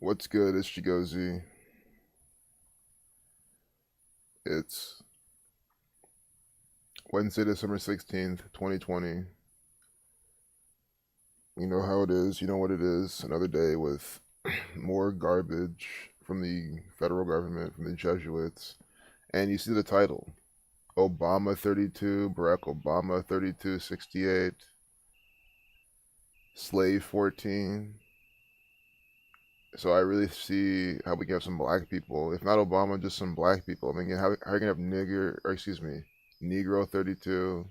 What's good? It's Chigozy. It's Wednesday, December 16th, 2020. You know how it is. You know what it is. Another day with more garbage from the federal government, from the Jesuits. And you see the title Obama 32, Barack Obama 3268, Slave 14. So I really see how we can have some black people. If not Obama, just some black people. I mean, how you gonna have Negro 32,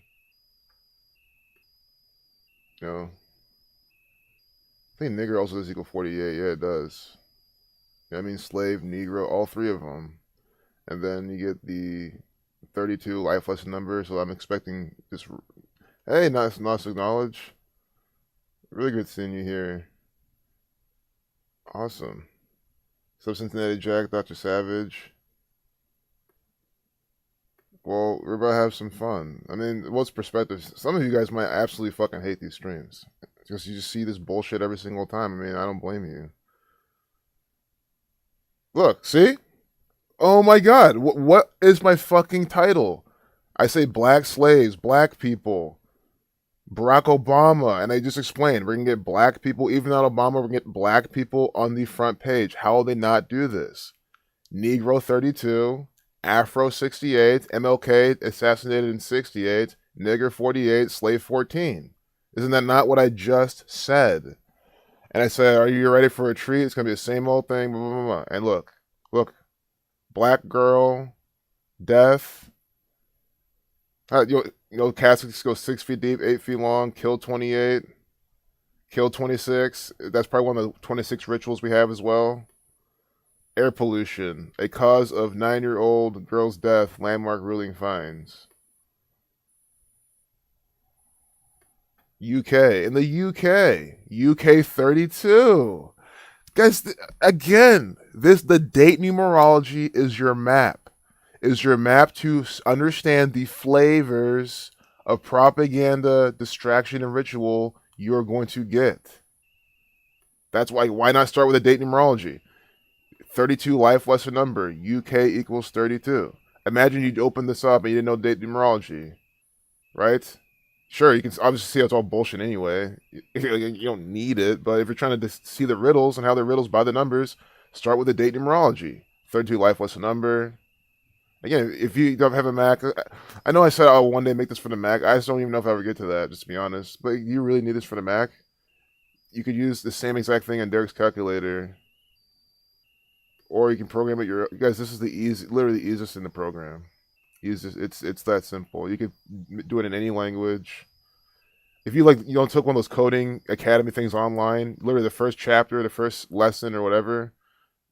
you know? I think nigger also does equal 48. Yeah, it does. I mean, slave, Negro, all three of them. And then you get the 32 life lesson number. So I'm expecting this. Hey, nice acknowledge. Really good seeing you here. Awesome. So Cincinnati Jack, Dr. Savage. Well, we're about to have some fun. I mean, what's perspective? Some of you guys might absolutely fucking hate these streams. Because you just see this bullshit every single time. I mean, I don't blame you. Look, see? Oh my god, what is my fucking title? I say black slaves, black people, Barack Obama, and I just explained we're gonna get black people, even without Obama, we're gonna get black people on the front page. How will they not do this? Negro 32, Afro 68, MLK assassinated in 68, nigger 48, slave 14. Isn't that not what I just said? And I said, are you ready for a treat? It's gonna be the same old thing, blah, blah, blah. And look, black girl, death. Caskets go 6 feet deep, 8 feet long, kill 28, kill 26. That's probably one of the 26 rituals we have as well. Air pollution, a cause of 9-year-old girl's death, landmark ruling finds. UK, in the UK 32. Guys, again, the date numerology is your map. Is your map to understand the flavors of propaganda, distraction, and ritual you're going to get. That's why not start with a date numerology? 32 life lesson number, UK equals 32. Imagine you'd open this up and you didn't know date numerology, right? Sure, you can obviously see it's all bullshit anyway. You don't need it, but if you're trying to see the riddles and how they're riddles by the numbers, start with the date numerology. 32 life lesson number. Again, if you don't have a Mac, I know I said I'll one day make this for the Mac. I just don't even know if I ever get to that, just to be honest. But you really need this for the Mac. You could use the same exact thing in Derek's calculator, or you can program it. Guys, this is literally the easiest in the program. It's that simple. You could do it in any language. If you took one of those coding academy things online, literally the first chapter, the first lesson, or whatever,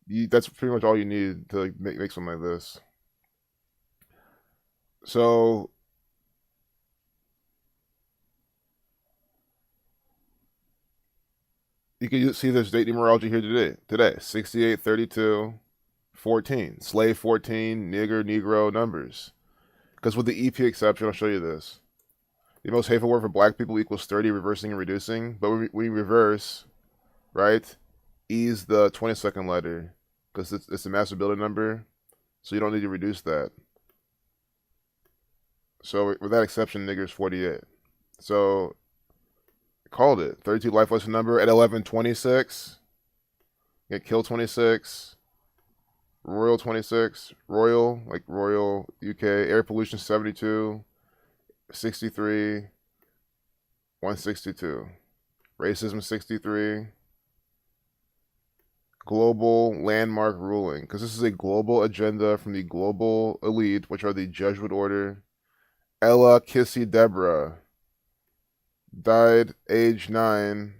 that's pretty much all you need to make something like this. So you can see there's date numerology here today 68, 32, 14, slave 14, negro numbers. Because with the EP exception, I'll show you this. The most hateful word for black people equals 30, reversing and reducing. But we reverse, right? E's the 22nd letter because it's a master building number. So you don't need to reduce that. So with that exception, nigger's 48. So called it. 32 life lesson number at 11:26. Get kill 26. Royal 26. Royal, like Royal UK. Air pollution 72. 63. 162. Racism 63. Global landmark ruling. Because this is a global agenda from the global elite, which are the Jesuit order. Ella Kissy Deborah died age 9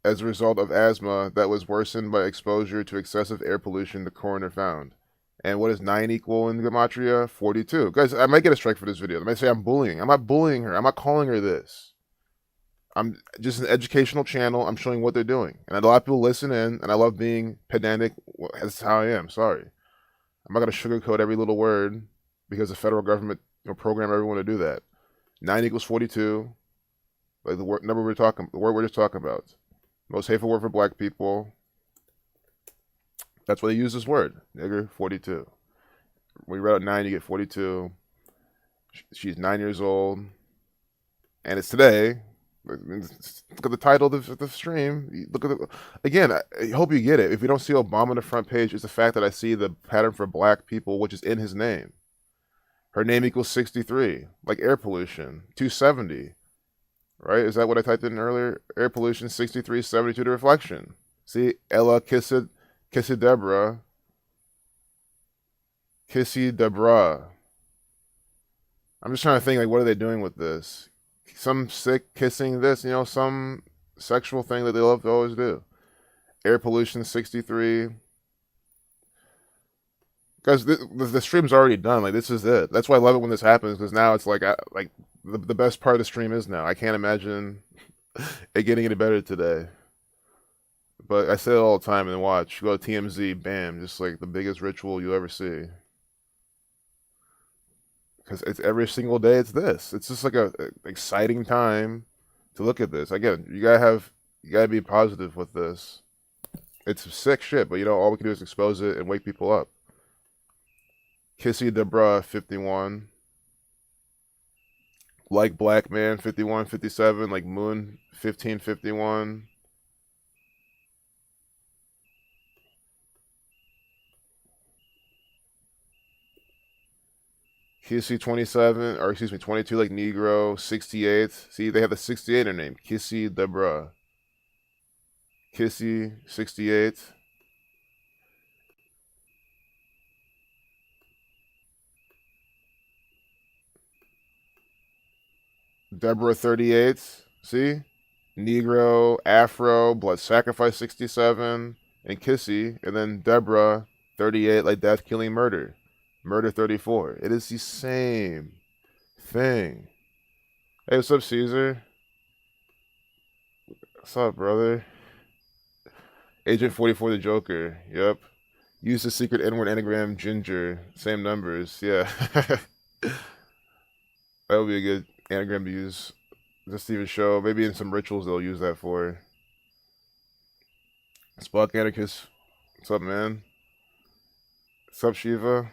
as a result of asthma that was worsened by exposure to excessive air pollution, the coroner found. And what does 9 equal in Gematria? 42. Guys, I might get a strike for this video. They might say I'm bullying. I'm not bullying her. I'm not calling her this. I'm just an educational channel. I'm showing what they're doing. And a lot of people listen in, and I love being pedantic. That's how I am. Sorry. I'm not going to sugarcoat every little word because the federal government program everyone to do that. 9 equals 42. Like the word number the word we're just talking about. Most hateful word for black people. That's why they use this word, nigger 42. When you write out 9, you get 42. She's 9 years old, and it's today. Look at the title of the stream. Look at the again. I hope you get it. If you don't see Obama on the front page, it's the fact that I see the pattern for black people, which is in his name. Her name equals 63, like air pollution, 270. Right? Is that what I typed in earlier? Air pollution, 63, 72 to reflection. See, Ella Kissy Deborah, Kissy Debra. I'm just trying to think, like, what are they doing with this? Some sick kissing this, some sexual thing that they love to always do. Air pollution 63. Guys, the stream's already done. Like, this is it. That's why I love it when this happens, because now it's like the best part of the stream is now. I can't imagine it getting any better today. But I say it all the time, and watch. Go to TMZ, bam, just like the biggest ritual you ever see. Because it's every single day. It's this. It's just like a exciting time to look at this. Again, you gotta be positive with this. It's sick shit, but all we can do is expose it and wake people up. Kissy Debra 51. Like Black Man 51, 57. Like Moon 15, 51. Kissy 27, or excuse me, 22 like Negro, 68. See, they have the 68 in their name. Kissy Debra. Kissy 68. Deborah 38. See? Negro, Afro, Blood Sacrifice 67, and Kissy, and then Deborah 38 like Death, Killing, Murder. Murder 34. It is the same thing. Hey, what's up, Caesar? What's up, brother? Agent 44, the Joker. Yep. Use the secret N-word anagram, Ginger. Same numbers. Yeah. That would be a good anagram to use. Just to even show. Maybe in some rituals they'll use that for. Spock Anarchist. What's up, man? What's up, Shiva?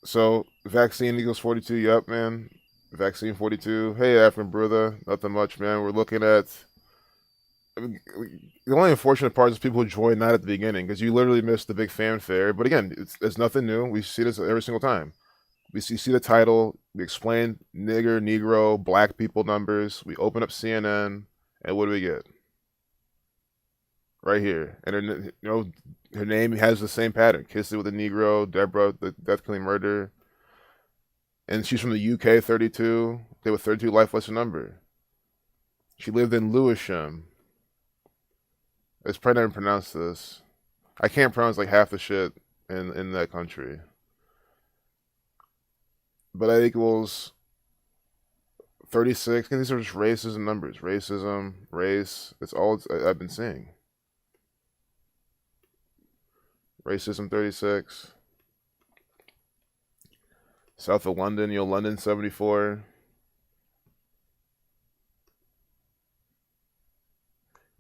So, vaccine equals 42. Yup, man. Vaccine 42. Hey, African brother. Nothing much, man. We're looking at. The only unfortunate part is people who join not at the beginning, because you literally missed the big fanfare. But again, it's nothing new. We see this every single time. We see the title. We explain nigger, Negro, black people numbers. We open up CNN, and what do we get? Right here, and her name has the same pattern. Kissy with a Negro, Deborah, the Death, Killing, Murder, and she's from the UK. 32. They have a 32 life lesson number. She lived in Lewisham. It's probably never pronounced this. I can't pronounce like half the shit in that country. But that equals 36. And these are just racism numbers. Racism, race. It's all I've been seeing. Racism 36. South of London, London 74.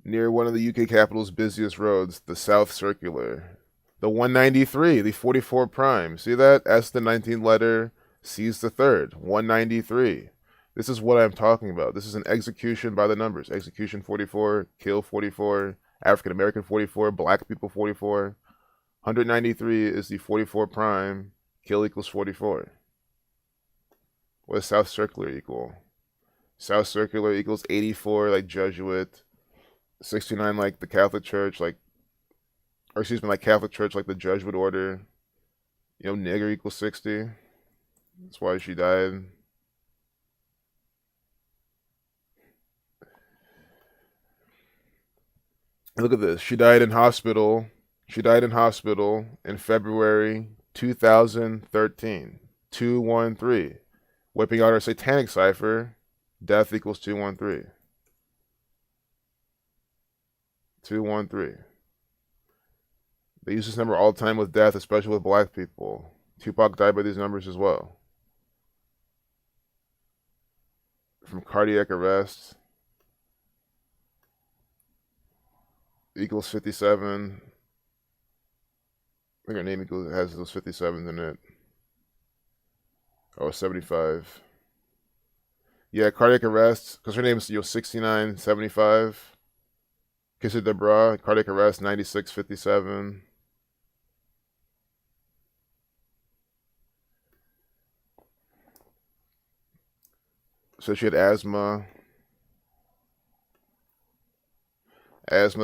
Near one of the UK capital's busiest roads, the South Circular. The 193, the 44 prime. See that? S the 19th letter, C's the third. 193. This is what I'm talking about. This is an execution by the numbers. Execution 44, kill 44, African American 44, black people 44. 193 is the 44 prime. Kill equals 44. What does South Circular equal? South Circular equals 84, like Jesuit. 69, like the Catholic Church, like Catholic Church, like the Jesuit order. Nigger equals 60. That's why she died. Look at this. She died in hospital. In February 2013. 213. Wiping out our satanic cipher. Death equals 213. 213. They use this number all the time with death, especially with black people. Tupac died by these numbers as well. From cardiac arrest. Equals 57. think her name has those 57s in it. Oh, 75. Yeah, cardiac arrest, because her name's 6975. Kissy Debra, cardiac arrest 9657. So she had asthma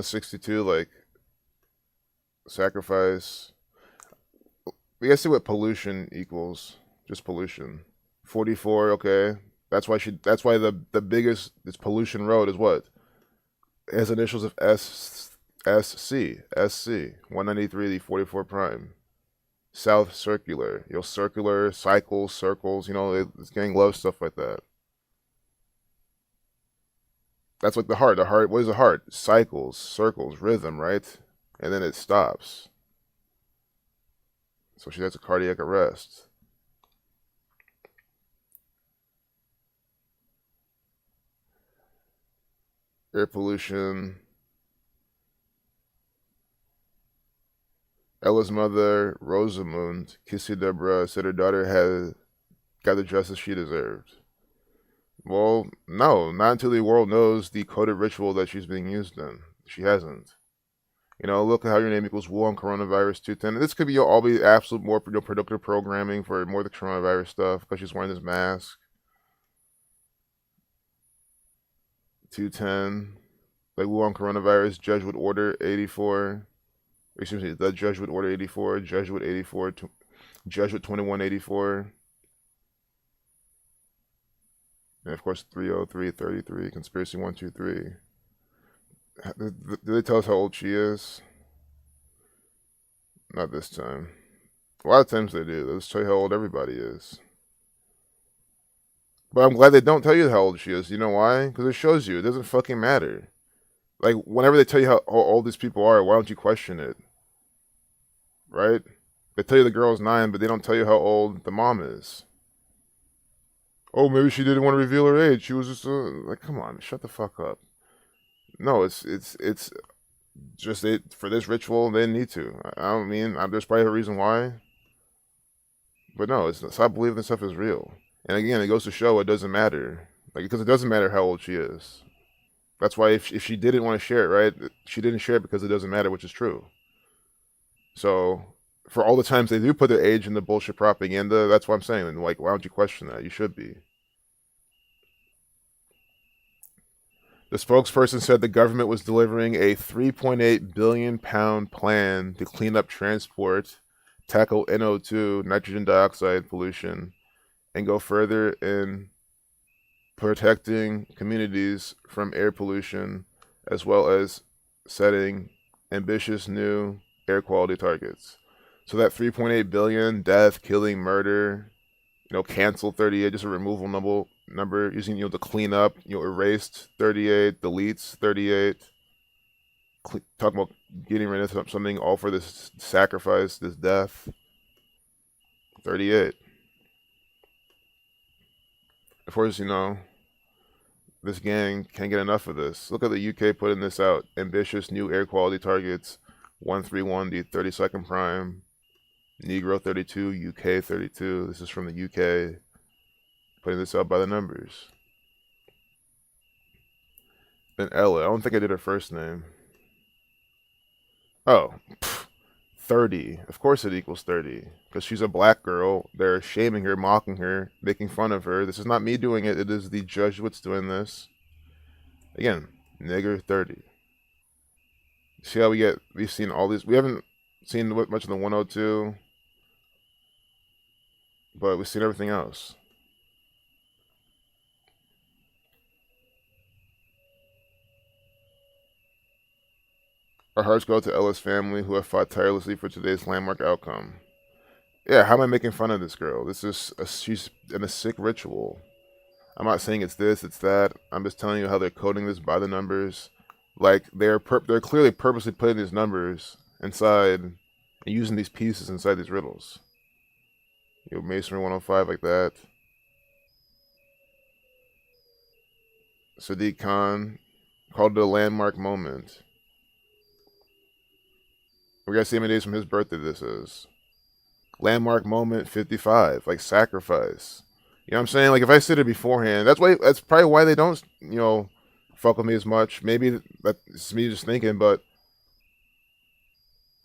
62, like sacrifice. We gotta see what pollution equals. Just pollution. 44, okay. That's why the biggest this pollution road is what? It has initials of SC 193 the 44 prime. South circular. Circular, cycles, circles, it's gang loves stuff like that. That's like the heart. The heart, what is the heart? Cycles, circles, rhythm, right? And then it stops. So she has a cardiac arrest. Air pollution. Ella's mother, Rosamund, Kissy Debra, said her daughter had got the justice she deserved. Well, no, not until the world knows the coded ritual that she's being used in. She hasn't. Look at how your name equals Wu on coronavirus 210. This could be all be absolute more productive programming for more of the coronavirus stuff because she's wearing this mask. 210. Like Wu on coronavirus, Jesuit Order 84. Excuse me, the Jesuit Order 84, Jesuit 84, Jesuit 2184. And of course 30333, Conspiracy 123. Do they tell us how old she is? Not this time. A lot of times they do. They'll just tell you how old everybody is. But I'm glad they don't tell you how old she is. You know why? Because it shows you. It doesn't fucking matter. Like, whenever they tell you how old these people are, why don't you question it? Right? They tell you the girl's 9, but they don't tell you how old the mom is. Oh, maybe she didn't want to reveal her age. She was just like, come on, shut the fuck up. No, it's just for this ritual they need to. I don't mean there's probably a reason why, but no, stop believing this stuff is real. And again, it goes to show it doesn't matter, like because it doesn't matter how old she is. That's why if she didn't want to share it, right, she didn't share it because it doesn't matter, which is true. So for all the times they do put their age in the bullshit propaganda, that's what I'm saying. And like, why don't you question that? You should be. The spokesperson said the government was delivering a £3.8 billion plan to clean up transport, tackle NO2, nitrogen dioxide pollution, and go further in protecting communities from air pollution, as well as setting ambitious new air quality targets. So that 3.8 billion, death, killing, murder, cancel 38, just a removal number using to clean up, erased 38, deletes 38. Talking about getting rid of something all for this sacrifice, this death. 38. Of course, this gang can't get enough of this. Look at the UK putting this out. Ambitious new air quality targets. 131, the 32nd prime. Negro 32, UK 32. This is from the UK. Putting this out by the numbers. Then Ella. I don't think I did her first name. Oh, 30. Of course it equals 30. Because she's a black girl. They're shaming her, mocking her, making fun of her. This is not me doing it. It is the Jesuits doing this. Again, nigger 30. See how we've seen all these. We haven't seen much of the 102. But we've seen everything else. Our hearts go to Ella's family who have fought tirelessly for today's landmark outcome. Yeah, how am I making fun of this girl? She's in a sick ritual. I'm not saying it's this, it's that. I'm just telling you how they're coding this by the numbers. Like they're clearly purposely putting these numbers inside and using these pieces inside these riddles. Masonry 105 like that. Sadiq Khan called it a landmark moment. We gotta see how many days from his birthday this is. Landmark moment 55, like sacrifice. You know what I'm saying? Like if I sit it beforehand, that's probably why they don't, fuck with me as much. Maybe that's me just thinking, but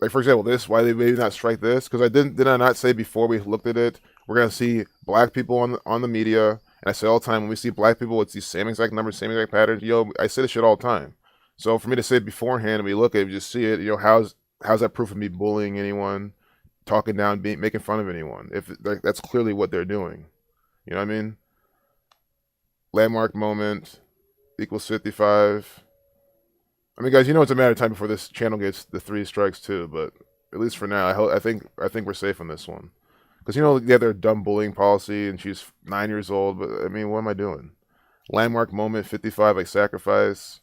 like for example, this why they maybe not strike this because did I not say before we looked at it we're gonna see black people on the media and I say all the time when we see black people it's these same exact numbers, same exact patterns. I say this shit all the time. So for me to say it beforehand and we look at it, we just see it. How's that proof of me bullying anyone, talking down, making fun of anyone? If that's clearly what they're doing, you know what I mean? Landmark moment equals 55. I mean, guys, it's a matter of time before this channel gets the 3 strikes too. But at least for now, I think we're safe on this one. Because they have their dumb bullying policy, and she's 9 years old. But I mean, what am I doing? Landmark moment 55, like sacrifice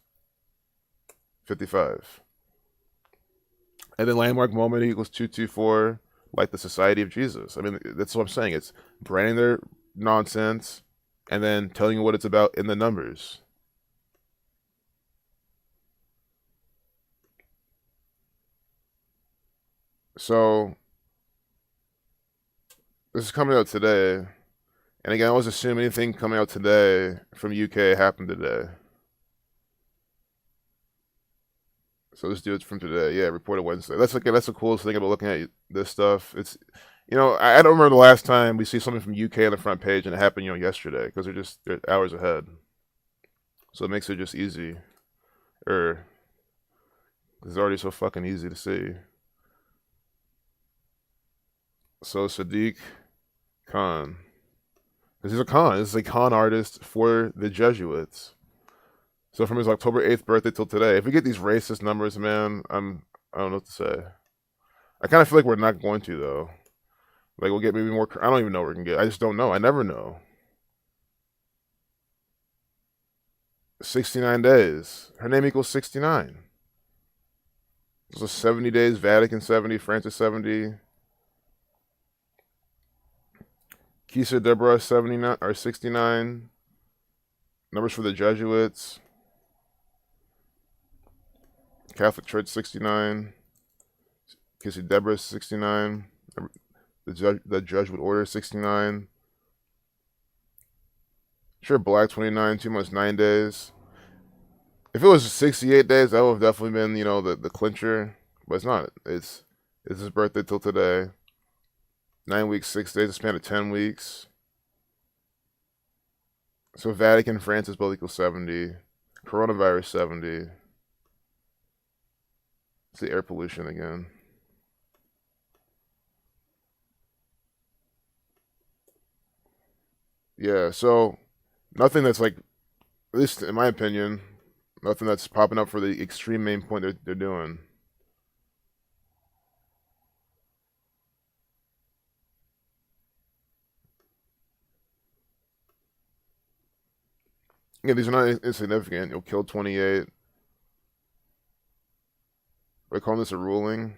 55, and then landmark moment equals 224, like the Society of Jesus. I mean, that's what I'm saying. It's branding their nonsense, and then telling you what it's about in the numbers. So this is coming out today. And again, I always assume anything coming out today from UK happened today. So this dude's from today. Yeah, reported Wednesday. That's the coolest thing about looking at this stuff. It's I don't remember the last time we see something from UK on the front page and it happened yesterday because they're hours ahead. So it makes it just easy, or it's already so fucking easy to see. So Sadiq Khan. Because he's a con. This is a con artist for the Jesuits. So from his October 8th birthday till today, if we get these racist numbers, man, I don't know what to say. I kind of feel like we're not going to though. Like we'll get maybe more. I don't even know what we're gonna get. I just don't know. I never know. 69 days. Her name equals 69. So 70 days. Vatican 70. Francis 70. Kisa Deborah 79 or 69. Numbers for the Jesuits. Catholic Church 69. Kisa Deborah 69. The Jesuit Order 69. Sure, Black 29, 2 months, 9 days. If it was 68 days, that would have definitely been, the clincher. But it's not. It's his birthday till today. 9 weeks, 6 days, a span of 10 weeks. So Vatican, Francis both equal 70. Coronavirus 70. It's the air pollution again. Yeah, so nothing that's like, at least in my opinion, nothing that's popping up for the extreme main point they're doing. Yeah, these are not insignificant. You'll kill 28. We're calling this a ruling.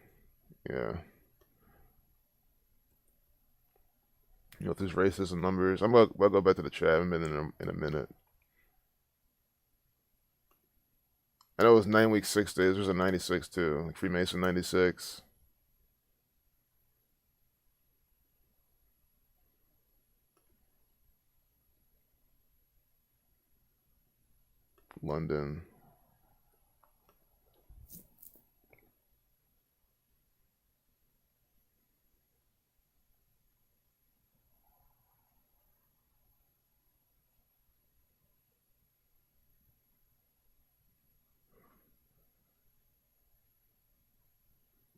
Yeah. With these racism numbers. I'll go back to the chat. I haven't been in a minute. I know it was 9 weeks, 6 days. There's a 96 too. Like Freemason 96. London.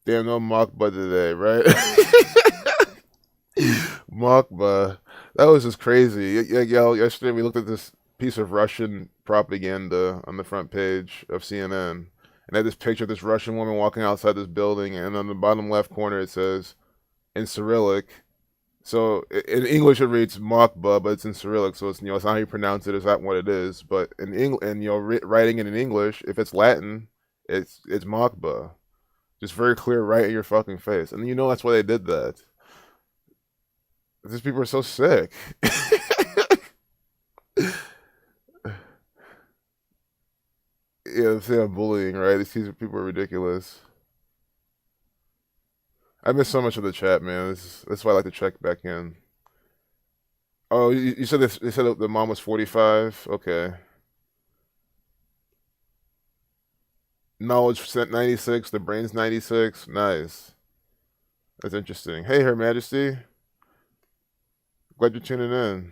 Damn, no Mokba today, right? Mokba. That was just crazy. Yeah, yesterday we looked at this piece of Russian propaganda on the front page of CNN. And they had this picture of this Russian woman walking outside this building, and on the bottom left corner it says, in Cyrillic. So in English it reads Mokba, but it's in Cyrillic, so it's not how you pronounce it. It's not what it is. But in writing it in English, if it's Latin, it's Mokba. Just very clear, right in your fucking face, and that's why they did that. These people are so sick. Yeah, they have bullying, right? These people are ridiculous. I miss so much of the chat, man. That's why I like to check back in. Oh, you said this. You said the mom was 45. Okay. Knowledge percent 96. The brain's 96. Nice. That's interesting. Hey, Her Majesty. Glad you're tuning in.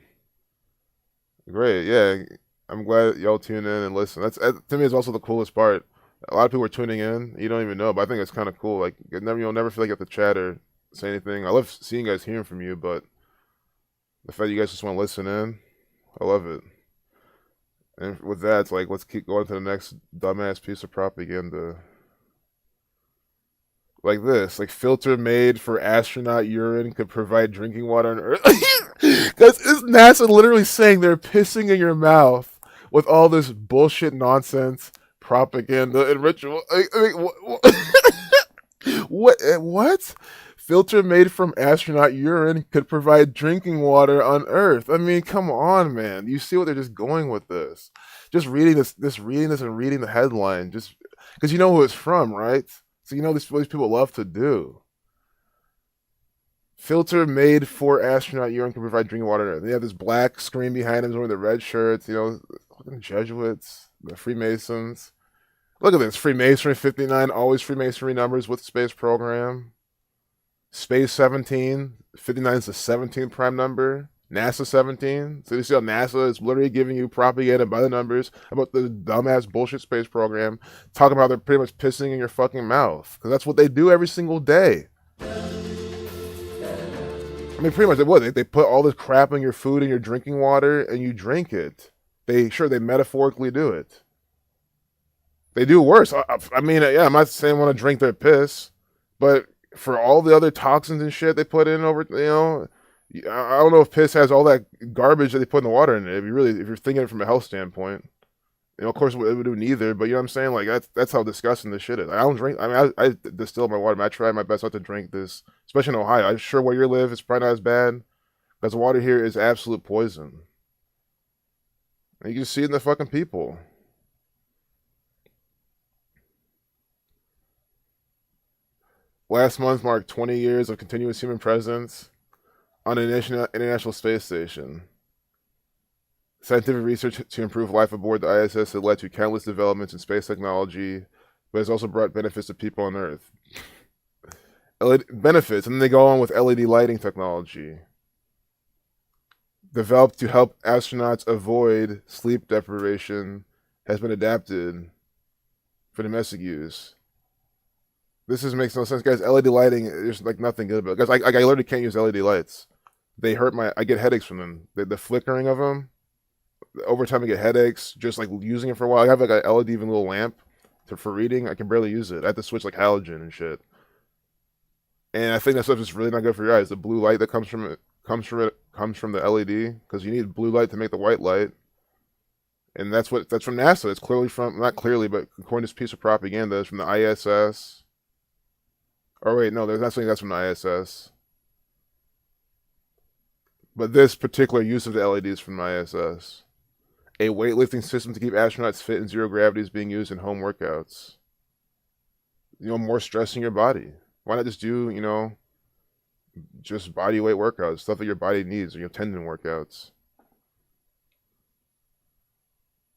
Great. Yeah, I'm glad y'all tune in and listen. That's to me is also the coolest part. A lot of people are tuning in. You don't even know, but I think it's kind of cool. Like you'll never feel like you have to chat or say anything. I love seeing you guys, hearing from you, but the fact you guys just want to listen in, I love it. And with that, it's like let's keep going to the next dumbass piece of propaganda. Like this, like filter made for astronaut urine could provide drinking water on Earth. Because is NASA literally saying they're pissing in your mouth with all this bullshit nonsense, propaganda, and ritual? What? Filter made from astronaut urine could provide drinking water on Earth. I mean, come on, man. You see what they're just going with this? Just reading this, and reading the headline, just because you know who it's from, right? So you know this what these people love to do. Filter made for astronaut urine can provide drinking water. They have this black screen behind them, wearing the red shirts. You know, fucking Jesuits, the Freemasons. Look at this, Freemasonry 59, always Freemasonry numbers with space program. Space 17, 59 is the 17th prime number. NASA 17. So you see how NASA is literally giving you propaganda by the numbers about the dumbass bullshit space program, talking about they're pretty much pissing in your fucking mouth. Because that's what they do every single day. I mean, pretty much they put all this crap in your food and your drinking water and you drink it. They metaphorically do it. They do worse. I mean, yeah, I'm not saying I want to drink their piss, but for all the other toxins and shit they put in over, I don't know if piss has all that garbage that they put in the water in it. If you're thinking it from a health standpoint, of course it would do neither. But you know what I'm saying? Like that's how disgusting this shit is. I don't drink. I mean, I distill my water. I try my best not to drink this, especially in Ohio. I'm sure where you live, it's probably not as bad because the water here is absolute poison. And you can see it in the fucking people. Last month marked 20 years of continuous human presence on the International Space Station. Scientific research to improve life aboard the ISS has led to countless developments in space technology, but has also brought benefits to people on Earth. Benefits, and then they go on with LED lighting technology. Developed to help astronauts avoid sleep deprivation, has been adapted for domestic use. This makes no sense, guys. LED lighting, there's like nothing good about it. Guys, I literally can't use LED lights. They hurt I get headaches from them. The flickering of them, over time I get headaches just like using it for a while. I have like a LED even little lamp for reading. I can barely use it. I have to switch like halogen and shit. And I think that stuff is really not good for your eyes. The blue light that comes from the LED, because you need blue light to make the white light. And that's from NASA. It's clearly not clearly, but according to this piece of propaganda, it's from the ISS. Or wait, no, there's not saying that's from the ISS. But this particular use of the LED is from the ISS. A weightlifting system to keep astronauts fit in zero gravity is being used in home workouts. More stress in your body. Why not just do, just body weight workouts, stuff that your body needs, or tendon workouts.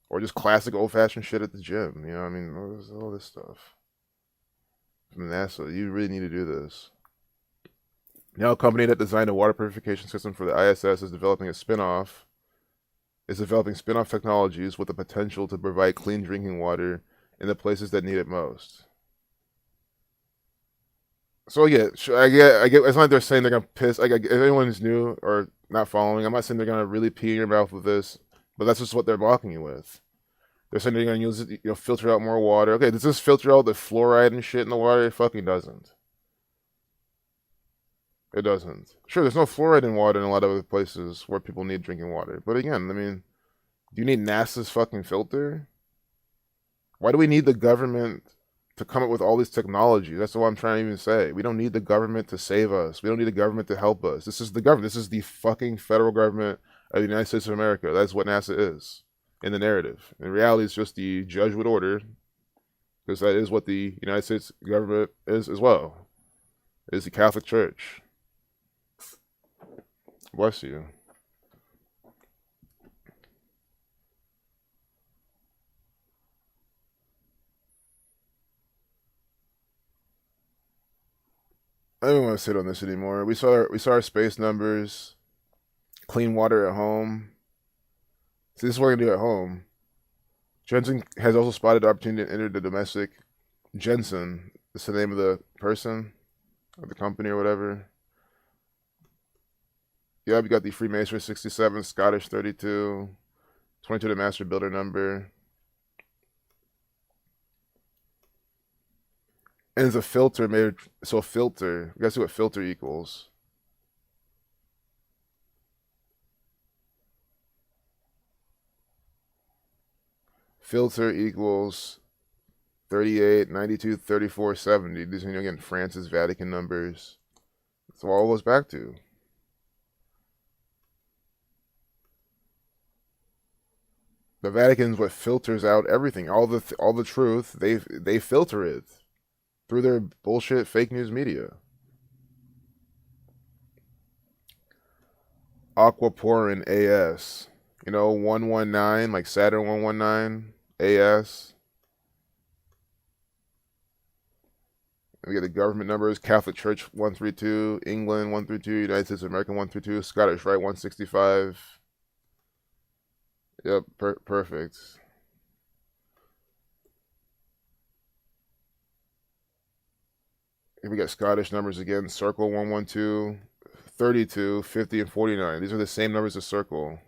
Or just classic old-fashioned shit at the gym. I mean, all this stuff. From NASA, you really need to do this. Now, a company that designed a water purification system for the ISS is developing spin-off technologies with the potential to provide clean drinking water in the places that need it most. So yeah, I get. It's not like they're saying they're gonna piss. If anyone's new or not following, I'm not saying they're gonna really pee in your mouth with this, but that's just what they're mocking you with. They're saying they're gonna use it, filter out more water. Okay, does this filter out the fluoride and shit in the water? It fucking doesn't. It doesn't. Sure, there's no fluoride in water in a lot of other places where people need drinking water. But again, I mean, do you need NASA's fucking filter? Why do we need the government to come up with all this technology? That's what I'm trying to even say. We don't need the government to save us. We don't need the government to help us. This is the government. This is the fucking federal government of the United States of America. That's what NASA is in the narrative. In reality, it's just the Jesuit order, because that is what the United States government is as well. is the Catholic Church. Bless you. I don't want to sit on this anymore. We saw our space numbers. Clean water at home. See, this is what we're gonna do at home. Jensen has also spotted the opportunity to enter the domestic. Jensen, that's the name of the person or the company or whatever. Yeah, we got the Freemason 67, Scottish 32, 22 the master builder number. And it's a filter made, so filter, we gotta see what filter equals. Filter equals 38, 92, 34, 70. These are, again, France's Vatican numbers. That's what all goes back to. The Vatican's what filters out everything. All the truth, they filter it through their bullshit fake news media. Aquaporin AS. 119, like Saturn 119 AS. We get the government numbers: Catholic Church 132, England 132, United States of America 132, Scottish Rite 165. Yep, perfect. Here we got Scottish numbers again: Circle 112, 32, 50, and 49. These are the same numbers as Circle.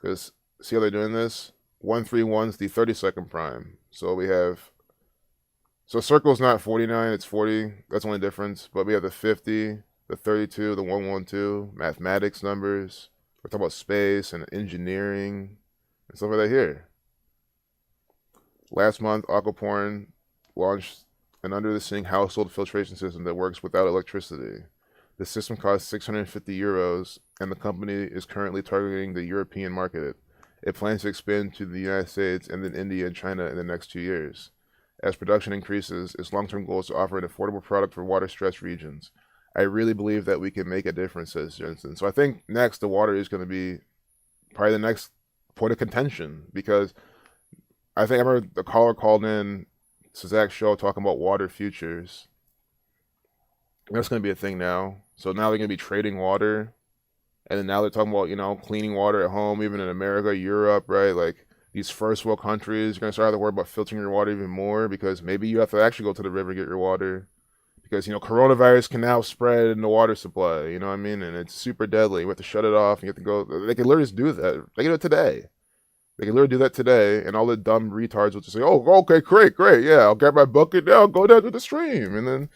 Because see how they're doing this? 131 is the 32nd prime. So we have. So Circle's not 49, it's 40. That's the only difference. But we have the 50, the 32, the 112, mathematics numbers. We're talking about space and engineering and stuff like that here. Last month, Aquaporn launched an under-the-sink household filtration system that works without electricity. The system costs 650 euros, and the company is currently targeting the European market. It plans to expand to the United States and then India and China in the next 2 years. As production increases, its long-term goal is to offer an affordable product for water-stressed regions. I really believe that we can make a difference, says Jensen. So I think next, the water is going to be probably the next point of contention, because I think I remember the caller called in to Zach's show talking about water futures. That's going to be a thing now. So now they're going to be trading water. And then now they're talking about, cleaning water at home, even in America, Europe, right? Like these first world countries, you're going to start to worry about filtering your water even more, because maybe you have to actually go to the river to get your water. Because, coronavirus can now spread in the water supply, you know what I mean? And it's super deadly. You have to shut it off. You have to go. They can literally just do that. They can do it today. They can literally do that today, and all the dumb retards will just say, "Oh, okay, great, yeah, I'll get my bucket now, go down to the stream," and then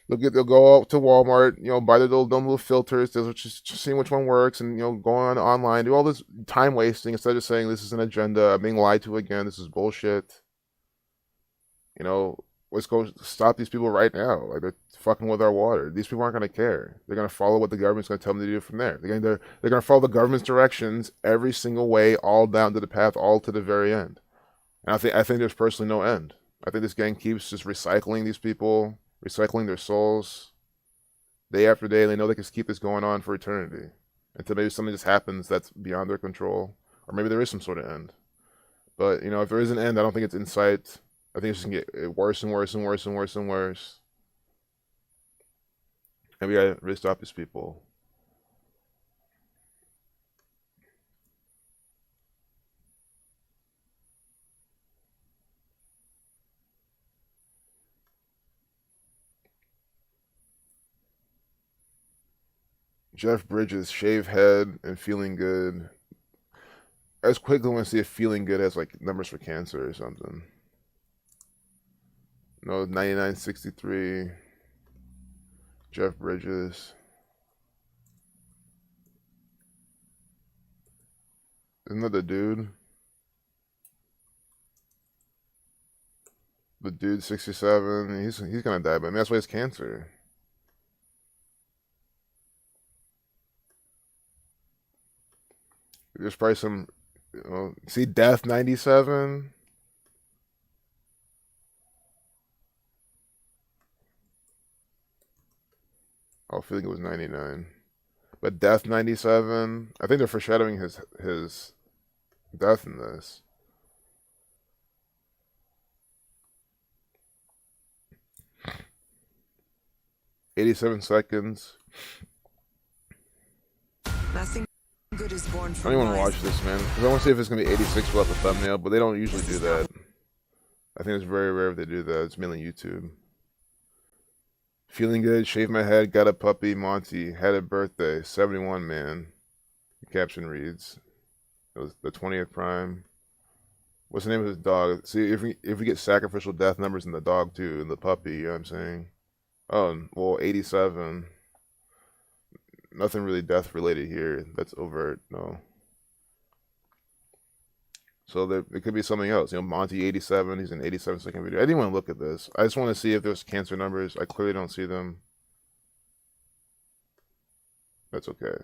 they'll go out to Walmart, buy their dumb little filters, just seeing which one works, and go on online, do all this time wasting instead of saying this is an agenda. I'm being lied to again. This is bullshit. Let's go stop these people right now. Like, they're fucking with our water. These people aren't gonna care. They're gonna follow what the government's gonna tell them to do from there. They're gonna follow the government's directions every single way, all down to the path, all to the very end. And I think there's personally no end. I think this gang keeps just recycling these people, recycling their souls, day after day. And they know they can keep this going on for eternity until maybe something just happens that's beyond their control, or maybe there is some sort of end. But if there is an end, I don't think it's in sight. I think it's just gonna get worse and worse and worse and worse and worse. And we gotta really stop these people. Jeff Bridges, shave head and feeling good. I just quickly want to see if feeling good has like numbers for cancer or something. No, 9963. Jeff Bridges. Isn't that the dude? The dude 67. He's gonna die, but I mean, that's why it's cancer. There's probably some, see, death 97. I think it was 99. But death 97. I think they're foreshadowing his death in this. "87 seconds." Nothing good is born I from don't even want to lies. watch this, man. Because I want to see if it's going to be 86 without the thumbnail, but they don't usually do that. I think it's very rare if they do that. It's mainly YouTube. "Feeling good, shaved my head, got a puppy, Monty, had a birthday, 71, man." The caption reads, it was the 20th prime. What's the name of his dog? See, if we get sacrificial death numbers in the dog too, and the puppy, you know what I'm saying? Oh, well, 87. Nothing really death related here. That's overt, no. So there, it could be something else. You know, Monty 87, he's an 87-second video. I didn't want to look at this. I just want to see if there's cancer numbers. I clearly don't see them. That's okay.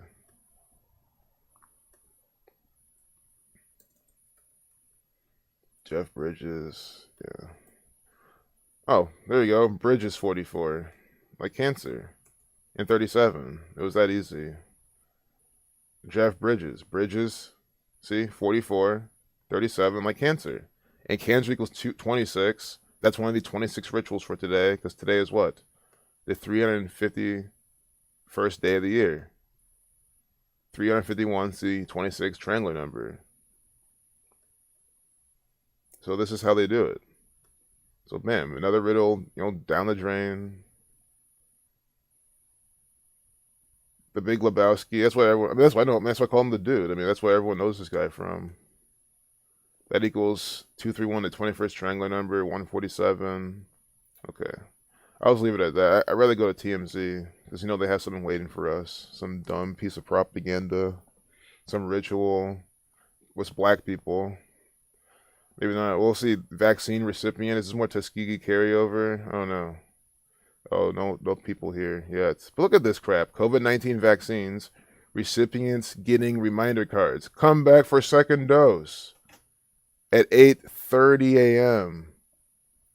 Jeff Bridges, yeah. Oh, there you go. Bridges 44. Like cancer. And 37. It was that easy. Jeff Bridges. Bridges, see, 44, 37, like cancer. And cancer equals 26. That's one of the 26 rituals for today, because today is what? The 351st day of the year. 351 the 26 triangular number. So this is how they do it. So bam, another riddle, down the drain. The Big Lebowski. That's what everyone. I mean, that's why I know. That's why I call him the dude. I mean, that's where everyone knows this guy from. That equals 231, the 21st triangular number, 147. Okay, I'll just leave it at that. I'd rather go to TMZ because they have something waiting for us. Some dumb piece of propaganda, some ritual with black people. Maybe not. We'll see. Vaccine recipient. Is this more Tuskegee carryover? I don't know. Oh, no people here yet. But look at this crap. COVID-19 vaccines. Recipients getting reminder cards. Come back for second dose. At 8:30 a.m.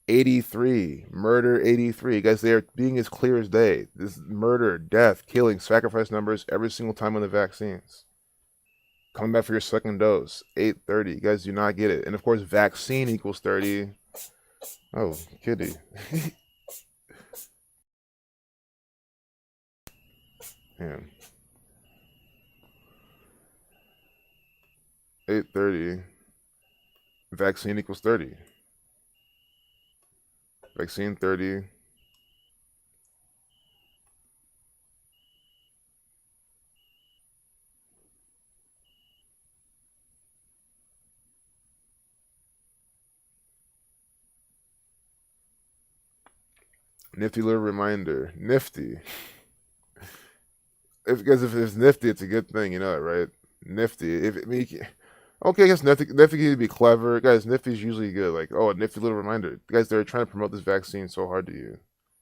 83. Murder 83. Guys, they are being as clear as day. This murder, death, killing, sacrifice numbers every single time on the vaccines. Coming back for your second dose. 8:30. You guys do not get it. And of course, vaccine equals 30. Oh, kitty. Man. 8:30. Vaccine equals 30. Vaccine 30. Nifty little reminder. Nifty. Because if it's nifty, it's a good thing, you know that, right? Nifty. Okay, I guess nifty can be clever. Guys, nifty's usually good. Like, oh, a nifty little reminder. Guys, they're trying to promote this vaccine so hard to you.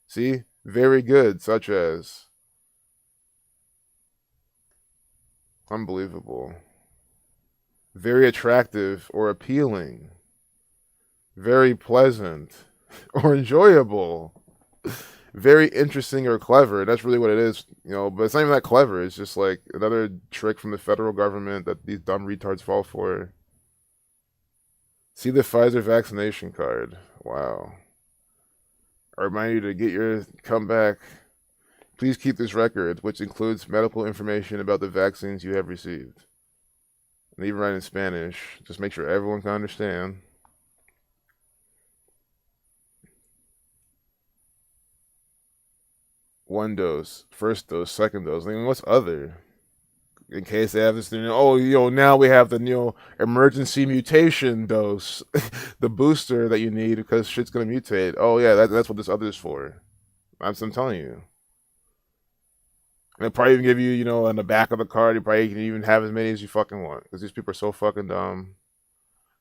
See? Very good, such as. Unbelievable. Very attractive or appealing. Very pleasant or enjoyable. Very interesting or clever. That's really what it is, but it's not even that clever. It's just like another trick from the federal government that these dumb retards fall for. See the Pfizer vaccination card. Wow. I remind you to get your comeback. Please keep this record, which includes medical information about the vaccines you have received. And even write in Spanish. Just make sure everyone can understand. One dose, first dose, second dose. I mean, what's other? In case they have this thing, now we have the emergency mutation dose, the booster that you need because shit's gonna mutate. Oh yeah, that's what this other is for. I'm telling you. And they probably even give you, on the back of the card, you probably can even have as many as you fucking want because these people are so fucking dumb.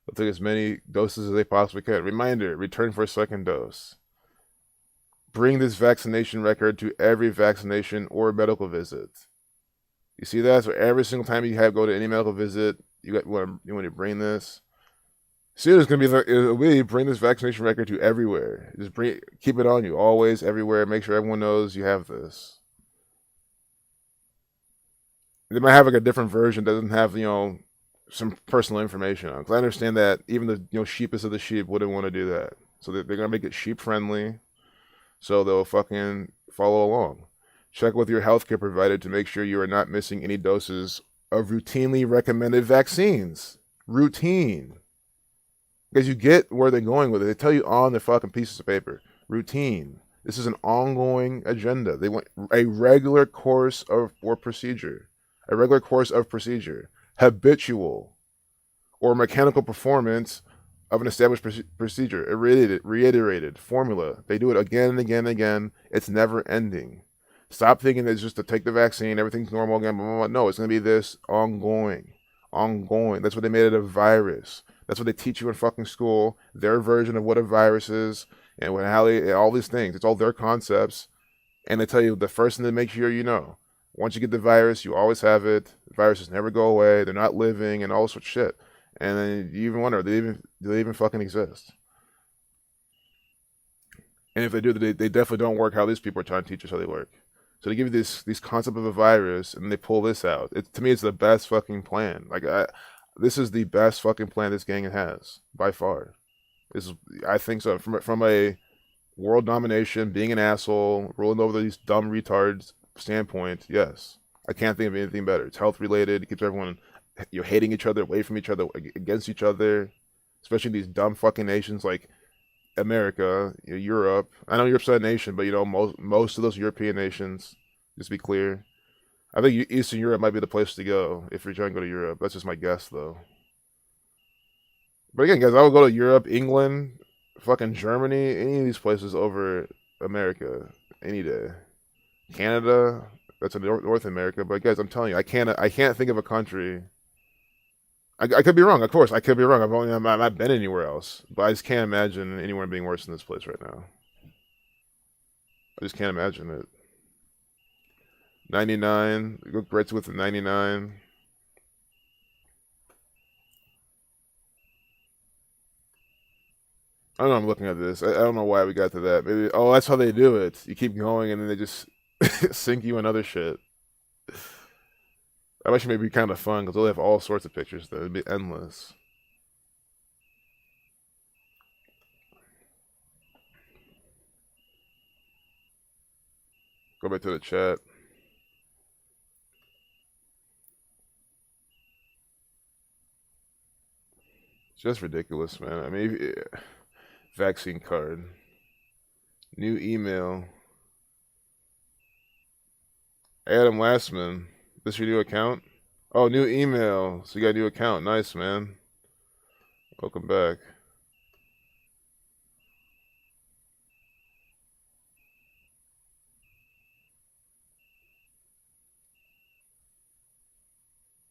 They'll take as many doses as they possibly can. Reminder: return for a second dose. Bring this vaccination record to every vaccination or medical visit. You see that? So every single time you go to any medical visit, you want to bring this. See, it's gonna be really bring this vaccination record to everywhere. Keep it on you always, everywhere. Make sure everyone knows you have this. They might have like a different version that doesn't have some personal information on. Because I understand that even the sheepest of the sheep wouldn't want to do that. So they're gonna make it sheep friendly. So they'll fucking follow along. Check with your healthcare provider to make sure you are not missing any doses of routinely recommended vaccines. Routine. Because you get where they're going with it. They tell you on the fucking pieces of paper. Routine. This is an ongoing agenda. They want a regular course of or procedure. A regular course of procedure. Habitual or mechanical performance of an established procedure. Reiterated formula. They do it again and again and again. It's never ending. Stop thinking that it's just to take the vaccine, everything's normal again. Blah, blah, blah. No, it's going to be this ongoing. Ongoing. That's what they made it a virus. That's what they teach you in fucking school. Their version of what a virus is and how they, all these things. It's all their concepts. And they tell you the first thing to make sure you know. Once you get the virus, you always have it. The viruses never go away. They're not living and all this sort of shit. And then you even wonder, do they even fucking exist? And if they do, they definitely don't work how these people are trying to teach us how they work. So they give you these concept of a virus, and they pull this out. To me, it's the best fucking plan. This is the best fucking plan this gang has by far. I think so. From a world domination, being an asshole, ruling over these dumb retards standpoint, yes, I can't think of anything better. It's health related. It keeps everyone hating each other, away from each other, against each other, especially these dumb fucking nations like America, Europe. I know Europe's not a nation, but most of those European nations. Just to be clear, I think Eastern Europe might be the place to go if you're trying to go to Europe. That's just my guess, though. But again, guys, I would go to Europe, England, fucking Germany, any of these places over America any day. Canada, that's in North America. But guys, I'm telling you, I can't think of a country. I could be wrong, of course. I could be wrong. I've not been anywhere else, but I just can't imagine anywhere being worse than this place right now. I just can't imagine it. 99. Go right with the 99. I don't know. I'm looking at this. I don't know why we got to that. Maybe. Oh, that's how they do it. You keep going, and then they just sink you in other shit. That actually may be kind of fun because they'll have all sorts of pictures. Though it'd be endless. Go back to the chat. It's just ridiculous, man. I mean, vaccine card, new email. Adam Lastman, this your new account? Oh, new email. So you got a new account. Nice, man. Welcome back.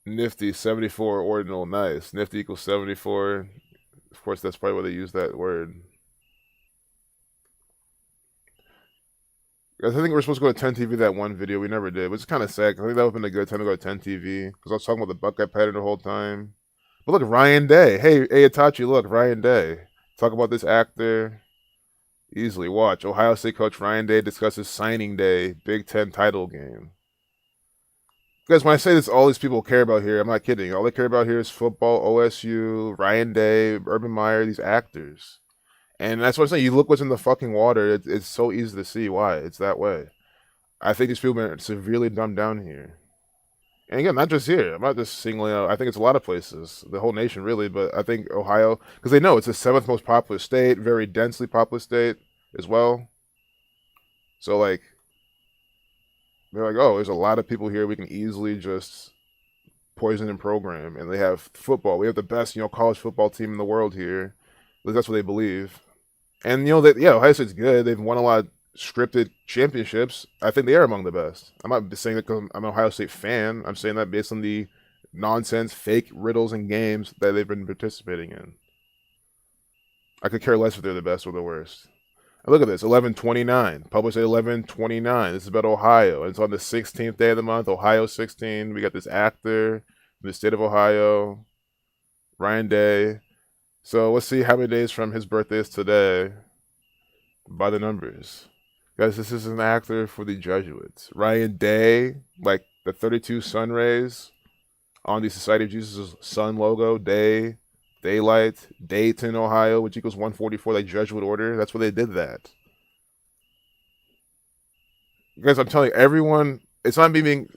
Nifty 74 ordinal. Nice. Nifty equals 74. Of course, that's probably why they use that word. Guys, I think we're supposed to go to 10 TV that one video. We never did, which is kind of sad. I think that would have been a good time to go to 10 TV because I was talking about the Buckeye pattern the whole time. But look, Ryan Day. Hey, Itachi, look, Ryan Day. Talk about this actor. Easily watch. Ohio State coach Ryan Day discusses signing day, Big Ten title game. Guys, when I say this, all these people care about here, I'm not kidding. All they care about here is football, OSU, Ryan Day, Urban Meyer, these actors. And that's what I'm saying. You look what's in the fucking water. It's so easy to see why it's that way. I think these people are severely dumbed down here. And again, not just here. I'm not just singling out. I think it's a lot of places, the whole nation really. But I think Ohio, because they know it's the seventh most populous state, very densely populous state as well. So like, they're like, oh, there's a lot of people here. We can easily just poison and program. And they have football. We have the best, college football team in the world here. At least that's what they believe. And Ohio State's good. They've won a lot of scripted championships. I think they are among the best. I'm not saying that because I'm an Ohio State fan. I'm saying that based on the nonsense, fake riddles and games that they've been participating in. I could care less if they're the best or the worst. And look at this, 11/29. Published at 11/29. This is about Ohio. And it's on the 16th day of the month, Ohio 16. We got this actor from the state of Ohio, Ryan Day. So let's see how many days from his birthday is today by the numbers. Guys, this is an actor for the Jesuits. Ryan Day, like the 32 sun rays on the Society of Jesus' sun logo, day, daylight, Dayton, Ohio, which equals 144, like Jesuit order. That's why they did that. Guys, I'm telling you, everyone, it's not me being,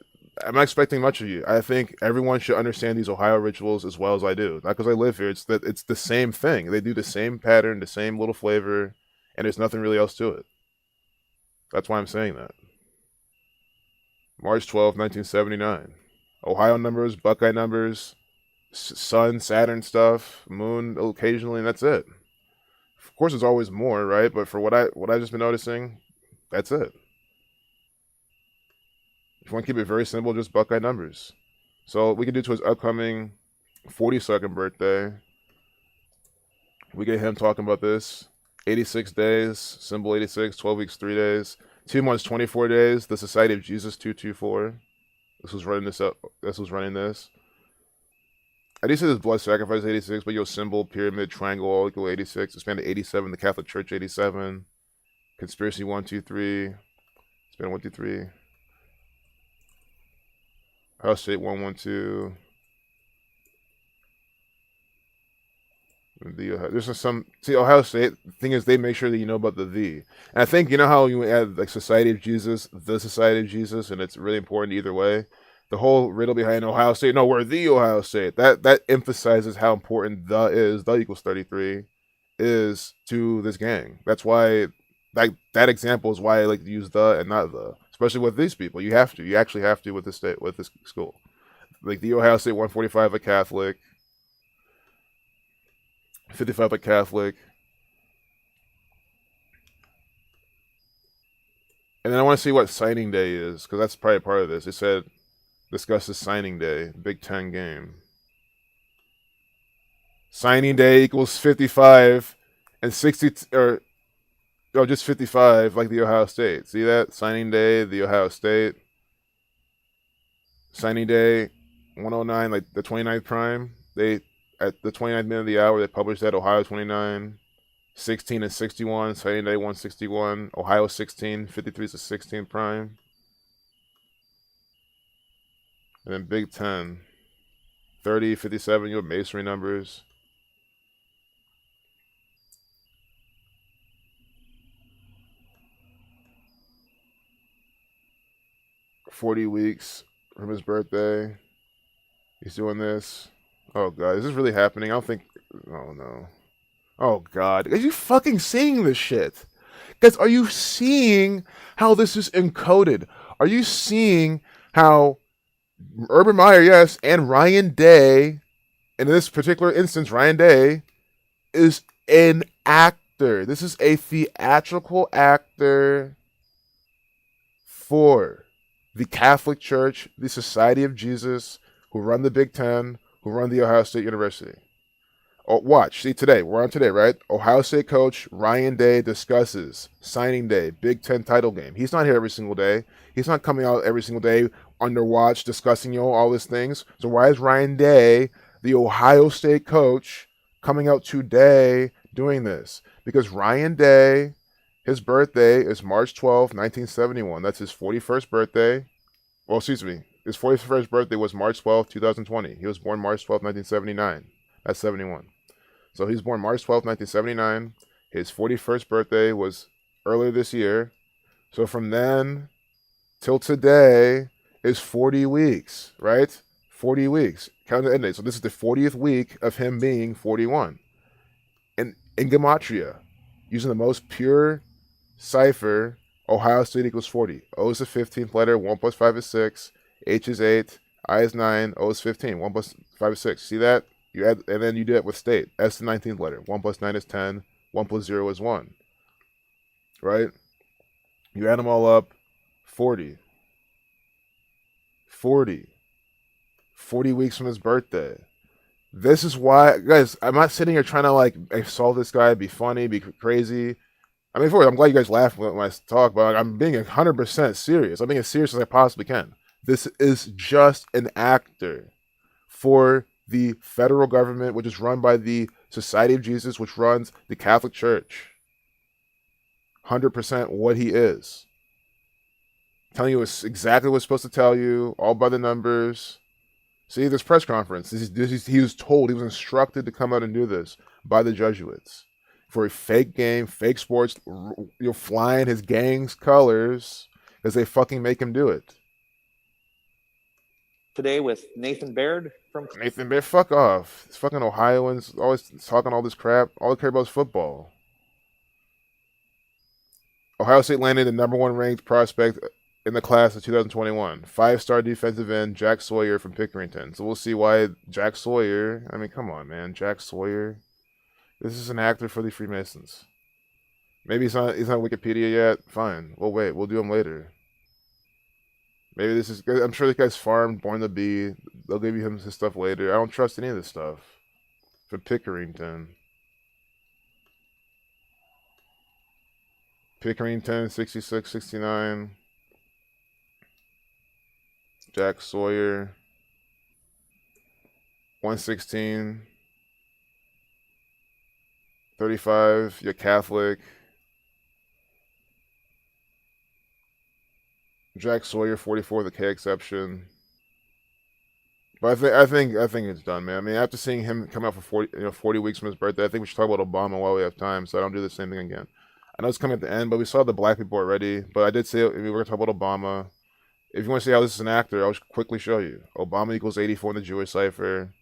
I'm not expecting much of you. I think everyone should understand these Ohio rituals as well as I do. Not because I live here, it's that it's the same thing. They do the same pattern, the same little flavor, and there's nothing really else to it. That's why I'm saying that. March 12th, 1979. Ohio numbers, Buckeye numbers, Sun, Saturn stuff, Moon occasionally, and that's it. Of course, there's always more, right? But for what I just been noticing, that's it. If you want to keep it very simple, just Buckeye numbers. So we can do to his upcoming 42nd birthday. We get him talking about this. 86 days, symbol 86, 12 weeks, 3 days. 2 months, 24 days. The Society of Jesus 224. This was running this up. This was running this. I do say this blood sacrifice 86, but symbol, pyramid, triangle, all equal 86. Expanded 87. The Catholic Church 87. Conspiracy 123. Expanded 123. House State 112. There's some Ohio State thing is they make sure that you know about the. And I think you know how you add like Society of Jesus, the Society of Jesus, and it's really important either way. The whole riddle behind Ohio State, no, we're the Ohio State. That emphasizes how important the is, the equals 33, is to this gang. That's why that example is why I like to use the and not the. Especially with these people. You have to. You actually have to with this state, with this school. Like the Ohio State 145 a Catholic. 55 a Catholic. And then I want to see what signing day is, because that's probably part of this. It said, discuss the signing day, Big Ten game. Signing day equals 55 and 60, or just 55, like the Ohio State. See that? Signing day, the Ohio State. Signing day, 109, like the 29th prime. They, at the 29th minute of the hour, they published that Ohio 29, 16 and 61, signing day 161, Ohio 16, 53 is the 16th prime. And then Big Ten, 30, 57, you have masonry numbers. $40 weeks from his birthday. He's doing this. Oh god, is this really happening? I don't think. Oh no. Oh god, are you fucking seeing this shit? Guys, are you seeing how this is encoded? Are you seeing how Urban Meyer, yes, and Ryan Day, in this particular instance, Ryan Day is an actor. This is a theatrical actor for the Catholic Church, the Society of Jesus, who run the Big Ten, who run the Ohio State University. Oh, watch. See, today, we're on today, right? Ohio State coach Ryan Day discusses signing day, Big Ten title game. He's not here every single day. He's not coming out every single day under watch discussing, all these things. So why is Ryan Day, the Ohio State coach, coming out today doing this? Because Ryan Day, his birthday is March 12th, 1971. That's his 41st birthday. Well, excuse me. His 41st birthday was March 12th, 2020. He was born March 12th, 1979. That's 71. So he was born March 12th, 1979. His 41st birthday was earlier this year. So from then till today is 40 weeks, right? 40 weeks. Count the end date. So this is the 40th week of him being 41. And in Gematria, using the most pure cipher, Ohio State equals 40. O is the 15th letter. 1 plus 5 is 6. H is 8. I is 9. O is 15. 1 plus 5 is 6. See that? You add, and then you do it with state. S is the 19th letter. 1 plus 9 is 10. 1 plus 0 is 1. Right? You add them all up. 40. 40. 40 weeks from his birthday. This is why, guys, I'm not sitting here trying to solve this guy, be funny, be crazy. I mean, I'm glad you guys laugh when I talk, but I'm being 100% serious. I'm being as serious as I possibly can. This is just an actor for the federal government, which is run by the Society of Jesus, which runs the Catholic Church. 100% what he is. telling you exactly what it's supposed to tell you, all by the numbers. See, this press conference, he was told, he was instructed to come out and do this by the Jesuits for a fake game, fake sports, flying his gang's colors as they fucking make him do it. Today with Nathan Baird from Nathan Baird, fuck off. These fucking Ohioans always talking all this crap. All they care about is football. Ohio State landed the number one ranked prospect in the class of 2021. 5-star defensive end Jack Sawyer from Pickerington. So we'll see why Jack Sawyer. I mean, come on, man. Jack Sawyer. This is an actor for the Freemasons. Maybe he's not Wikipedia yet. Fine. We'll wait. We'll do him later. Maybe this is. I'm sure this guy's farmed, born to be. They'll give you his stuff later. I don't trust any of this stuff. For Pickerington. Pickerington, 66, 69. Jack Sawyer, 116. 35, you're Catholic. Jack Sawyer, 44, the K exception. But I think it's done, man. I mean, after seeing him come out for 40 weeks from his birthday, I think we should talk about Obama while we have time, so I don't do the same thing again. I know it's coming at the end, but we saw the black people already. But I did say we were going to talk about Obama. If you want to see how this is an actor, I'll just quickly show you. Obama equals 84 in the Jewish cipher.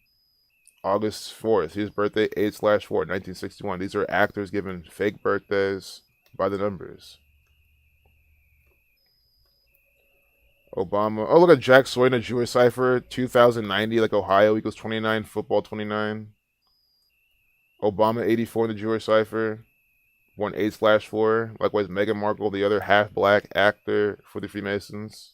August 4th, his birthday, 8/4, 1961. These are actors given fake birthdays by the numbers. Obama. Oh, look at Jack Sawyer in the Jewish cipher. 2090, like Ohio equals 29, football 29. Obama, 84 in the Jewish cipher. Born 8/4. Likewise, Meghan Markle, the other half-black actor for the Freemasons.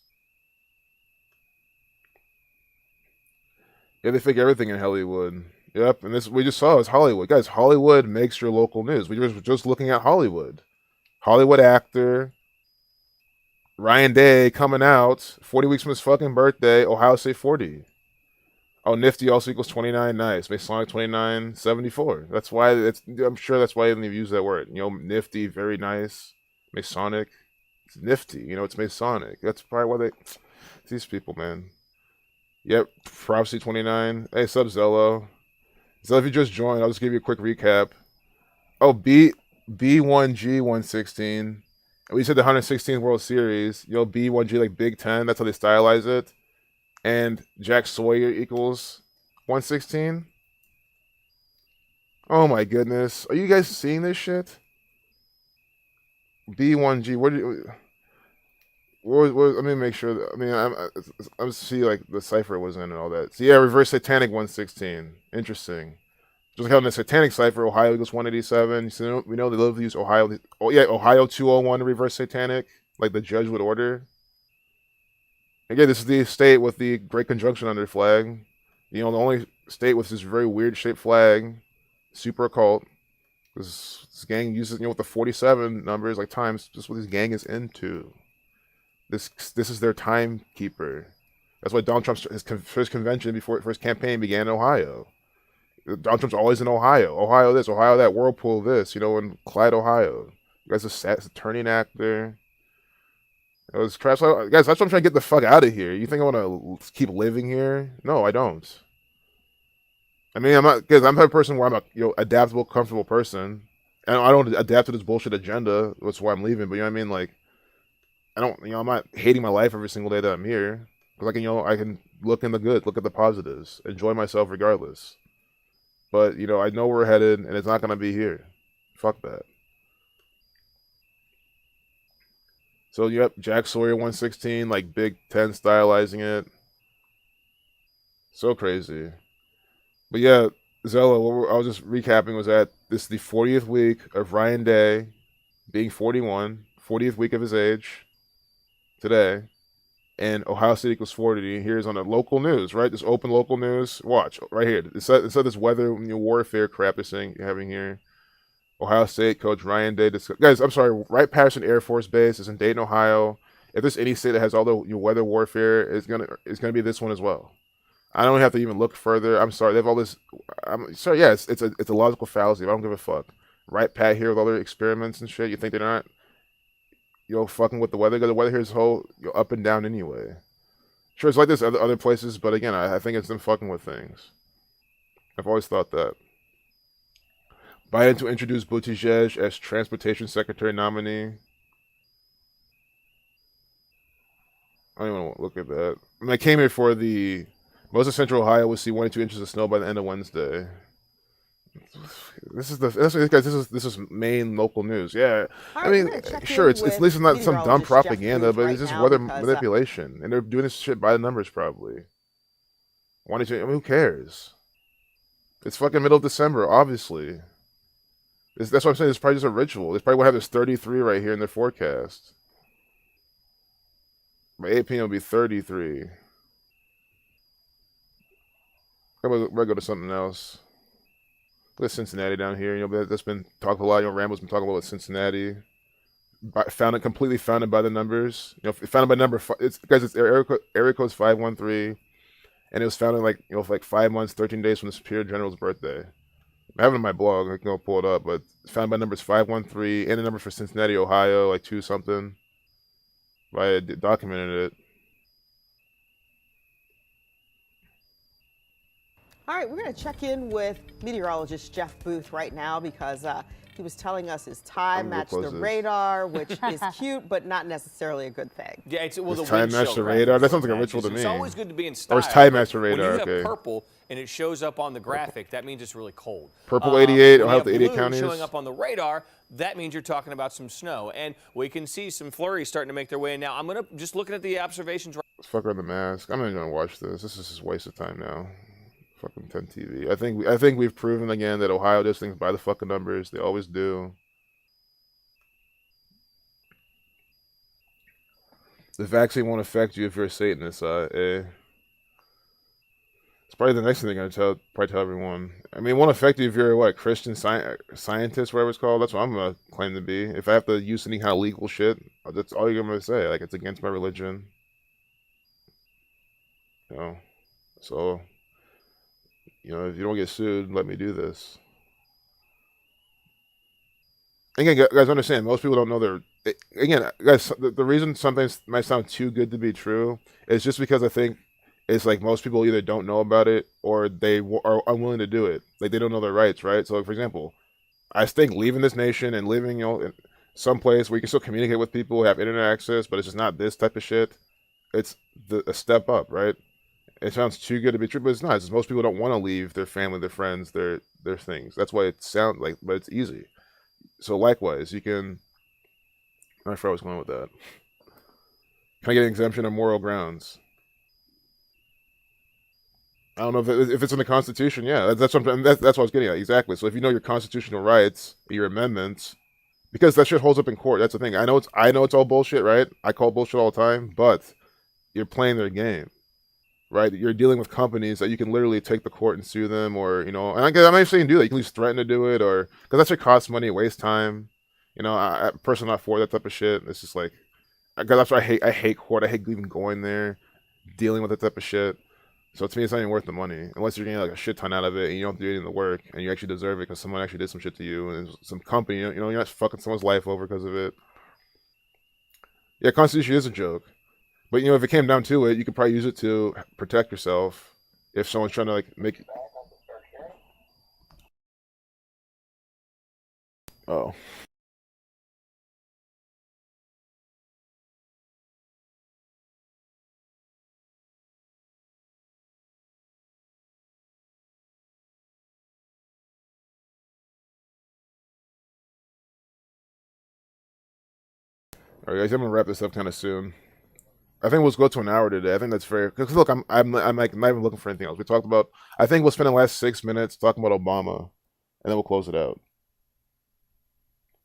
Yeah, they fake everything in Hollywood. Yep, and this we just saw is Hollywood. Guys, Hollywood makes your local news. We were just looking at Hollywood. Hollywood actor Ryan Day coming out 40 weeks from his fucking birthday. Ohio State 40. Oh, Nifty also equals 29. Nice. Masonic 29, 74. That's why I'm sure that's why they didn't use that word. Nifty, very nice. Masonic, it's nifty. It's Masonic. That's probably why it's these people, man. Yep, Prophecy 29. Hey, sub Zello. So if you just joined, I'll just give you a quick recap. Oh, B1G 116. We said the 116th World Series. B1G like Big Ten. That's how they stylize it. And Jack Sawyer equals 116. Oh my goodness. Are you guys seeing this shit? B1G. Let me make sure. I'm see like the cipher was in and all that. So yeah, reverse satanic 116. Interesting. Just like how in the satanic cipher, Ohio equals 187. So we know they love to use Ohio. Oh yeah, Ohio 201 to reverse satanic, like the Jesuit order. Again, this is the state with the Great Conjunction under flag. The only state with this very weird shaped flag, super occult. This gang uses, with the 47 numbers, like times, just what this gang is into. This is their timekeeper. That's why Donald Trump's his first convention before his campaign began in Ohio. Donald Trump's always in Ohio. Ohio this, Ohio that, Whirlpool this, in Clyde, Ohio. You guys are a turning actor. It was crap. So, guys, that's why I'm trying to get the fuck out of here. You think I want to keep living here? No, I don't. I mean, I'm not, because I'm the type of person where I'm a adaptable, comfortable person, and I don't adapt to this bullshit agenda. That's why I'm leaving. But you know what I mean? Like, I don't, I'm not hating my life every single day that I'm here. Because I can look in the good, look at the positives, enjoy myself regardless. But I know where we're headed, and it's not gonna be here. Fuck that. So yep, Jack Sawyer 116, like Big Ten stylizing it. So crazy. But yeah, Zella, I was just recapping was that this is the 40th week of Ryan Day being 41, 40th week of his age today, and Ohio State equals 40. Here's on the local news, right? This open local news. Watch right here. Instead of this weather warfare crap you're having here. Ohio State coach Ryan Day. Guys, I'm sorry. Wright Patterson Air Force Base is in Dayton, Ohio. If there's any state that has all the weather warfare, it's gonna be this one as well. I don't have to even look further. I'm sorry. They have all this. I'm sorry. Yeah, it's a logical fallacy. I don't give a fuck. Wright Pat here with all their experiments and shit. You think they're not? fucking with the weather. 'Cause the weather here is up and down anyway. Sure, it's like this other places, but again, I think it's them fucking with things. I've always thought that. Biden to introduce Buttigieg as transportation secretary nominee. I don't even want to look at that. I mean, I came here for most of Central Ohio will see 1 to 2 inches of snow by the end of Wednesday. This is main local news. Yeah, I mean, sure, it's at least it's not some dumb propaganda, but it's just weather manipulation, and they're doing this shit by the numbers probably. 1 to 2, I mean, who cares? It's fucking middle of December, obviously. That's what I'm saying. It's probably just a ritual. They probably will have this 33 right here in their forecast. By 8 p.m. it'll be 33. I'm gonna go to something else. Look at Cincinnati down here. That's been talked a lot. Rambo's been talking about Cincinnati. Completely founded by the numbers. Founded by number. It's area code's 513, and it was founded like 5 months, 13 days from the Superior General's birthday. I have it on my blog. I can go pull it up, but it's founded by numbers 513 and the number for Cincinnati, Ohio, like 2 something. I documented it. All right, we're going to check in with meteorologist Jeff Booth right now because he was telling us his tie matched the radar, which is cute, but not necessarily a good thing. Yeah, the tie matched the radar? That sounds like a ritual to me. It's always good to be in style. Or it's tie matched the radar, when you have purple and it shows up on the graphic, that means it's really cold. Purple 88, Ohio, the 88 counties. Showing up on the radar, that means you're talking about some snow. And we can see some flurries starting to make their way in now. I'm going to just looking at the observations. Let's fuck around the mask. I'm not even going to watch this. This is just a waste of time now. Fucking 10 TV. I think we've proven again that Ohio does things by the fucking numbers. They always do. The vaccine won't affect you if you're a Satanist. It's probably the next thing they're gonna tell everyone. I mean, it won't affect you if you're a Christian scientist, whatever it's called. That's what I'm gonna claim to be. If I have to use any kind of legal shit, that's all you're gonna say. Like, it's against my religion. So. If you don't get sued, let me do this. Again, guys, understand, most people don't know guys, the reason something might sound too good to be true is just because I think it's like most people either don't know about it or they are unwilling to do it. Like, they don't know their rights, right? So, for example, I think leaving this nation and living, in some place where you can still communicate with people, have internet access, but it's just not this type of shit. It's a step up, right? It sounds too good to be true, but it's not. It's most people don't want to leave their family, their friends, their things. That's why it sounds like, but it's easy. So likewise, you can. I forgot where I was going with that. Can I get an exemption on moral grounds? I don't know if it's in the Constitution. Yeah, that's what I was getting at exactly. So if you know your constitutional rights, your amendments, because that shit holds up in court. That's the thing. I know it's all bullshit, right? I call bullshit all the time, but you're playing their game. Right, you're dealing with companies that you can literally take to court and sue them, or and I'm not saying do that. You can at least threaten to do it, or because that shit costs money, waste time. I personally not for that type of shit. It's just like, that's why I hate court. I hate even going there, dealing with that type of shit. So to me, it's not even worth the money unless you're getting like a shit ton out of it and you don't do any of the work and you actually deserve it because someone actually did some shit to you and some company. You're not fucking someone's life over because of it. Yeah, Constitution is a joke. But if it came down to it, you could probably use it to protect yourself if someone's trying to make. Oh. All right, guys, I'm gonna wrap this up kind of soon. I think we'll go to an hour today. I think that's fair. Because look, I'm like not even looking for anything else. We talked about. I think we'll spend the last 6 minutes talking about Obama, and then we'll close it out.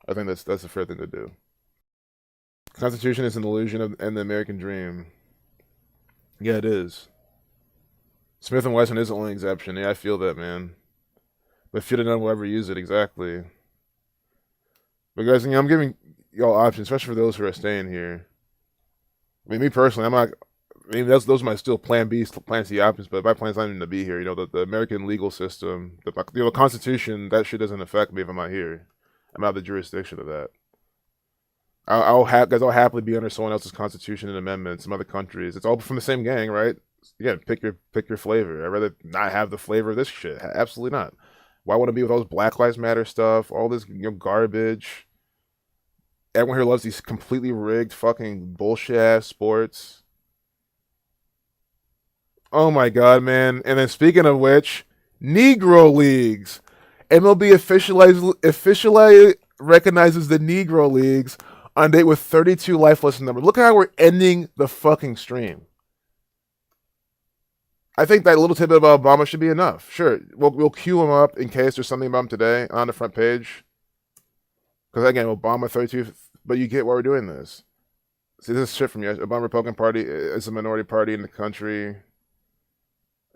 I think that's a fair thing to do. Constitution is an illusion and the American dream. Yeah, it is. Smith and Wesson is the only exception. Yeah, I feel that, man. But few to none will ever use it exactly. But guys, I'm giving y'all options, especially for those who are staying here. I mean, me personally, I'm not. I mean, those are my still Plan B, Plan C options. But my plan's not even to be here. The American legal system, the Constitution, that shit doesn't affect me if I'm not here. I'm out of the jurisdiction of that. Guys, I'll happily be under someone else's constitution and amendments. Some other countries, it's all from the same gang, right? Again, pick your flavor. I'd rather not have the flavor of this shit. Absolutely not. Why want to be with all this Black Lives Matter stuff, all this garbage? Everyone here loves these completely rigged fucking bullshit ass sports. Oh my god, man! And then speaking of which, Negro leagues. MLB officially recognizes the Negro leagues on date with 32 life lesson number. Look how we're ending the fucking stream. I think that little tidbit about Obama should be enough. Sure, we'll queue him up in case there's something about him today on the front page. Because again, Obama 32, but you get why we're doing this. See, this is shit from you. Obama Republican Party is a minority party in the country.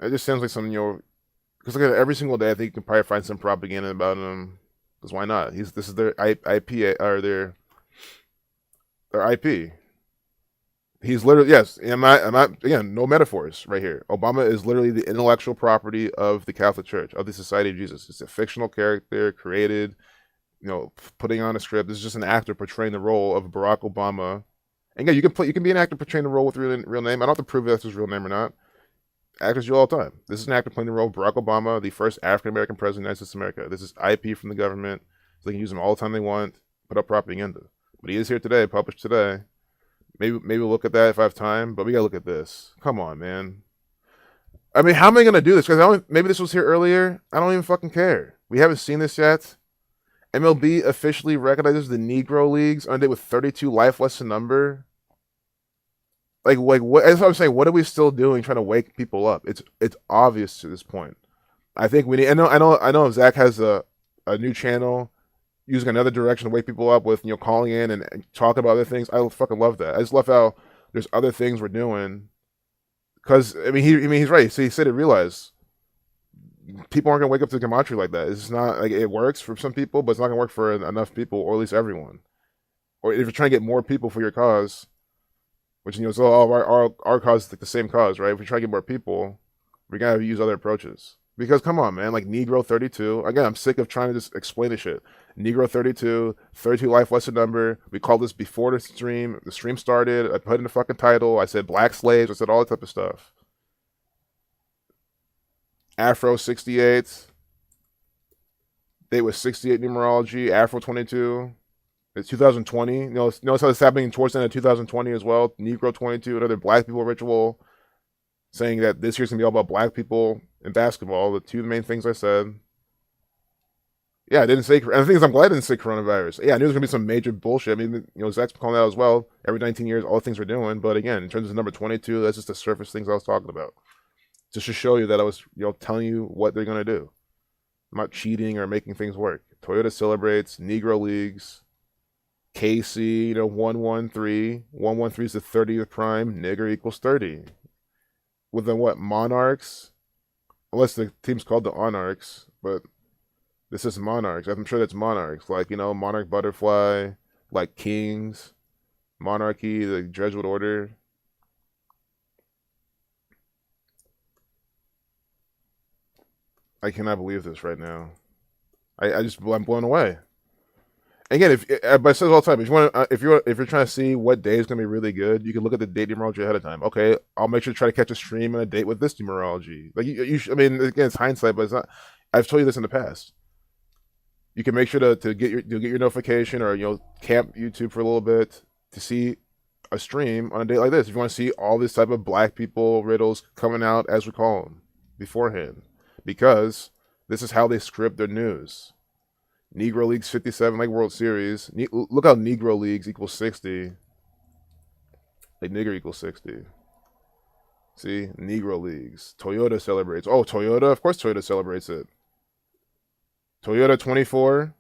It just sounds like something because look at it, every single day I think you can probably find some propaganda about him. Because why not? This is their IP or their IP. He's literally, yes. I'm not again, no metaphors right here. Obama is literally the intellectual property of the Catholic Church, of the Society of Jesus. It's a fictional character created, putting on a script. This is just an actor portraying the role of Barack Obama. And yeah, you can be an actor portraying the role with real name. I don't have to prove that's his real name or not. Actors do all the time. This is an actor playing the role of Barack Obama, the first African American president of the United States of America. This is IP from the government, so they can use him all the time they want, put up propaganda. But he is here today, published today. Maybe we'll look at that if I have time, but we gotta look at this. Come on, man. I mean, how am I gonna do this? Because maybe this was here earlier. I don't even fucking care. We haven't seen this yet. MLB officially recognizes the Negro leagues on date with 32 life lesson number. Like what? That's what I'm saying. What are we still doing trying to wake people up? It's obvious to this point. I think we need. I know. Zach has a new channel, using another direction to wake people up with calling in and talking about other things. I fucking love that. I just love how there's other things we're doing. Because he's right. So he said it. Realize people aren't gonna wake up to Gematria like that. It's not like it works for some people, but it's not gonna work for enough people, or at least everyone. Or if you're trying to get more people for your cause, which so our cause is like the same cause, right? If we try to get more people, we gotta use other approaches. Because come on, man, like Negro 32. Again, I'm sick of trying to just explain this shit. Negro 32, 32 life lesson number. We called this before the stream. The stream started. I put in the fucking title. I said black slaves. I said all that type of stuff. Afro 68. Date was 68 numerology. Afro 22. It's 2020. Notice how it's happening towards the end of 2020 as well. Negro 22, another black people ritual, saying that this year's gonna be all about black people in basketball. The two main things I said. Yeah, I didn't say. And the thing is, I'm glad I didn't say coronavirus. Yeah, I knew there was gonna be some major bullshit. I mean, Zach's calling that out as well. Every 19 years, all the things we're doing. But again, in terms of number 22, that's just the surface things I was talking about. Just to show you that I was, telling you what they're gonna do. I'm not cheating or making things work. Toyota celebrates Negro leagues. KC, 113. 113 is the 30th prime. Nigger equals 30. With the what? Monarchs? Unless the team's called the Monarchs, but this is Monarchs. I'm sure that's Monarchs. Like, Monarch Butterfly, like Kings, Monarchy, the Jesuit Order. I cannot believe this right now. I'm blown away. Again, but I say it all the time. If you're trying to see what day is going to be really good, you can look at the date numerology ahead of time. Okay, I'll make sure to try to catch a stream and a date with this numerology. Like I mean, again, it's hindsight, but it's not. I've told you this in the past. You can make sure to get your notification or camp YouTube for a little bit to see a stream on a date like this. If you want to see all this type of black people riddles coming out, as we call them, beforehand, because this is how they script their news. Negro Leagues 57, like World Series. Look how Negro Leagues equals 60. Like Nigger equals 60. See? Negro Leagues. Toyota celebrates. Oh, Toyota? Of course Toyota celebrates it. Toyota 24.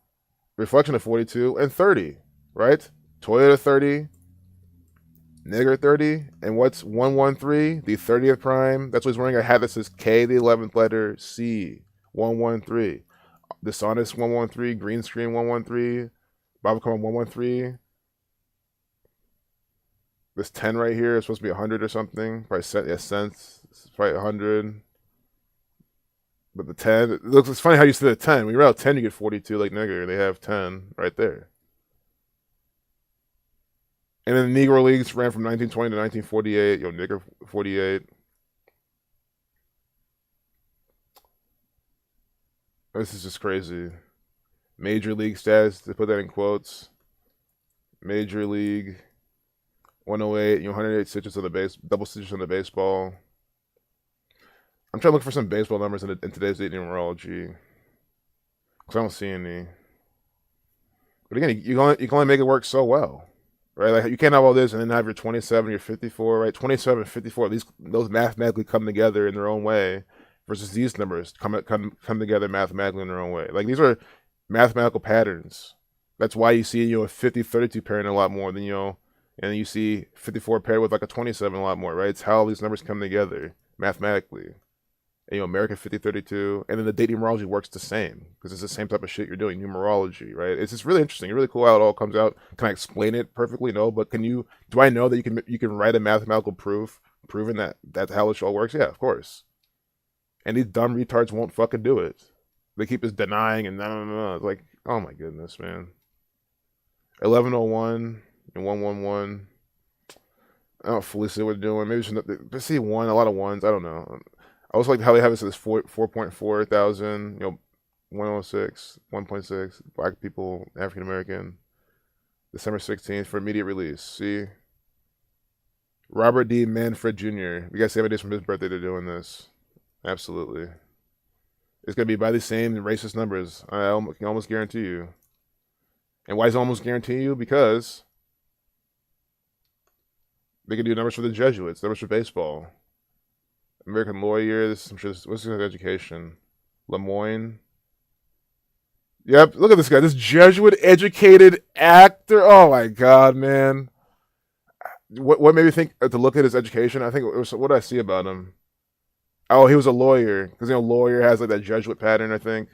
Reflection of 42. And 30. Right? Toyota 30. Nigger 30. And what's 113? The 30th prime. That's why he's wearing a hat that says K, the 11th letter, C. 113. Dishonest 113, green screen 113, Bobacom 113. This 10 right here is supposed to be 100 or something. Probably cents. It's probably 100. But the 10, it's funny how you see the 10. When you route 10, you get 42 like nigger. They have 10 right there. And then the Negro Leagues ran from 1920 to 1948. Negro 48. This is just crazy. Major League stats, to put that in quotes. Major League 108, 108 stitches on the base, double stitches on the baseball. I'm trying to look for some baseball numbers in today's date numerology, because I don't see any. But again, you can only make it work so well, right? Like, you can't have all this and then have your 27, your 54, right? 27 and 54, those mathematically come together in their own way, versus these numbers come together mathematically in their own way. Like, these are mathematical patterns. That's why you see, a 50-32 pairing a lot more than, and you see 54 paired with like a 27 a lot more, right? It's how these numbers come together mathematically. And, American 50-32, and then the date numerology works the same, because it's the same type of shit you're doing, numerology, right? It's just really interesting. It's really cool how it all comes out. Can I explain it perfectly? No, but do I know that you can write a mathematical proof proving that that's how it all works? Yeah, of course. And these dumb retards won't fucking do it. They keep us denying and no. It's like, oh my goodness, man. 1101 and 111. I don't fully see what they're doing. Maybe but see one, a lot of ones. I don't know. I also like how they have this as 4.4 thousand, 106, 1.6, black people, African American, December 16th for immediate release. See? Robert D. Manfred Jr. You guys 7 days from his birthday they're doing this. Absolutely. It's going to be by the same racist numbers. I can almost guarantee you. And why is it almost guarantee you? Because they can do numbers for the Jesuits, numbers for baseball. American lawyers, I'm sure what's his education? Lemoyne. Yep, look at this guy. This Jesuit educated actor. Oh my god, man. What made me think to look at his education? I think it was, what did I see about him? Oh, he was a lawyer. Because, lawyer has like that Jesuit pattern, I think.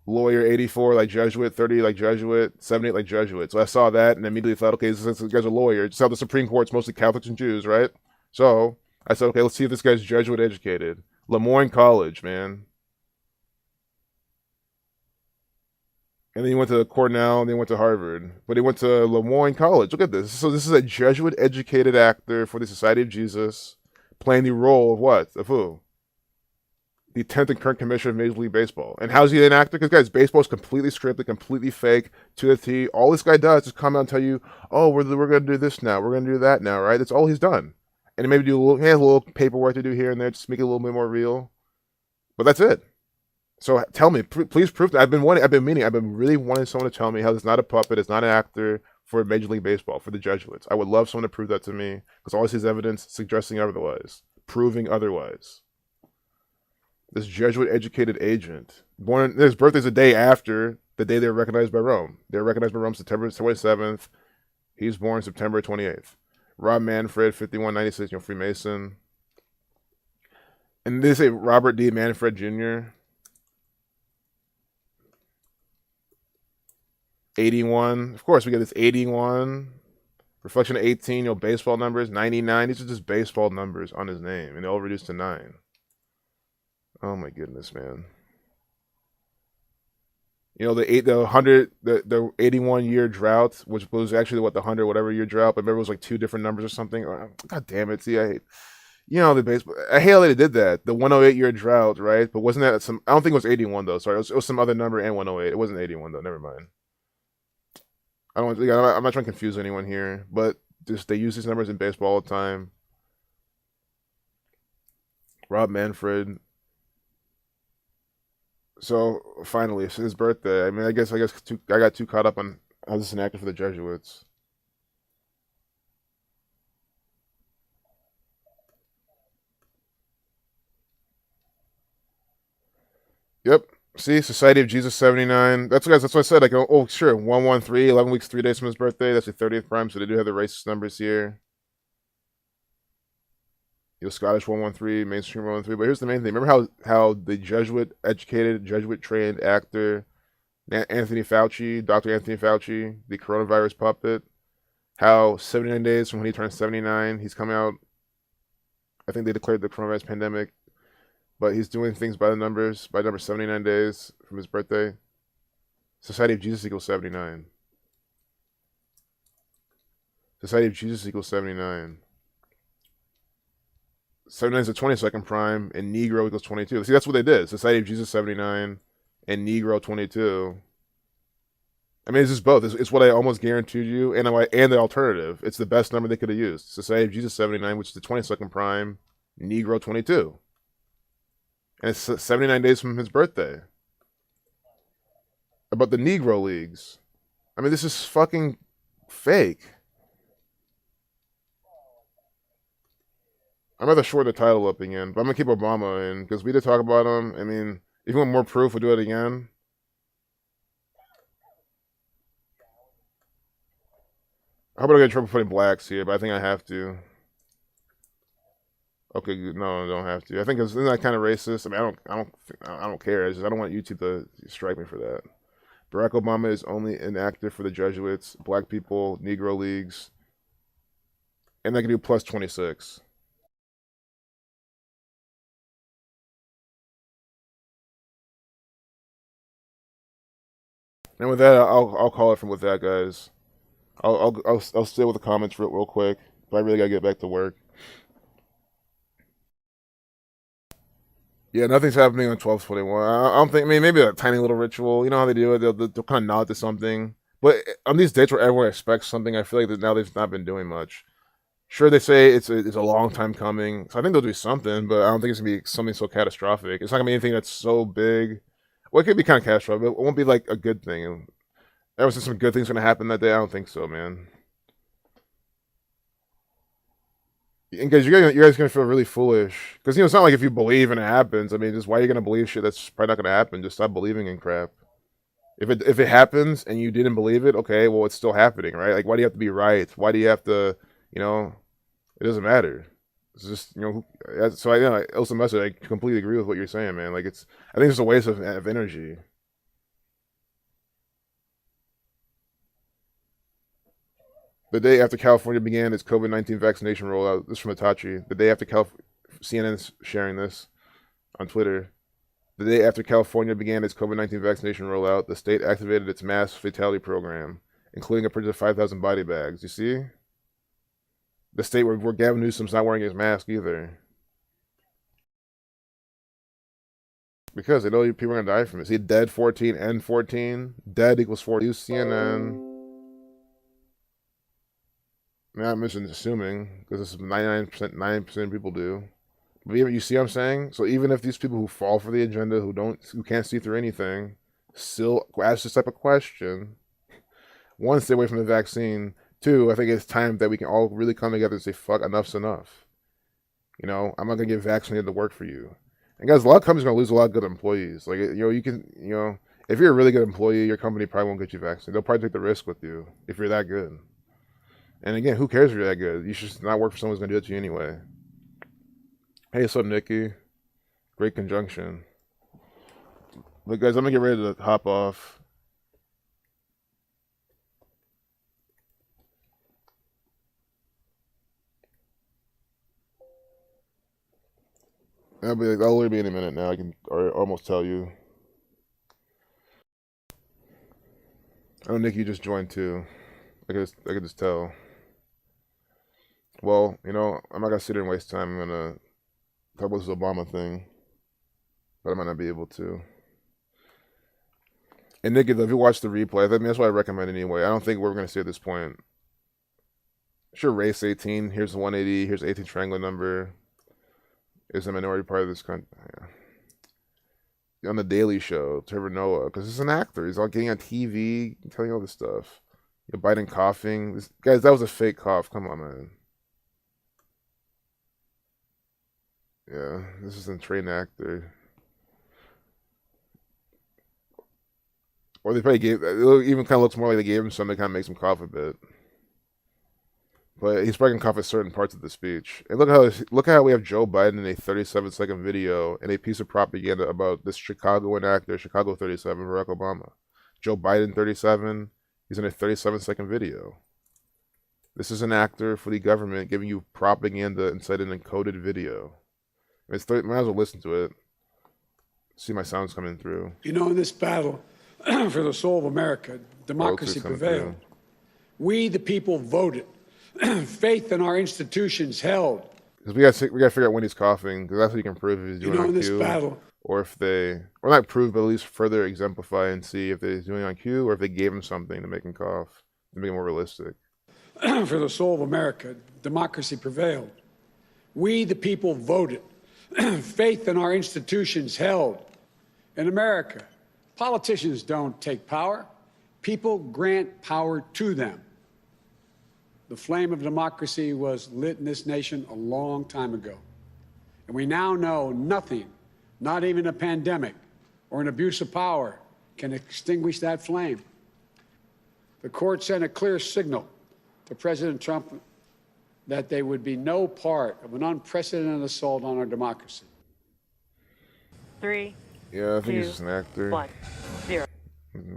Lawyer 84 like Jesuit, 30 like Jesuit, 78 like Jesuit. So I saw that and immediately thought, okay, this guy's a lawyer. Just how the Supreme Court's mostly Catholics and Jews, right? So I said, okay, let's see if this guy's Jesuit educated. Lemoyne College, man. And then he went to Cornell, and then he went to Harvard. But he went to Lemoyne College. Look at this. So this is a Jesuit educated actor for the Society of Jesus, playing the role of what? Of who? The 10th and current commissioner of Major League Baseball. And how's he an actor? Because, guys, baseball is completely scripted, completely fake, to the T. All this guy does is come out and tell you, oh, we're going to do this now. We're going to do that now, right? That's all he's done. And maybe he has a little paperwork to do here and there, just make it a little bit more real. But that's it. So tell me, please prove that. I've been really wanting someone to tell me how it's not a puppet, it's not an actor for Major League Baseball, for the Jesuits. I would love someone to prove that to me, because all I see is evidence suggesting otherwise, proving otherwise. This Jesuit-educated agent, his birthday's a day after the day they were recognized by Rome. They were recognized by Rome September 27th. He's born September 28th. Rob Manfred, 5196, Freemason. And they say Robert D. Manfred Jr. 81. Of course, we get this 81. Reflection of 18, baseball numbers. 99. These are just baseball numbers on his name, and they all reduced to 9. Oh my goodness, man. The 81-year drought, which was actually the 100 whatever year drought, but remember it was like 2 different numbers or something. God damn it! See, I hate, the baseball. I hate how they did that. The 108-year drought, right? But wasn't that some? I don't think it was 81 though. Sorry, it was some other number and 108. It wasn't 81 though. Never mind. I'm not trying to confuse anyone here, but just they use these numbers in baseball all the time. Rob Manfred. So finally, it's his birthday. I mean, I guess I got too caught up on how this is an actor for the Jesuits. Yep. See, Society of Jesus 79. That's what I said. Like, oh sure, 113, 11 weeks, 3 days from his birthday. That's the 30th prime. So they do have the racist numbers here. Scottish 113, mainstream 113. But here's the main thing. Remember how the Jesuit-educated, Jesuit-trained actor Anthony Fauci, Dr. Anthony Fauci, the coronavirus puppet, how 79 days from when he turned 79, he's come out. I think they declared the coronavirus pandemic, but he's doing things by number 79 days from his birthday. Society of Jesus equals 79. Society of Jesus equals 79. 79 is the 22nd prime, and Negro equals 22. See, that's what they did. Society of Jesus 79, and Negro 22. I mean, it's just both. It's what I almost guaranteed you, and the alternative. It's the best number they could have used. Society of Jesus 79, which is the 22nd prime, Negro 22. And it's 79 days from his birthday. About the Negro Leagues. I mean, this is fucking fake. I'm rather short the title up again, but I'm gonna keep Obama in because we did talk about him. I mean, if you want more proof, we'll do it again. I hope I don't get in trouble putting blacks here, but I think I have to. Okay, no, I don't have to. I think isn't that kind of racist? I mean, I don't care. I don't want YouTube to strike me for that. Barack Obama is only an actor for the Jesuits, black people, Negro leagues, and they can do plus 26. And with that, I'll call it from with that, guys. I'll stay with the comments real quick, but I really gotta get back to work. Yeah, nothing's happening on 12/21. I don't think. I mean, maybe a tiny little ritual. You know how they do it? They'll kind of nod to something. But on these dates where everyone expects something, I feel like that now they've not been doing much. Sure, they say it's a long time coming, so I think they'll do something. But I don't think it's gonna be something so catastrophic. It's not gonna be anything that's so big. Well, it could be kind of catastrophic, but it won't be like a good thing. Ever since some good things gonna happen that day, I don't think so, man. And guys, you guys gonna feel really foolish because it's not like if you believe and it happens. I mean, just why are you gonna believe shit that's probably not gonna happen? Just stop believing in crap. If it happens and you didn't believe it, okay, well it's still happening, right? Like, why do you have to be right? Why do you have to, you know? It doesn't matter. It's just So I also message. I completely agree with what you're saying, man. Like I think it's a waste of energy. The day after California began its COVID-19 vaccination rollout, this is from Itachi. The day after CNN's sharing this on Twitter. The day after California began its COVID-19 vaccination rollout, the state activated its mass fatality program, including a purchase of 5,000 body bags. You see? The state where Gavin Newsom's not wearing his mask either. Because they know people are going to die from it. See, dead 14, N14. Dead equals 4. Use CNN. I'm not mentioning assuming, because this is 99%, 9% of people do. But even, you see what I'm saying? So even if these people who fall for the agenda, who can't see through anything, still ask this type of question, one, stay away from the vaccine. Two, I think it's time that we can all really come together and say, fuck, enough's enough. I'm not going to get vaccinated to work for you. And guys, a lot of companies are going to lose a lot of good employees. Like, you can, if you're a really good employee, your company probably won't get you vaccinated. They'll probably take the risk with you if you're that good. And again, who cares if you're that good? You should not work for someone who's going to do it to you anyway. Hey, what's up, Nikki? Great conjunction. Look, guys, I'm going to get ready to hop off. I'll literally be in a minute now. I can almost tell you. Oh, Nikki just joined too. I could just tell. Well, I'm not gonna sit here and waste time. I'm gonna talk about this Obama thing, but I might not be able to. And Nikki, if you watch the replay, I mean, that's what I recommend anyway. I don't think we're gonna see at this point. Sure, race 18. Here's the 180. Here's the 18 triangle number. Is a minority part of this country. Yeah. On the Daily Show, Trevor Noah, because he's an actor. He's all getting on TV, telling all this stuff. Biden coughing. Guys, that was a fake cough. Come on, man. Yeah, this is a trained actor. Or they probably it even kind of looks more like they gave him something that kind of makes him cough a bit. But he's probably gonna cough at certain parts of the speech. And look how we have Joe Biden in a 37-second video and a piece of propaganda about this Chicagoan actor, Chicago 37, Barack Obama. Joe Biden 37, he's in a 37-second video. This is an actor for the government giving you propaganda inside an encoded video. Might as well listen to it. See my sounds coming through. In this battle for the soul of America, democracy prevailed. We, the people, voted Faith in our institutions held. Because we got to figure out when he's coughing, because that's what you can prove if he's doing it on In this cue, battle, or if they, or not prove, but at least further exemplify and see if they're doing it on cue, or if they gave him something to make him cough, to make it more realistic. for the soul of America, democracy prevailed. We, the people, voted. Faith in our institutions held. In America, politicians don't take power. People grant power to them. The flame of democracy was lit in this nation a long time ago. And we now know nothing, not even a pandemic or an abuse of power, can extinguish that flame. The court sent a clear signal to President Trump that there would be no part of an unprecedented assault on our democracy. 3, Yeah, I think 2, he's just an actor. 1, 0.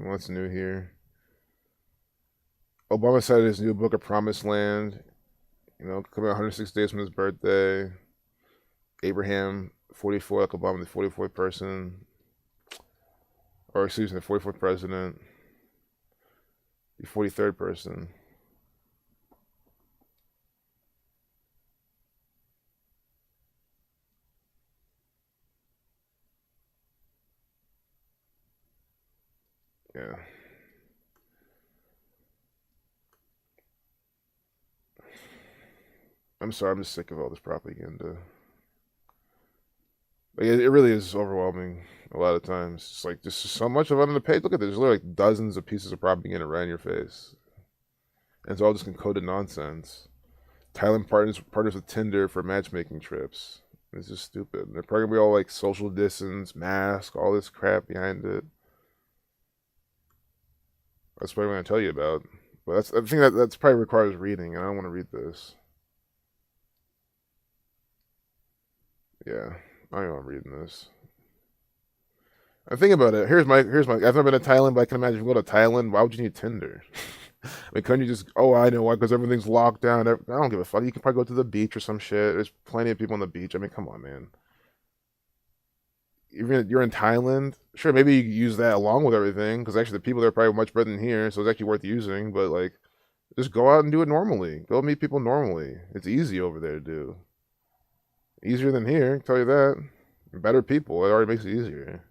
What's new here? Obama cited his new book, A Promised Land, coming out 106 days from his birthday. Abraham, 44, like Obama, the 44th person. Or, excuse me, the 44th president. The 43rd person. Yeah. I'm sorry, I'm just sick of all this propaganda. Like, it really is overwhelming a lot of times. It's like there's so much of it on the page. Look at this. There's literally like dozens of pieces of propaganda right in your face. And it's all just encoded nonsense. Thailand partners with Tinder for matchmaking trips. It's just stupid. They're probably gonna be all like social distance, mask, all this crap behind it. That's what I'm gonna tell you about. But I think that's probably requires reading, and I don't want to read this. Yeah, I don't want reading this. I think about it. Here's my. I've never been to Thailand, but I can imagine if you go to Thailand, why would you need Tinder? I mean, couldn't you just? Oh, I know why. Because everything's locked down. I don't give a fuck. You can probably go to the beach or some shit. There's plenty of people on the beach. I mean, come on, man. Even you're in Thailand, sure, maybe you use that along with everything, because actually the people there are probably much better than here, so it's actually worth using. But like, just go out and do it normally. Go meet people normally. It's easy over there to do. Easier than here, I can tell you that. Better people. It already makes it easier.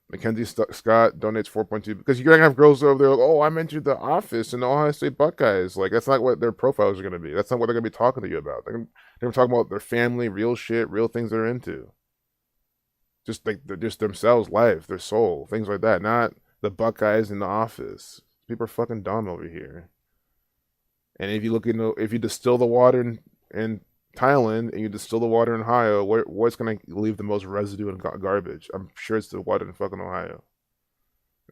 Mackenzie Scott donates 4.2 because you're gonna have girls over there. Like, oh, I'm into The Office and the Ohio State Buckeyes. Like that's not what their profiles are gonna be. That's not what they're gonna be talking to you about. They're talking about their family, real shit, real things they're into. Just like they're just themselves, life, their soul, things like that. Not the Buckeyes in The Office. People are fucking dumb over here. And if you distill the water in Thailand and you distill the water in Ohio, what's going to leave the most residue and garbage? I'm sure it's the water in fucking Ohio.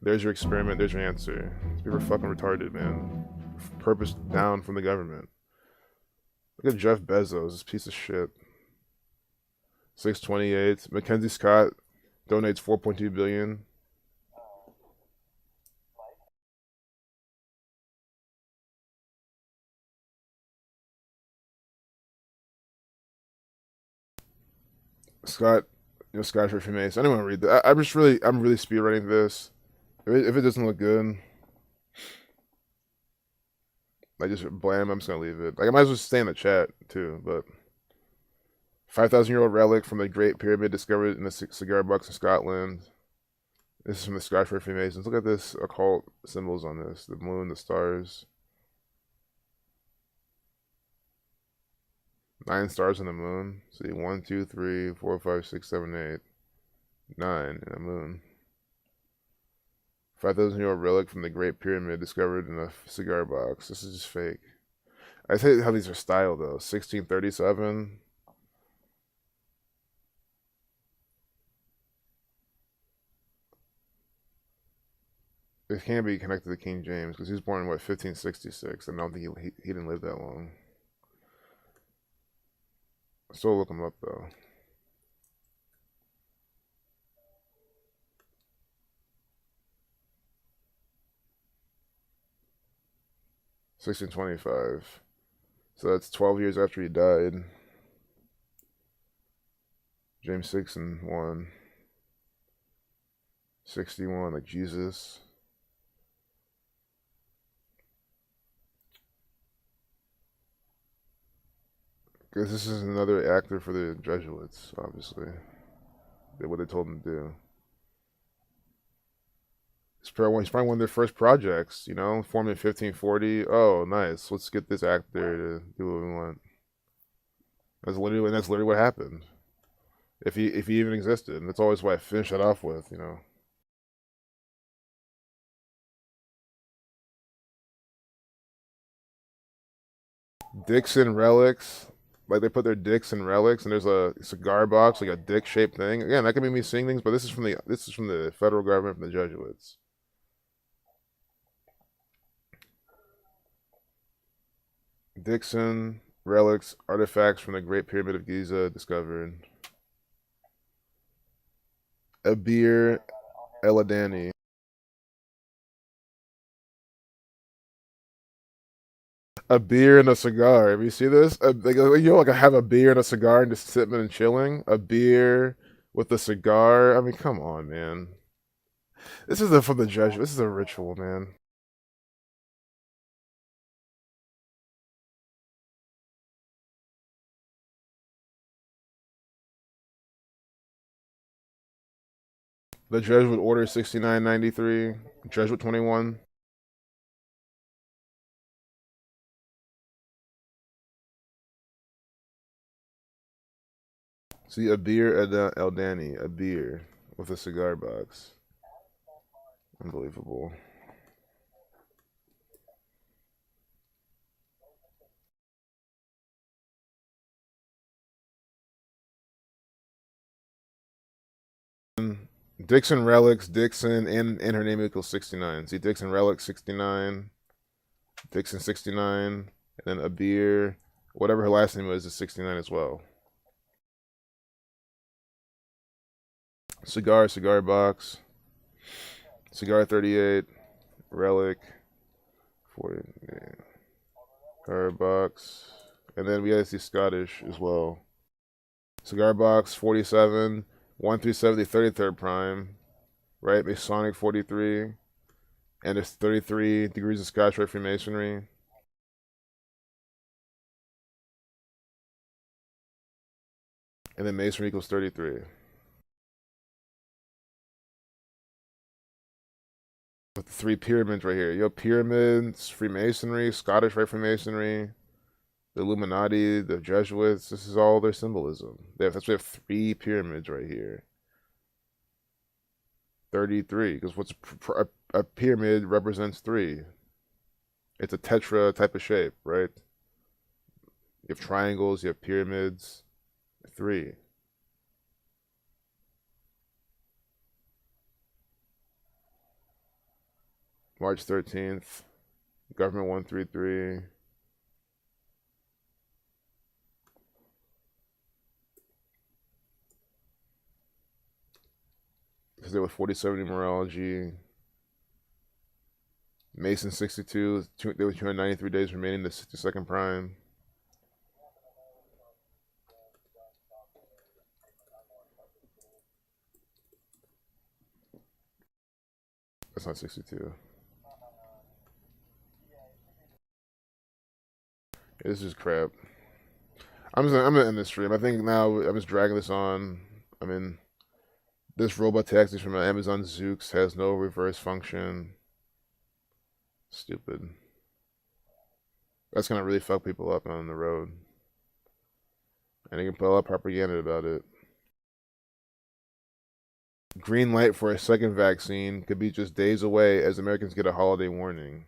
There's your experiment. There's your answer. These people are fucking retarded, man. Purpose down from the government. Look at Jeff Bezos, this piece of shit. 628. Mackenzie Scott donates 4.2 billion. Scott, Scottish for Freemason. I don't want to read that. I'm really speed running this. If it doesn't look good, I just blam. I'm just gonna leave it. Like I might as well stay in the chat too. But 5,000-year-old relic from the Great Pyramid discovered in a cigar box in Scotland. This is from the Scottish for Freemasons. Look at this occult symbols on this: the moon, the stars. 9 stars on the moon. See, 1, 2, 3, 4, 5, 6, 7, 8, 9 in the moon. 5,000-year-old relic from the Great Pyramid discovered in a cigar box. This is just fake. I say how these are styled though. 1637. It can't be connected to King James because he was born in what 1566, and I don't think he didn't live that long. Still look him up though. $1625. So that's 12 years after he died. James 6 and 1. 61, like Jesus. Because this is another actor for the Jesuits, obviously. Did what they told him to do. He's probably one of their first projects, you know, formed in 1540. Oh, nice. Let's get this actor to do what we want. That's literally what happened. If he even existed, and that's always what I finish it off with, you know. Dixon relics, like they put their dicks in relics, and there's a cigar box, like a dick-shaped thing. Again, that could be me seeing things, but this is from the federal government, from the Jesuits. Dixon relics, artifacts from the Great Pyramid of Giza discovered. Abir Eladani. A beer and a cigar. Have you see this? Like I have a beer and a cigar and just sitting and chilling. A beer with a cigar. I mean, come on, man. This is from the Jesuit. This is a ritual, man. The Jesuit Order 6993. Jesuit 21. See, a beer Eldani, a beer with a cigar box. Unbelievable. Dixon relics, Dixon, and her name equals 69. See, Dixon relics 69, Dixon 69, and then a beer, whatever her last name is 69 as well. Cigar box, cigar 38, relic, 40, cigar box, and then we gotta see Scottish as well. Cigar box 47, 1 through 70, 33rd prime, right? Masonic 43, and it's 33 degrees of Scotch Rite Freemasonry. And then Masonry equals 33. With the 3 pyramids right here. You have pyramids, Freemasonry, Scottish Rite Freemasonry, the Illuminati, the Jesuits. This is all their symbolism. We have 3 pyramids right here. 33, because what's a pyramid represents 3. It's a tetra type of shape, right? You have triangles, you have pyramids. 3. March 13th, Government 133. Because they were 47 numerology. Mason 62, there were 293 days remaining to 62nd prime. That's not 62. This is crap. I'm gonna end this stream. I think now I'm just dragging this on. I mean, this robot taxi from Amazon Zoox has no reverse function. Stupid. That's gonna really fuck people up on the road. And they can put a lot of propaganda about it. Green light for a second vaccine could be just days away as Americans get a holiday warning.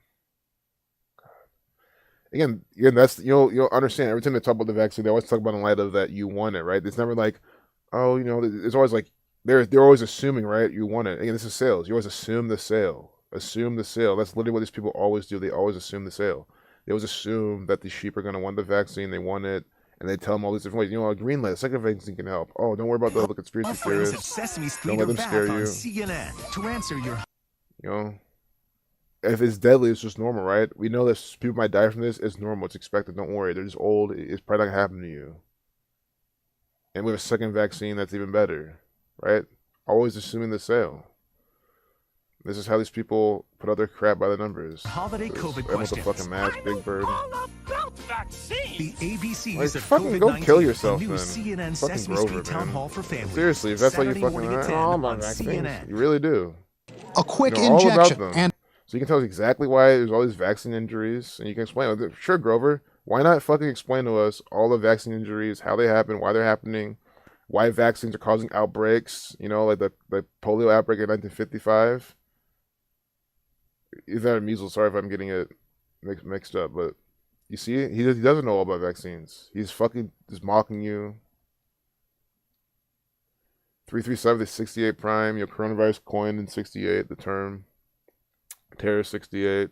Again, that's you'll understand every time they talk about the vaccine, they always talk about in light of that you want it, right? It's never like, oh, it's always like they're always assuming, right? You want it. Again, this is sales. You always assume the sale. Assume the sale. That's literally what these people always do. They always assume the sale. They always assume that the sheep are gonna want the vaccine, they want it, and they tell them all these different ways. A green light, a second vaccine can help. Oh, don't worry about the conspiracy theorists. Don't let them scare you. CNN to answer your If it's deadly, it's just normal, right? We know that people might die from this. It's normal. It's expected. Don't worry. They're just old. It's probably not going to happen to you. And we have a second vaccine that's even better, right? Always assuming the sale. This is how these people put out their crap by the numbers. holiday COVID Everyone's a questions. fucking mask, Big Bird. The ABCs Like, of fucking go COVID-19. kill yourself, The new then. CNN Fucking Sesame Grover, Street Town man. Hall for Families. Seriously, if that's how you Saturday fucking morning at 10 all about on vaccines, CNN. you really do. A quick You know all about injection them. and So you can tell us exactly why there's all these vaccine injuries, and you can explain. Like, sure, Grover, why not fucking explain to us all the vaccine injuries, how they happen, why they're happening, why vaccines are causing outbreaks? You know, like the polio outbreak in 1955. Is that measles? Sorry if I'm getting it mixed up, but you see, he doesn't know all about vaccines. He's fucking just mocking you. 337 to 68 prime. Your coronavirus coined in 68. The term terror 68.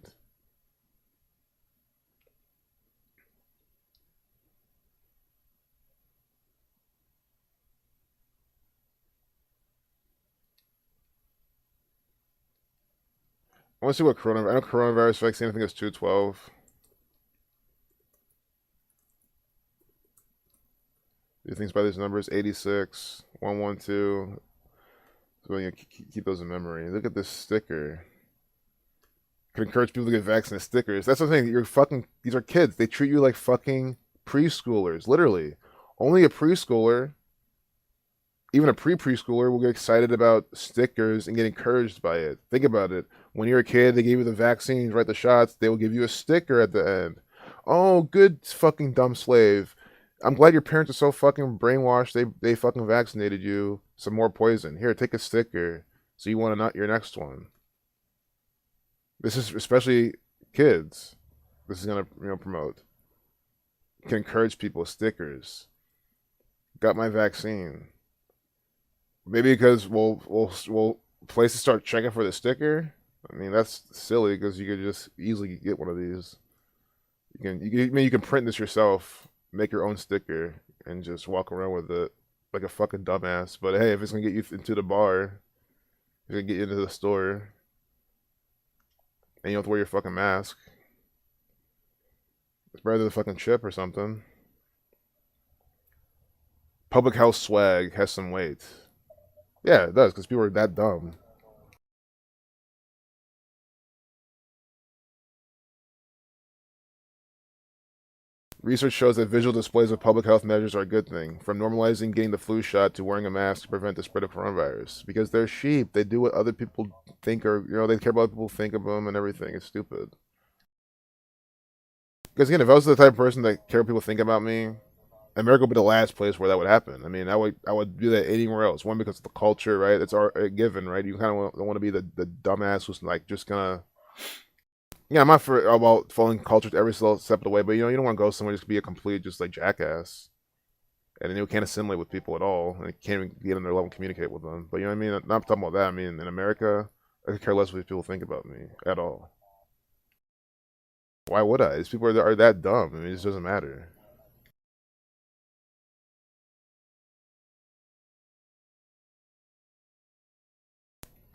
I want to see what coronavirus. I know coronavirus vaccine. I think it's 212. Do things by these numbers: 86, 112. So you keep those in memory. Look at this sticker. Could encourage people to get vaccinated stickers. That's the thing. You're fucking. These are kids. They treat you like fucking preschoolers. Literally, only a preschooler, even a preschooler, will get excited about stickers and get encouraged by it. Think about it. When you're a kid, they gave you the vaccines, right? The shots. They will give you a sticker at the end. Oh, good fucking dumb slave. I'm glad your parents are so fucking brainwashed. They fucking vaccinated you. Some more poison. Here, take a sticker. So you want to not your next one. This is especially kids. This is gonna promote. Can encourage people with stickers. Got my vaccine. Maybe because we'll places start checking for the sticker. I mean that's silly because you could just easily get one of these. You can print this yourself. Make your own sticker and just walk around with it like a fucking dumbass. But hey, if it's gonna get you into the bar, it's gonna get you into the store, and you don't have to wear your fucking mask, it's better than a fucking chip or something. Public health swag has some weight. Yeah, it does, because people are that dumb. Research shows that visual displays of public health measures are a good thing, from normalizing getting the flu shot to wearing a mask to prevent the spread of coronavirus. Because they're sheep. They do what other people think or, they care about what people think of them and everything. It's stupid. Because again, if I was the type of person that care what people think about me, America would be the last place where that would happen. I mean, I would do that anywhere else. One, because of the culture, right? It's a given, right? You kind of don't want to be the dumbass who's like just gonna. Yeah, I'm not about following culture every single step of the way, but you don't want to go somewhere just to be a complete just like jackass, and then you can't assimilate with people at all, and you can't even get on their level and communicate with them. But you know what I mean? I'm not talking about that. I mean, in America, I could care less what people think about me at all. Why would I? These people are that dumb. I mean, it just doesn't matter.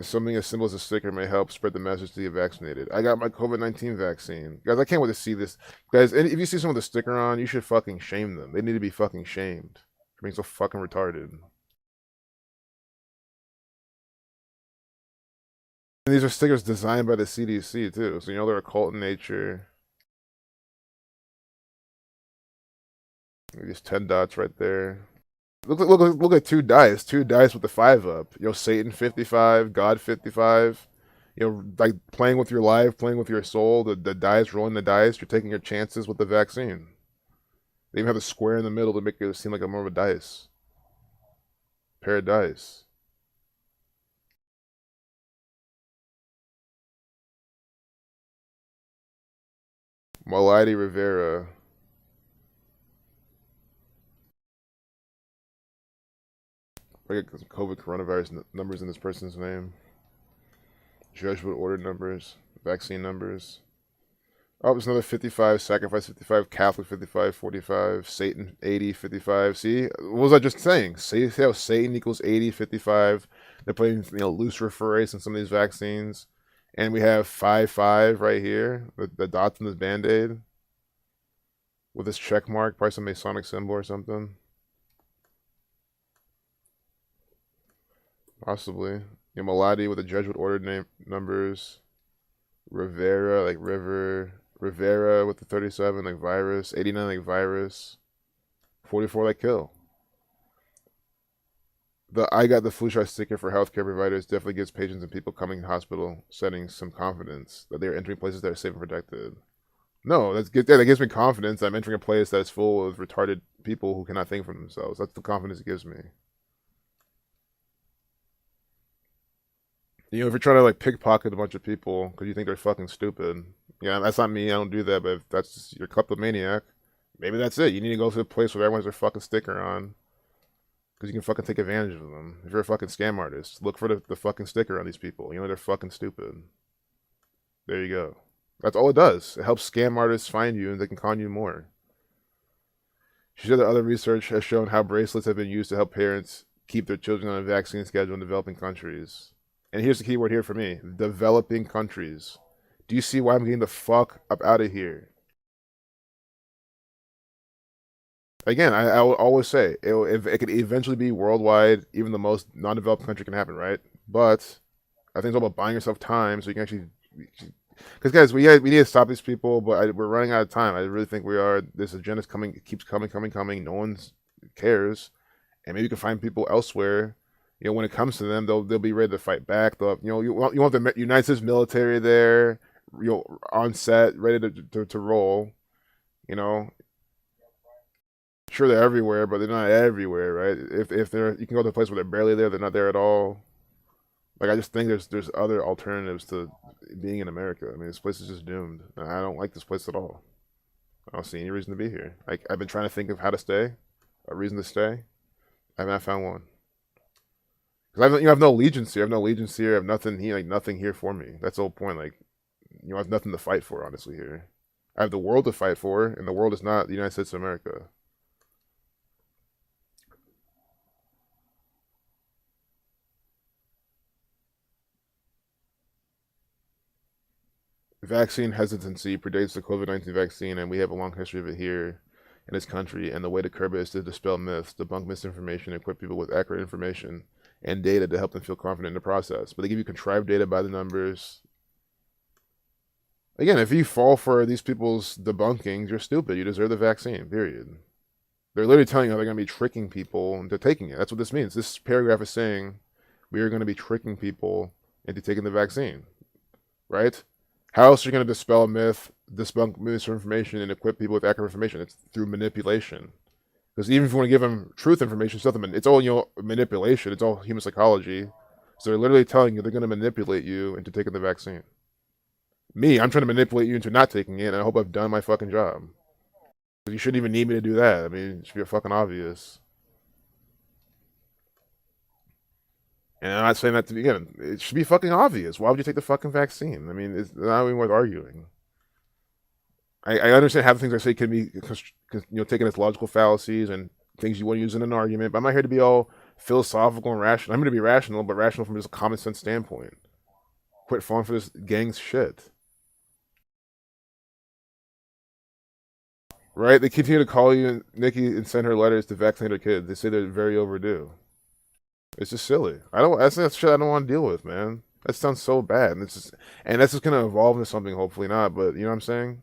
Something as simple as a sticker may help spread the message to get vaccinated. I got my COVID-19 vaccine. Guys, I can't wait to see this. Guys, if you see someone with a sticker on, you should fucking shame them. They need to be fucking shamed for being so fucking retarded. And these are stickers designed by the CDC, too. So, they're occult in nature. These 10 dots right there. Look at two dice with the 5 up. Satan 55, God 55. Like playing with your life, playing with your soul. The dice, rolling the dice. You're taking your chances with the vaccine. They even have a square in the middle to make it seem like a more of a dice. Pair of dice. Maladi Rivera. I get some COVID coronavirus numbers in this person's name. Jesuit order numbers, vaccine numbers. Oh, there's another 55, sacrifice 55, Catholic 55, 45, Satan 80, 55. See, what was I just saying? See how Satan equals 80, 55. They're putting luciferase in some of these vaccines. And we have 5 right here, the dots in this band-aid. With this check mark, probably some Masonic symbol or something. Possibly. Maladi with the Jesuit order numbers. Rivera, like river. Rivera with the 37 like virus, 89 like virus, 44 like kill. The I got the flu shot sticker for healthcare providers definitely gives patients and people coming to hospital settings some confidence that they are entering places that are safe and protected. No, that's good. Yeah, that gives me confidence. I'm entering a place that's full of retarded people who cannot think for themselves. That's the confidence it gives me. You know, if you're trying to like pickpocket a bunch of people because you think they're fucking stupid, yeah, that's not me. I don't do that. But if that's just your kleptomaniac, maybe that's it. You need to go to a place where everyone's their fucking sticker on because you can fucking take advantage of them. If you're a fucking scam artist, look for the fucking sticker on these people. You know, they're fucking stupid. There you go. That's all it does. It helps scam artists find you and they can con you more. She said that other research has shown how bracelets have been used to help parents keep their children on a vaccine schedule in developing countries. And here's the key word here for me. Developing countries. Do you see why I'm getting the fuck up out of here? Again, I will always say, it could eventually be worldwide, even the most non-developed country can happen, right? But I think it's all about buying yourself time so you can actually... Because guys, we need to stop these people, but we're running out of time. I really think we are. This agenda's coming, it keeps coming. No one cares, and maybe you can find people elsewhere. You know, when it comes to them, they'll be ready to fight back. You want the United States military there, on set, ready to roll. You know, sure they're everywhere, but they're not everywhere, right? If they're, you can go to a place where they're barely there, they're not there at all. Like, I just think there's other alternatives to being in America. I mean, this place is just doomed. I don't like this place at all. I don't see any reason to be here. Like, I've been trying to think of how to stay, a reason to stay. I haven't found one. Because I have no allegiance here. I have no allegiance here. I have nothing here, like nothing here for me. That's the whole point. Like, I have nothing to fight for, honestly, here. I have the world to fight for, and the world is not the United States of America. Vaccine hesitancy predates the COVID-19 vaccine, and we have a long history of it here in this country. And the way to curb it is to dispel myths, debunk misinformation, equip people with accurate information and data to help them feel confident in the process. But they give you contrived data by the numbers. Again, if you fall for these people's debunkings, you're stupid. You deserve the vaccine, period. They're literally telling you they're going to be tricking people into taking it. That's what this means. This paragraph is saying we are going to be tricking people into taking the vaccine, right? How else are you going to dispel a myth, debunk misinformation, and equip people with accurate information? It's through manipulation. Because even if you want to give them truth information, it's all manipulation. It's all human psychology. So they're literally telling you they're going to manipulate you into taking the vaccine. Me, I'm trying to manipulate you into not taking it, and I hope I've done my fucking job. You shouldn't even need me to do that. I mean, it should be fucking obvious. And I'm not saying that to begin. It should be fucking obvious. Why would you take the fucking vaccine? I mean, it's not even worth arguing. I understand how the things I say can be, taken as logical fallacies and things you want to use in an argument, but I'm not here to be all philosophical and rational. I'm here to be rational, but rational from just a common sense standpoint. Quit falling for this gang's shit. Right? They continue to call you, Nikki, and send her letters to vaccinate her kids. They say they're very overdue. It's just silly. That's shit I don't want to deal with, man. That sounds so bad. And that's just gonna evolve into something, hopefully not, but you know what I'm saying?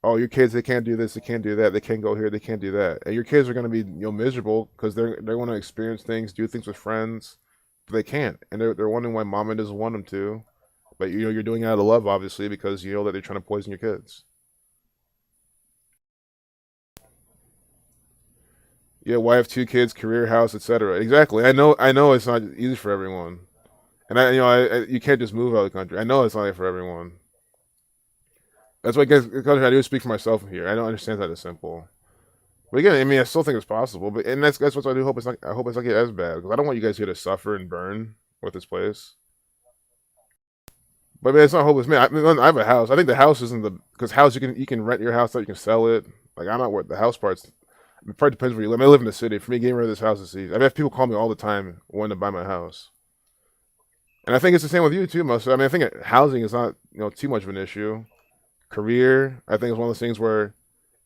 Oh, your kids, they can't do this, they can't do that, they can't go here, they can't do that. And your kids are gonna be miserable because they want to experience things, do things with friends, but they can't. And they're wondering why mama doesn't want them to. But you're doing it out of love, obviously, because you know that they're trying to poison your kids. Yeah, wife, 2 kids, career, house, etc. Exactly. I know it's not easy for everyone, and you can't just move out of the country. I know it's not for everyone. That's why I do speak for myself here. I don't understand that it's simple. But again, I mean, I still think it's possible. But that's what I do hope it's not. I hope it's not get as bad because I don't want you guys here to suffer and burn with this place. But man, it's not hopeless. Man, I have a house. I think the house isn't because house you can rent your house out, you can sell it. Like I'm not what the house part's. It probably depends where you live. I live in the city. For me, getting rid of this house is easy. I have people call me all the time wanting to buy my house. And I think it's the same with you too, Most. I mean, I think housing is not too much of an issue. Career, I think is one of those things where,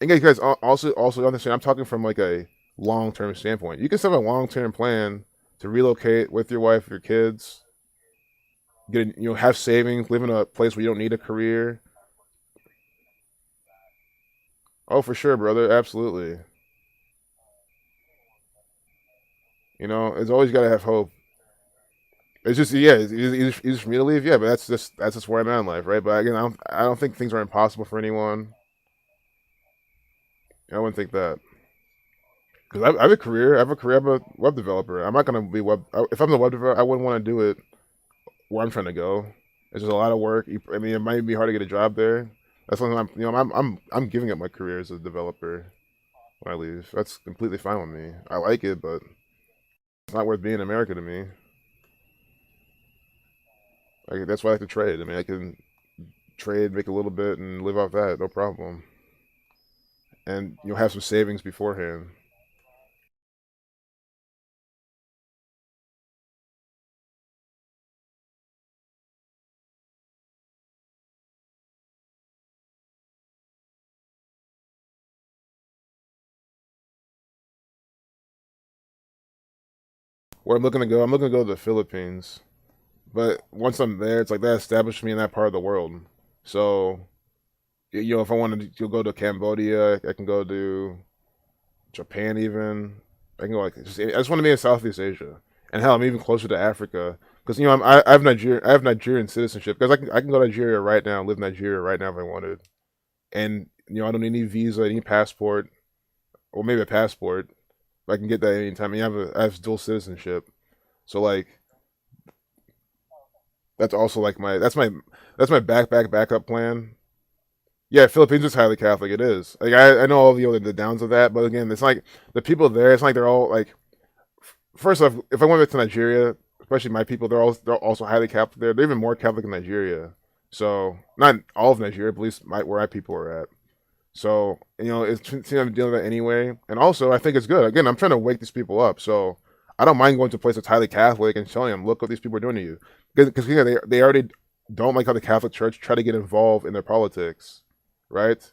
and you guys also understand. I'm talking from like a long-term standpoint. You can set a long-term plan to relocate with your wife, your kids, have savings, live in a place where you don't need a career. Oh, for sure, brother. Absolutely. You know, it's always got to have hope. It's just yeah, it's easy for me to leave. Yeah, but that's just where I'm at in life, right? But again, I don't think things are impossible for anyone. I wouldn't think that because I have a career. I have a career. I'm a web developer. I'm not gonna be web. If I'm the web developer, I wouldn't want to do it where I'm trying to go. It's just a lot of work. I mean, it might be hard to get a job there. That's when I'm giving up my career as a developer when I leave. That's completely fine with me. I like it, but it's not worth being in America to me. Like that's why I like to trade. I mean, I can trade, make a little bit, and live off that, no problem. And you'll have some savings beforehand. Where I'm looking to go to the Philippines. But once I'm there, it's like that established me in that part of the world. So you know, if I wanted to go to Cambodia, I can go to Japan even. I can go like I just want to be in Southeast Asia, and hell, I'm even closer to Africa because you know I have Nigerian citizenship because I can go to Nigeria right now, live in Nigeria right now if I wanted, and you know I don't need any visa, any passport, or maybe a passport. I can get that anytime. I have dual citizenship, so like that's also like that's my backup plan. Yeah, Philippines is highly Catholic. It is. Like I know all the downs of that, but again, it's like the people there. It's like they're all like. First off, if I went back to Nigeria, especially my people, they're also highly Catholic there. They're even more Catholic in Nigeria. So not all of Nigeria, but at least where my people are at. So you know, it's I'm dealing with that anyway. And also, I think it's good. Again, I'm trying to wake these people up. So I don't mind going to a place that's highly Catholic and showing them, look what these people are doing to you, because yeah, they already don't like how the Catholic Church try to get involved in their politics, right?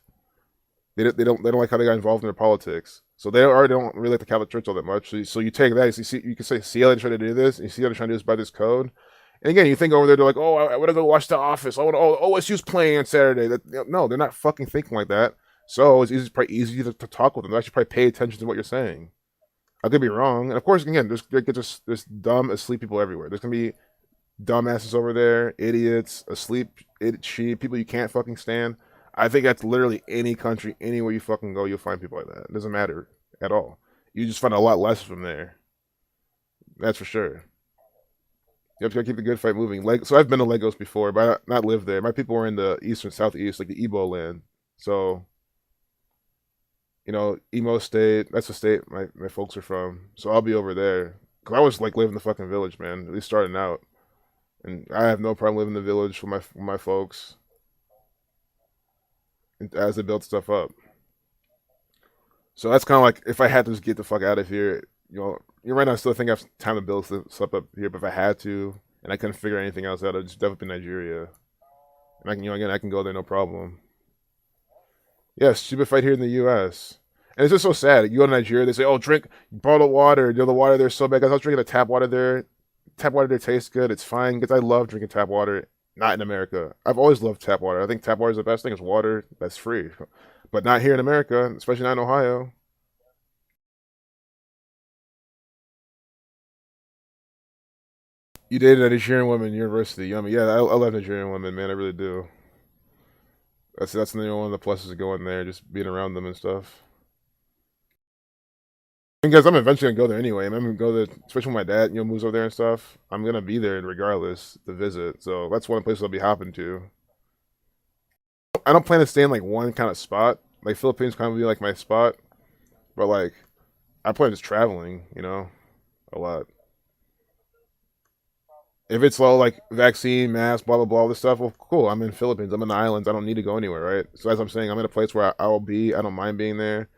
They don't like how they got involved in their politics. So they already don't really like the Catholic Church all that much. So you take that, you can say, see how they're trying to do this, and you see how they're trying to do this by this code. And again, you think over there, they're like, oh, I want to go watch The Office. OSU's playing on Saturday. No, they're not fucking thinking like that. So probably easy to talk with them. They actually probably pay attention to what you're saying. I could be wrong. And of course, again, there's dumb, asleep people everywhere. There's going to be dumbasses over there, idiots, asleep, sheep, people you can't fucking stand. I think that's literally any country, anywhere you fucking go, you'll find people like that. It doesn't matter at all. You just find a lot less from there. That's for sure. You have to keep the good fight moving. So I've been to Lagos before, but not lived there. My people were in the eastern, southeast, like the Igbo land. So, you know, Imo State, that's the state my folks are from. So I'll be over there. Because I was like living in the fucking village, man, at least starting out. And I have no problem living in the village with my folks as they build stuff up. So that's kind of like if I had to just get the fuck out of here, right now I still think I have time to build stuff up here, but if I had to and I couldn't figure anything else out, I'd just develop in Nigeria. And I can, again, I can go there no problem. Yeah, stupid fight here in the U.S. And it's just so sad. You go to Nigeria, they say, "Oh, drink bottled water. You know the water there's so bad." Guys, I was drinking the tap water there. Tap water there tastes good. It's fine because I love drinking tap water. Not in America. I've always loved tap water. I think tap water is the best thing. It's water that's free, but not here in America, especially not in Ohio. You dated a Nigerian woman in university. Yummy. Yeah, I love Nigerian women, man. I really do. That's one of the pluses of going there, just being around them and stuff. Because I'm eventually gonna go there anyway. I'm gonna go there, especially when my dad, moves over there and stuff. I'm gonna be there regardless to visit. So that's one place I'll be hopping to. I don't plan to stay in like one kind of spot. Like Philippines kind of be like my spot, but like I plan just traveling, a lot. If it's low, like vaccine, mask, blah blah blah, all this stuff, well, cool. I'm in Philippines. I'm in the islands. I don't need to go anywhere, right? So as I'm saying, I'm in a place where I will be. I don't mind being there.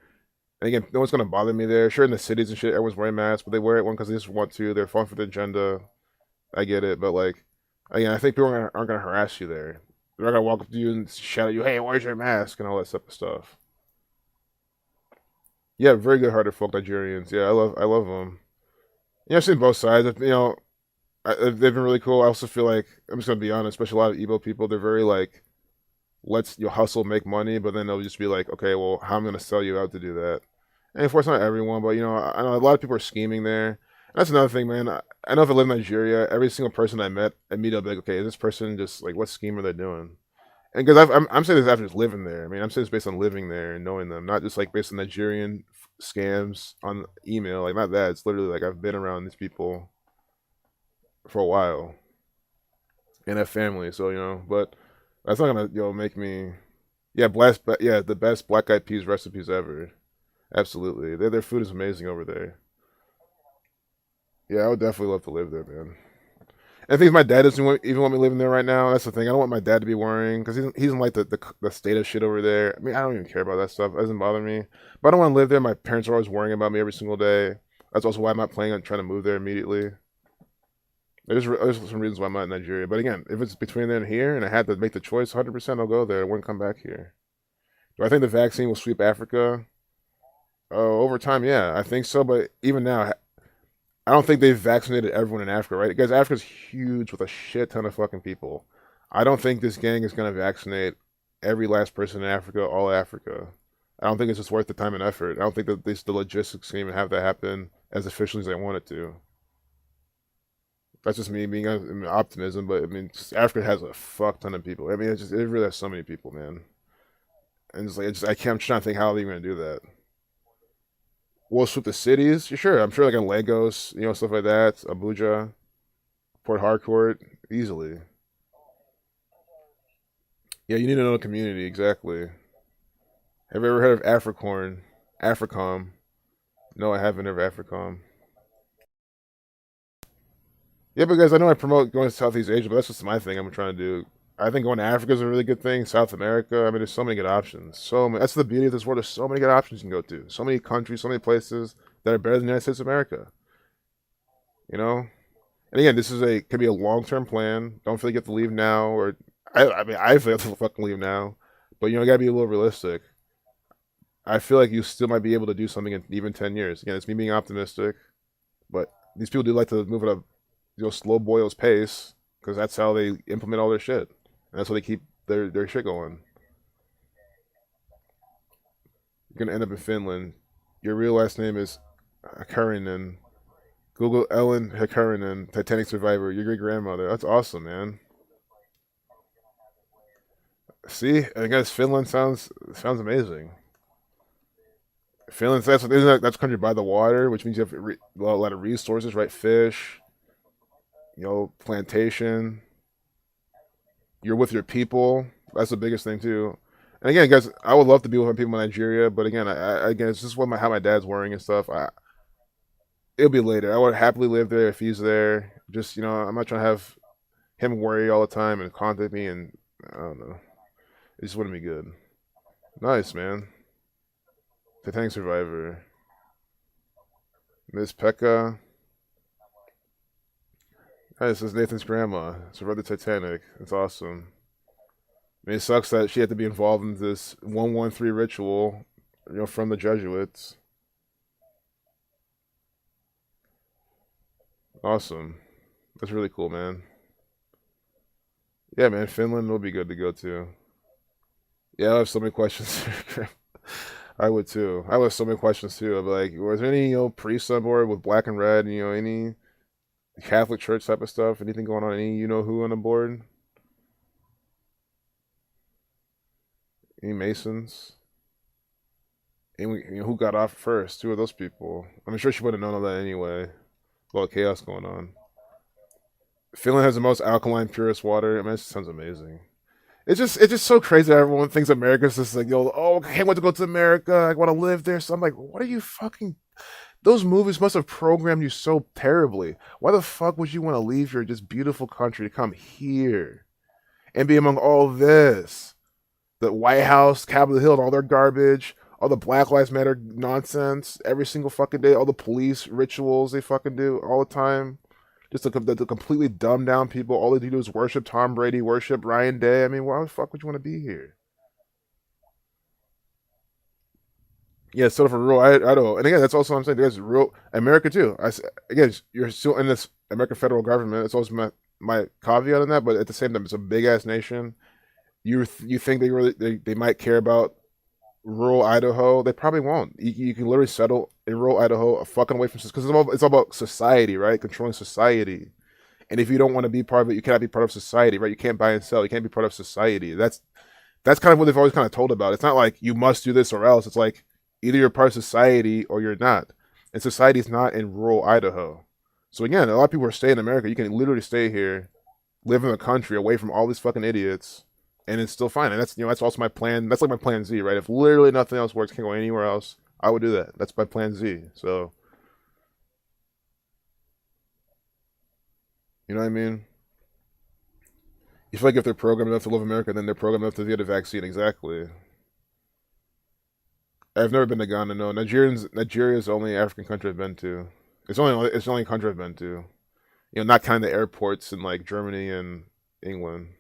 And again, no one's gonna bother me there. Sure, in the cities and shit, everyone's wearing masks, but they wear it one because they just want to. They're fun for the agenda. I get it, but like, again, I think people aren't gonna harass you there. They're not gonna walk up to you and shout at you, "Hey, where's your mask?" and all that type of stuff. Yeah, very good-hearted folk, Nigerians. Yeah, I love them. Yeah, I've seen both sides. They've been really cool. I also feel like I'm just gonna be honest, especially a lot of Igbo people. They're very like let's you hustle, make money, but then they'll just be like, okay, well, how am I going to sell you out to do that? And of course, not everyone, but I know a lot of people are scheming there. And that's another thing, man. I know if I live in Nigeria, every single person I met, immediately I'll be like, okay, is this person just like what scheme are they doing? And because I'm saying this after just living there. I mean, I'm saying this based on living there and knowing them, not just like based on Nigerian scams on email. Like not that. It's literally like I've been around these people for a while and have family. So but that's not gonna make me. Yeah, yeah, the best black eyed peas recipes ever. Absolutely, their food is amazing over there. Yeah, I would definitely love to live there, man. And I think my dad doesn't even want me living there right now. That's the thing. I don't want my dad to be worrying because he doesn't like the state of shit over there. I mean, I don't even care about that stuff. It doesn't bother me. But I don't want to live there. My parents are always worrying about me every single day. That's also why I'm not planning on trying to move there immediately. There's some reasons why I'm not in Nigeria. But again, if it's between there and here, and I had to make the choice, 100% I'll go there. I wouldn't come back here. Do I think the vaccine will sweep Africa? Oh, over time, yeah, I think so. But even now, I don't think they've vaccinated everyone in Africa, right? Because Africa's huge with a shit ton of fucking people. I don't think this gang is going to vaccinate every last person in Africa, all Africa. I don't think it's just worth the time and effort. I don't think that the logistics can even have that happen as efficiently as they want it to. That's just me being optimism, but I mean, Africa has a fuck ton of people. I mean, it really has so many people, man. And I can't. I'm trying to think how they're going to do that. We'll sweep the cities. Yeah, sure, I'm sure like in Lagos, stuff like that. Abuja, Port Harcourt, easily. Yeah, you need to know the community exactly. Have you ever heard of Africorn? Africom? No, I haven't heard of Africom. Yeah, but guys, I know I promote going to Southeast Asia, but that's just my thing I'm trying to do. I think going to Africa is a really good thing. South America, I mean, there's so many good options. So many, that's the beauty of this world. There's so many good options you can go to. So many countries, so many places that are better than the United States of America. You know. And again, could be a long term plan. Don't feel like you have to leave now, or I mean, I feel like you have to fucking leave now. But you gotta be a little realistic. I feel like you still might be able to do something in even 10 years. Again, it's me being optimistic, but these people do like to move at a slow boils pace because that's how they implement all their shit. And that's how they keep their shit going. You're gonna end up in Finland. Your real last name is Hakarinen. Google Ellen Hakarinen, Titanic survivor. Your great grandmother. That's awesome, man. See, I guess Finland sounds amazing. Finland, that's a country by the water, which means you have a lot of resources, right? Fish, plantation. You're with your people. That's the biggest thing too. And again, guys, I would love to be with my people in Nigeria, but again, again, it's just how my dad's worrying and stuff. It'll be later. I would happily live there if he's there. Just I'm not trying to have him worry all the time and contact me, and I don't know. It just wouldn't be good. Nice, man. Titanic survivor. Miss Pekka. Hey, this is Nathan's grandma. Survived the Titanic. It's awesome. I mean, it sucks that she had to be involved in this 113 ritual, from the Jesuits. Awesome. That's really cool, man. Yeah, man, Finland will be good to go to. Yeah, I have so many questions. I would too. I would have so many questions too. I'd be like, was there any, priests on board with black and red, any Catholic Church type of stuff? Anything going on? Any who on the board? Any Masons? Any, who got off first? Two of those people. I'm sure she would have known all that anyway. A lot of chaos going on. Finland has the most alkaline, purest water. I mean, it sounds amazing. It's just so crazy that everyone thinks America's just like, oh, I can't wait to go to America. I want to live there. So I'm like, what are you fucking... Those movies must have programmed you so terribly. Why the fuck would you want to leave your just beautiful country to come here and be among all this? The White House, Capitol Hill, and all their garbage, all the Black Lives Matter nonsense every single fucking day, all the police rituals they fucking do all the time. Just the completely dumbed down people. All they do is worship Tom Brady, worship Ryan Day. I mean, why the fuck would you want to be here? Yeah, sort of a real Idaho. And again, that's also what I'm saying. There's real America too. Again, you're still in this American federal government. It's always my caveat on that, but at the same time, it's a big ass nation. You think they might care about rural Idaho? They probably won't. You can literally settle in rural Idaho, fucking away from because it's all about society, right? Controlling society. And if you don't want to be part of it, you cannot be part of society, right? You can't buy and sell. You can't be part of society. That's kind of what they've always kind of told about. It's not like you must do this or else. It's like either you're part of society or you're not. And society is not in rural Idaho. So again, a lot of people are staying in America. You can literally stay here, live in the country, away from all these fucking idiots, and it's still fine. And that's also my plan. That's like my plan Z, right? If literally nothing else works, can't go anywhere else, I would do that. That's my plan Z. So you know what I mean? You feel like if they're programmed enough to love America, then they're programmed enough to get a vaccine. Exactly. I've never been to Ghana. No, Nigeria is the only African country I've been to. It's the only country I've been to. Not kind of the airports in like Germany and England.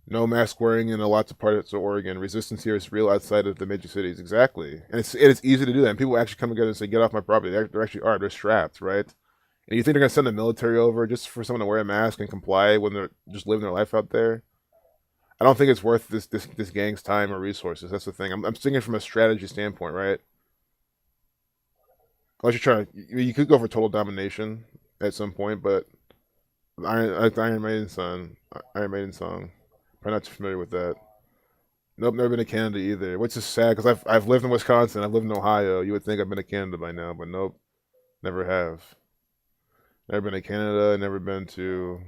No mask wearing in lots of parts of Oregon. Resistance here is real outside of the major cities. Exactly, and it's easy to do that. And people actually come together and say, "Get off my property." They actually are. They're strapped, right? And you think they're gonna send the military over just for someone to wear a mask and comply when they're just living their life out there? I don't think it's worth this gang's time or resources. That's the thing. I'm thinking from a strategy standpoint, right? Unless you're trying to, you could go for total domination at some point, but Iron Maiden song. Probably not too familiar with that. Nope, never been to Canada either, which is sad because I've lived in Wisconsin, I've lived in Ohio. You would think I've been to Canada by now, but nope, never have. Never been to Canada. Never been to.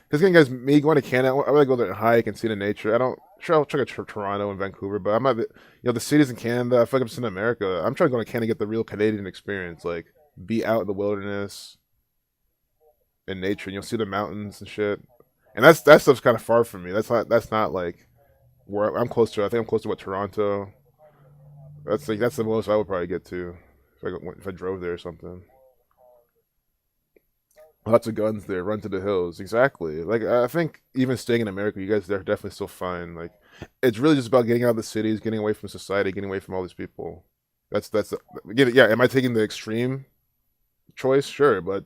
Because again, guys, me going to Canada, I want to go there and hike and see the nature. I don't. Sure, I'll check out Toronto and Vancouver, but I'm not. The cities in Canada. I feel like I'm still in America. I'm trying to go to Canada, get the real Canadian experience, like be out in the wilderness and nature, and you'll see the mountains and shit. And that stuff's kind of far from me. That's not like where I'm close to. I think I'm close to Toronto. That's the most I would probably get to if I drove there or something. Lots of guns there. Run to the hills. Exactly. Like I think even staying in America, you guys are definitely still fine. Like it's really just about getting out of the cities, getting away from society, getting away from all these people. That's yeah. Am I taking the extreme choice? Sure, but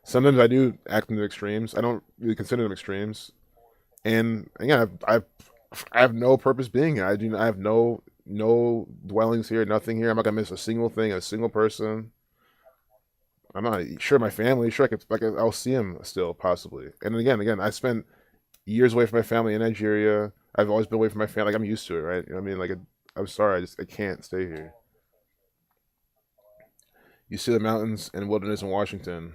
sometimes I do act in the extremes. I don't really consider them extremes. And again, I have no purpose being here. I have no dwellings here, nothing here. I'm not gonna miss a single thing, a single person. I'm not sure my family. Sure, I'll see him still possibly. And again, I spent years away from my family in Nigeria. I've always been away from my family. Like I'm used to it, right? You know what I mean? I'm sorry, I can't stay here. You see the mountains and wilderness in Washington.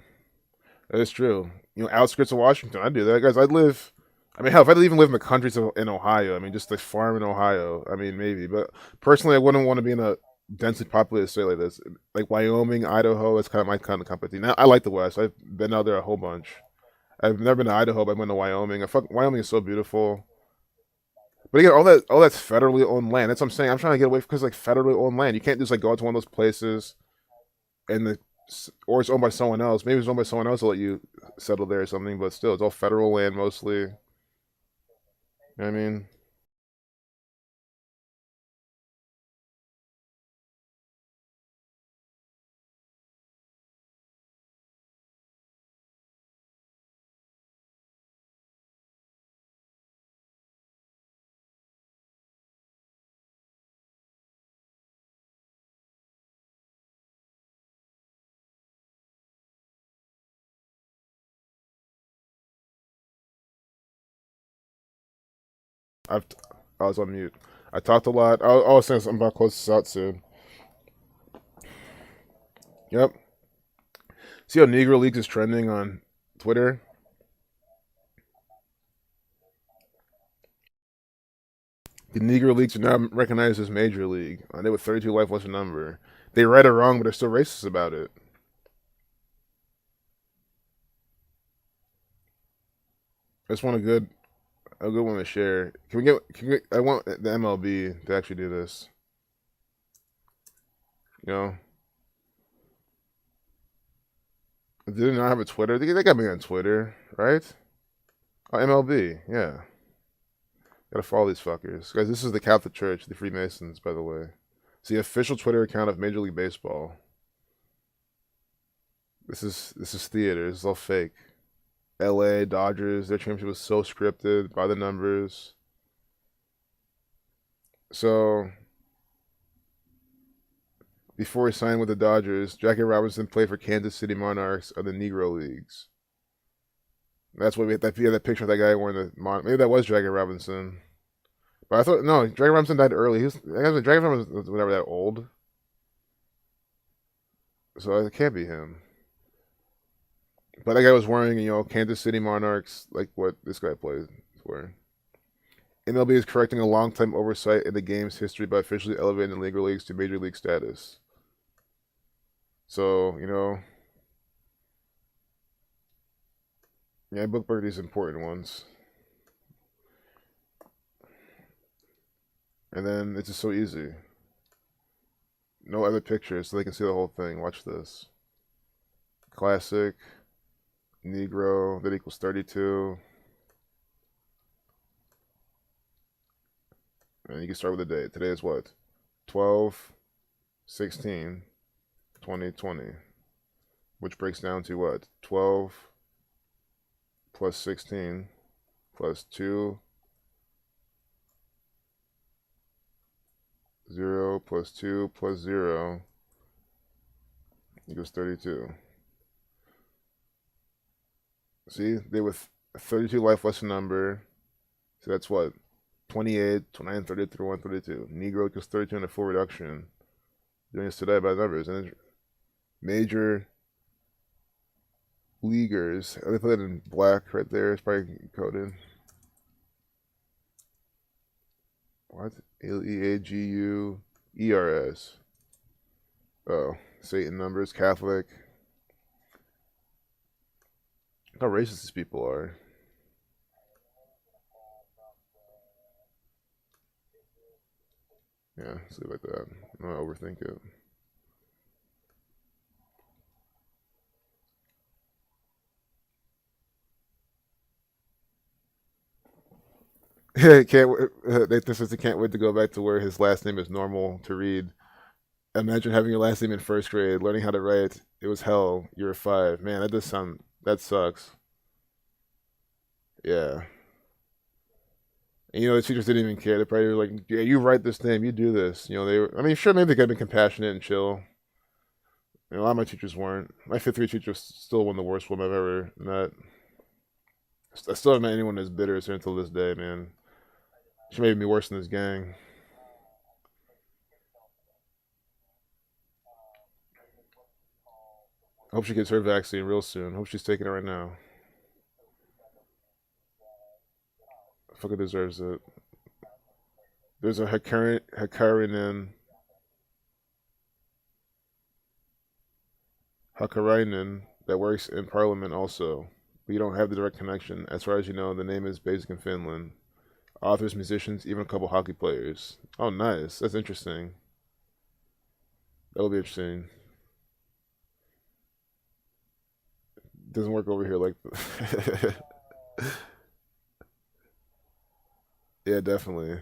That is true. Outskirts of Washington. I do that, guys. I'd live. I mean, hell, if I'd even live in the countries in Ohio, I mean, just a farm in Ohio. I mean, maybe, but personally, I wouldn't want to be in a densely populated state like this, like Wyoming, Idaho. It's kind of my kind of company. Now, I like the West. I've been out there a whole bunch. I've never been to Idaho, but I've been to Wyoming. Wyoming is so beautiful. But again, all that's federally owned land. That's what I'm saying. I'm trying to get away because like federally owned land. You can't just like go out to one of those places and or it's owned by someone else. Maybe it's owned by someone else to let you settle there or something. But still, it's all federal land mostly. You know what I mean? I've I was on mute. I talked a lot. I was saying something about close this out soon. Yep. See how Negro Leagues is trending on Twitter? The Negro Leagues are now recognized as Major League. They with 32 life less number. They right or wrong, but they're still racist about it. I just want a good one to share. I want the MLB to actually do this. You know? Did they not have a Twitter? They got me on Twitter, right? Oh, MLB, yeah. Gotta follow these fuckers. Guys, this is the Catholic Church, the Freemasons, by the way. It's the official Twitter account of Major League Baseball. This is theater. This is all fake. LA Dodgers, their championship was so scripted by the numbers. So before he signed with the Dodgers, Jackie Robinson played for Kansas City Monarchs of the Negro Leagues. That's what we had that picture of that guy wearing maybe that was Jackie Robinson. But I thought no, Jackie Robinson died early. Jackie Robinson was whatever that old. So it can't be him. But that guy was wearing, Kansas City Monarchs, like what this guy plays for. MLB is correcting a long-time oversight in the game's history by officially elevating the Negro Leagues to Major League status. So, yeah, bookmark these important ones. And then it's just so easy. No other pictures, so they can see the whole thing. Watch this. Classic. Negro, that equals 32. And you can start with the date. Today is what? 12/16/2020. Which breaks down to what? 12 plus 16 plus 2. 0 plus 2 plus 0 equals 32. See, they with 32 life lesson number. So that's what? 28, 29, 30, 31, 32. Negro equals 32 and a full reduction. Doing this today by numbers. And then major leaguers. They put it in black right there. It's probably coded. What? Leaguers. Oh, Satan numbers, Catholic. Look how racist these people are. Yeah, see like that. I'm not overthink it. Nathan says he can't wait to go back to where his last name is normal to read. Imagine having your last name in first grade, learning how to write. It was hell. You were 5. Man, that sucks. Yeah. And the teachers didn't even care. They probably were like, yeah, you write this name, you do this. Sure, maybe they could have been compassionate and chill. A lot of my teachers weren't. My 5th grade teacher was still one of the worst ones I've ever met. I still haven't met anyone as bitter as her until this day, man. She made me worse than this gang. I hope she gets her vaccine real soon. I hope she's taking it right now. Fucker deserves it. There's a Hakarainen that works in Parliament also, but you don't have the direct connection. As far as you know, the name is basic in Finland. Authors, musicians, even a couple hockey players. Oh, nice. That's interesting. That'll be interesting. Doesn't work over here like yeah, definitely.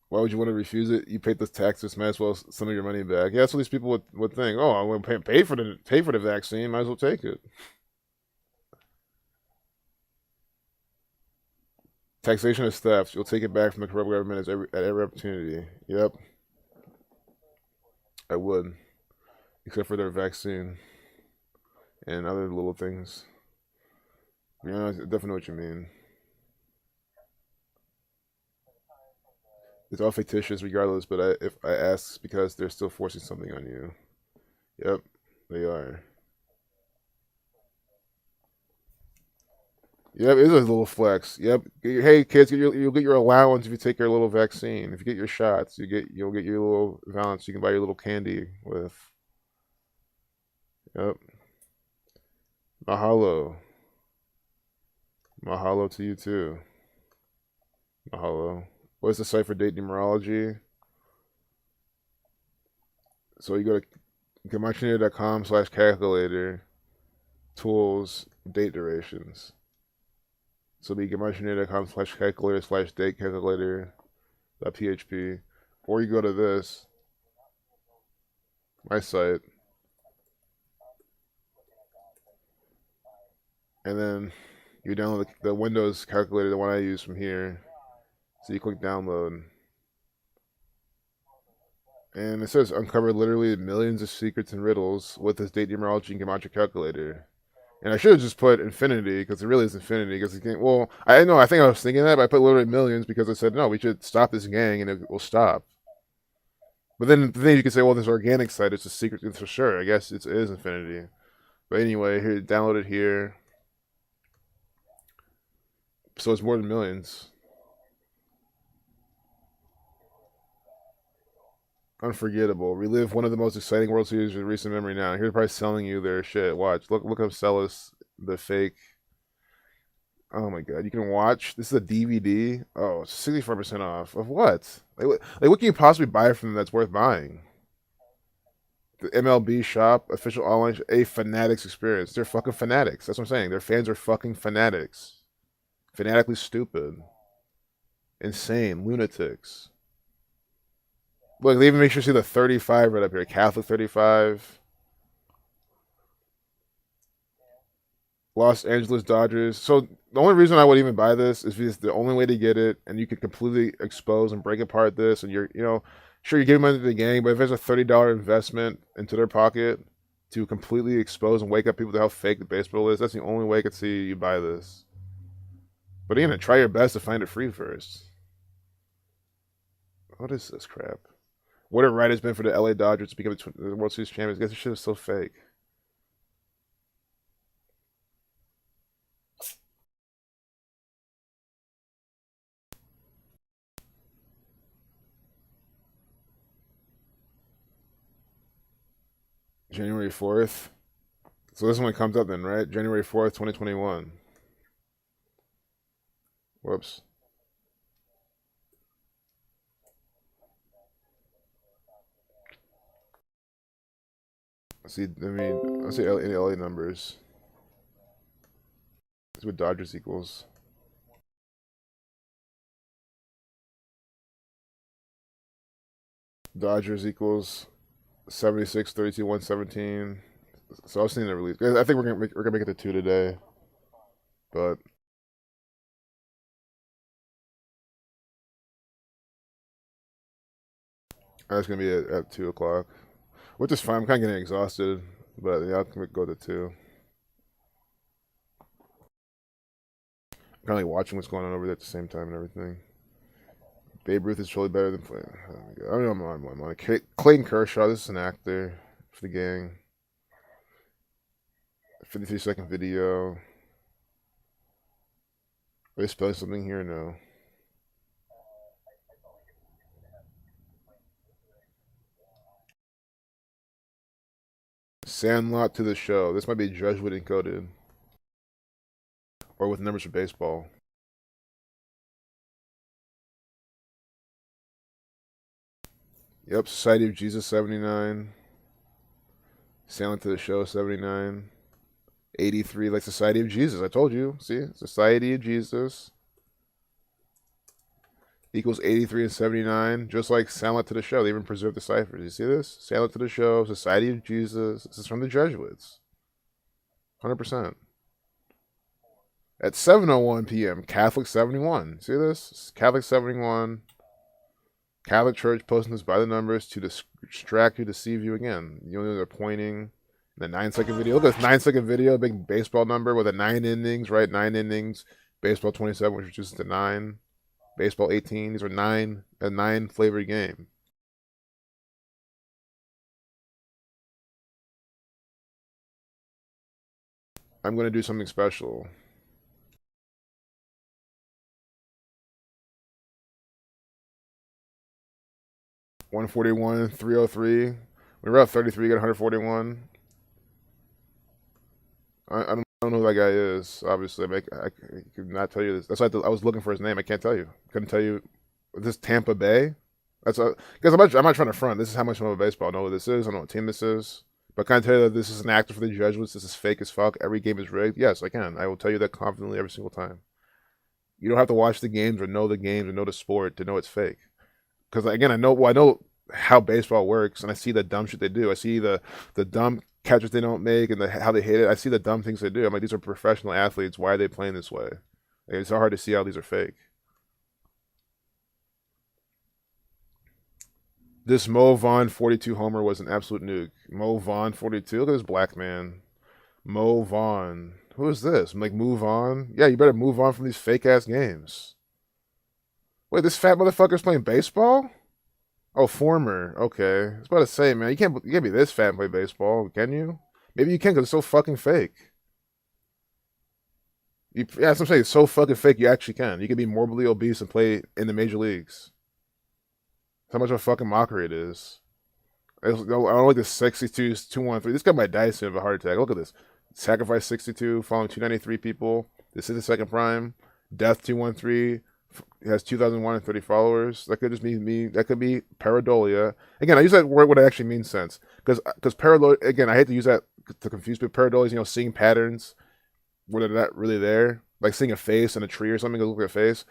Why would you want to refuse it? You paid the taxes, might as well send your money back. Yeah, that's what these people would think. Oh, I want to pay for the vaccine, might as well take it. Taxation is theft. You'll take it back from the corrupt government at every opportunity. Yep. I would. Except for their vaccine. And other little things. I definitely know what you mean. It's all fictitious regardless, but if I ask, it's because they're still forcing something on you. Yep, they are. Yep, it is a little flex. Yep. Hey kids, you'll get your allowance if you take your little vaccine. If you get your shots, you'll get your little allowance. You can buy your little candy with. Yep. Mahalo. Mahalo to you too. Mahalo. What's the site for date numerology? So you go to gematria.com/calculator, tools, date durations. So it'll be gematria.com/calculator/date calculator.php. Or you go to this, my site. And then you download the Windows calculator, the one I use from here. So you click download. And it says uncover literally millions of secrets and riddles with this date numerology and Gematria calculator. And I should have just put infinity because it really is infinity. Because well, I know I think I was thinking that, but I put literally millions because I said no, we should stop this gang and it will stop. But then you could say, well, this organic site is a secret for sure. I guess it is infinity. But anyway, here download it here. So it's more than millions. Unforgettable. Relive one of the most exciting World Series in recent memory now. Here's probably selling you their shit. Watch. Look up Celis, the fake. Oh my god. You can watch. This is a DVD. Oh, 65% off. Of what? Like what can you possibly buy from them that's worth buying? The MLB shop, official online, a fanatics experience. They're fucking fanatics. That's what I'm saying. Their fans are fucking fanatics. Fanatically stupid. Insane. Lunatics. Look, they even make sure you see the 35 right up here. Catholic 35. Los Angeles Dodgers. So the only reason I would even buy this is because the only way to get it, and you could completely expose and break apart this, and you're, sure, you're giving money to the gang, but if there's a $30 investment into their pocket to completely expose and wake up people to how fake the baseball is, that's the only way I could see you buy this. But again, try your best to find it free first. What is this crap? What a ride it's been for the LA Dodgers to become the World Series champions. I guess this shit is so fake. January 4th. So this one comes up then, right? January 4th, 2021. Whoops. I see any LA numbers. That's what Dodgers equals. Dodgers equals 76, 32, 117. So I was seeing the release. I think we're gonna make it to 2 today. But that's gonna be at 2 o'clock. Which is fine. I'm kinda getting exhausted. But yeah, I'll go to 2. I'm kinda like watching what's going on over there at the same time and everything. Babe Ruth is surely better than playing. I don't know. I'm on. Clayton Kershaw. This is an actor for the gang. 53-second video. Are they spelling something here? No. Sandlot to the show. This might be Jesuit encoded. Or with numbers for baseball. Yep, Society of Jesus 79. Sailing to the Show 79. 83, like Society of Jesus. I told you. See? Society of Jesus equals 83 and 79. Just like Silent to the Show. They even preserved the ciphers. You see this? Silent to the Show, Society of Jesus. This is from the Jesuits. 100%. At 7:01 p.m., Catholic 71. See this? Catholic 71. Catholic Church posting this by the numbers to distract you, deceive you again. You know they're pointing. The 9-second video. Look at this 9-second video, big baseball number with a 9 innings, right? 9 innings. Baseball 27, which reduces to 9. Baseball 18. These are a 9 flavored game. I'm going to do something special. $141, 303. We were up 33, got 141. I don't know who that guy is. Obviously, I could not tell you this. That's why I was looking for his name. I can't tell you. Couldn't tell you. Is this Tampa Bay? That's because I'm not trying to front. This is how much I'm a baseball. I know who this is. I know what team this is. But can I tell you that this is an actor for the Jesuits? This is fake as fuck. Every game is rigged. Yes, I can. I will tell you that confidently every single time. You don't have to watch the games or know the sport to know it's fake. Because again, I know how baseball works, and I see the dumb shit they do. I see the dumb catches they don't make and how they hit it. I see the dumb things they do. I'm like, these are professional athletes. Why are they playing this way? Like, it's so hard to see how these are fake. This Mo Vaughn 42 homer was an absolute nuke. Mo Vaughn 42. Look at this black man. Mo Vaughn. Who is this? I'm like, move on. Yeah, you better move on from these fake ass games. Wait, this fat motherfucker's playing baseball? Oh, former. Okay. I was about to say, man, you can't be this fat and play baseball, can you? Maybe you can because it's so fucking fake. Yeah, that's what I'm saying. It's so fucking fake. You actually can. You can be morbidly obese and play in the major leagues. How much of a fucking mockery it is. I don't like this 62 213. This guy might die soon of a heart attack. Look at this. Sacrifice 62, following 293 people. This is the second prime. Death 213. He has 2,130 followers. That could just be me. That could be pareidolia. Again, I use that word what it actually means sense. Because pareidolia, again, I hate to use that to confuse people. Pareidolia is, seeing patterns where they're not really there. Like seeing a face in a tree or something, it looks like a face.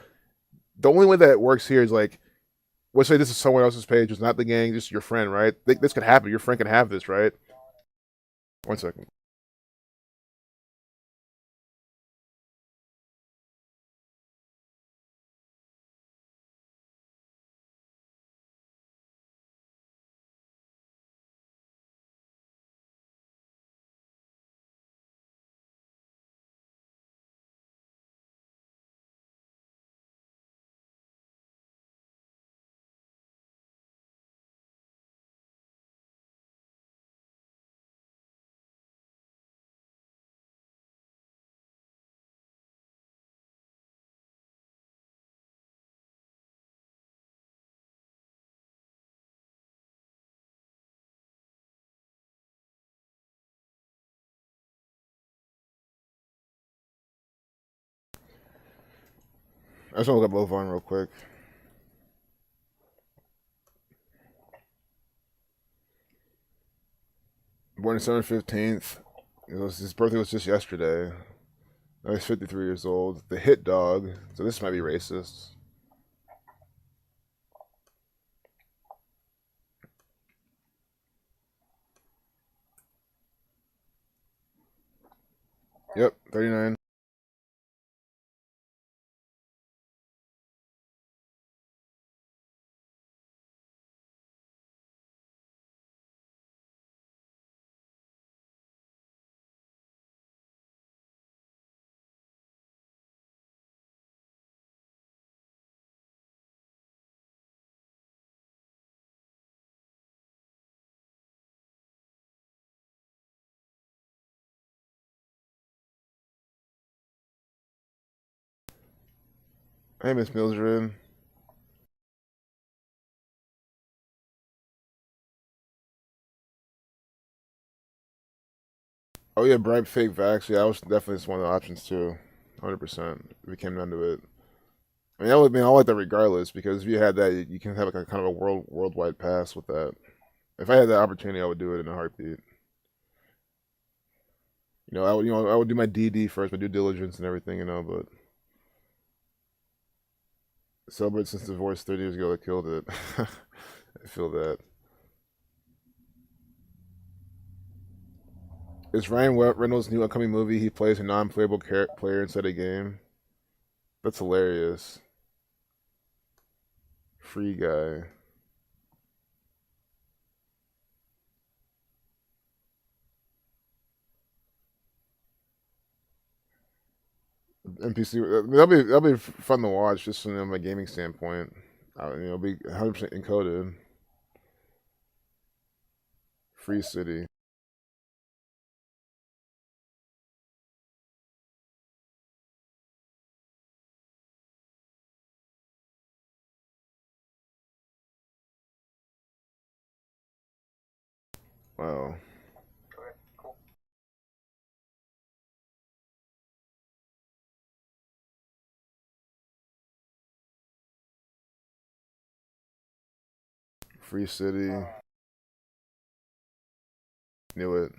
The only way that works here is like, let's say this is someone else's page, it's not the gang, just your friend, right? This could happen. Your friend can have this, right? 1 second. I just want to look up Lil Vaughn real quick. Born December 15th. His birthday was just yesterday. Now he's 53 years old. The hit dog. So this might be racist. Yep, 39. Hey, Miss Mildred. Oh yeah, bribe fake vax. Yeah, that was definitely just one of the options too. 100%. If it came down to it. I like that regardless because if you had that, you can have like a kind of a worldwide pass with that. If I had that opportunity, I would do it in a heartbeat. I would do my DD first, my due diligence and everything, but celebrate since divorce 30 years ago that killed it. I feel that. Is Ryan Reynolds' new upcoming movie? He plays a non-playable player inside a game. That's hilarious. Free guy. NPC. That'll be fun to watch just from a gaming standpoint. It'll be 100% encoded. Free city. Wow. Free city. Knew it.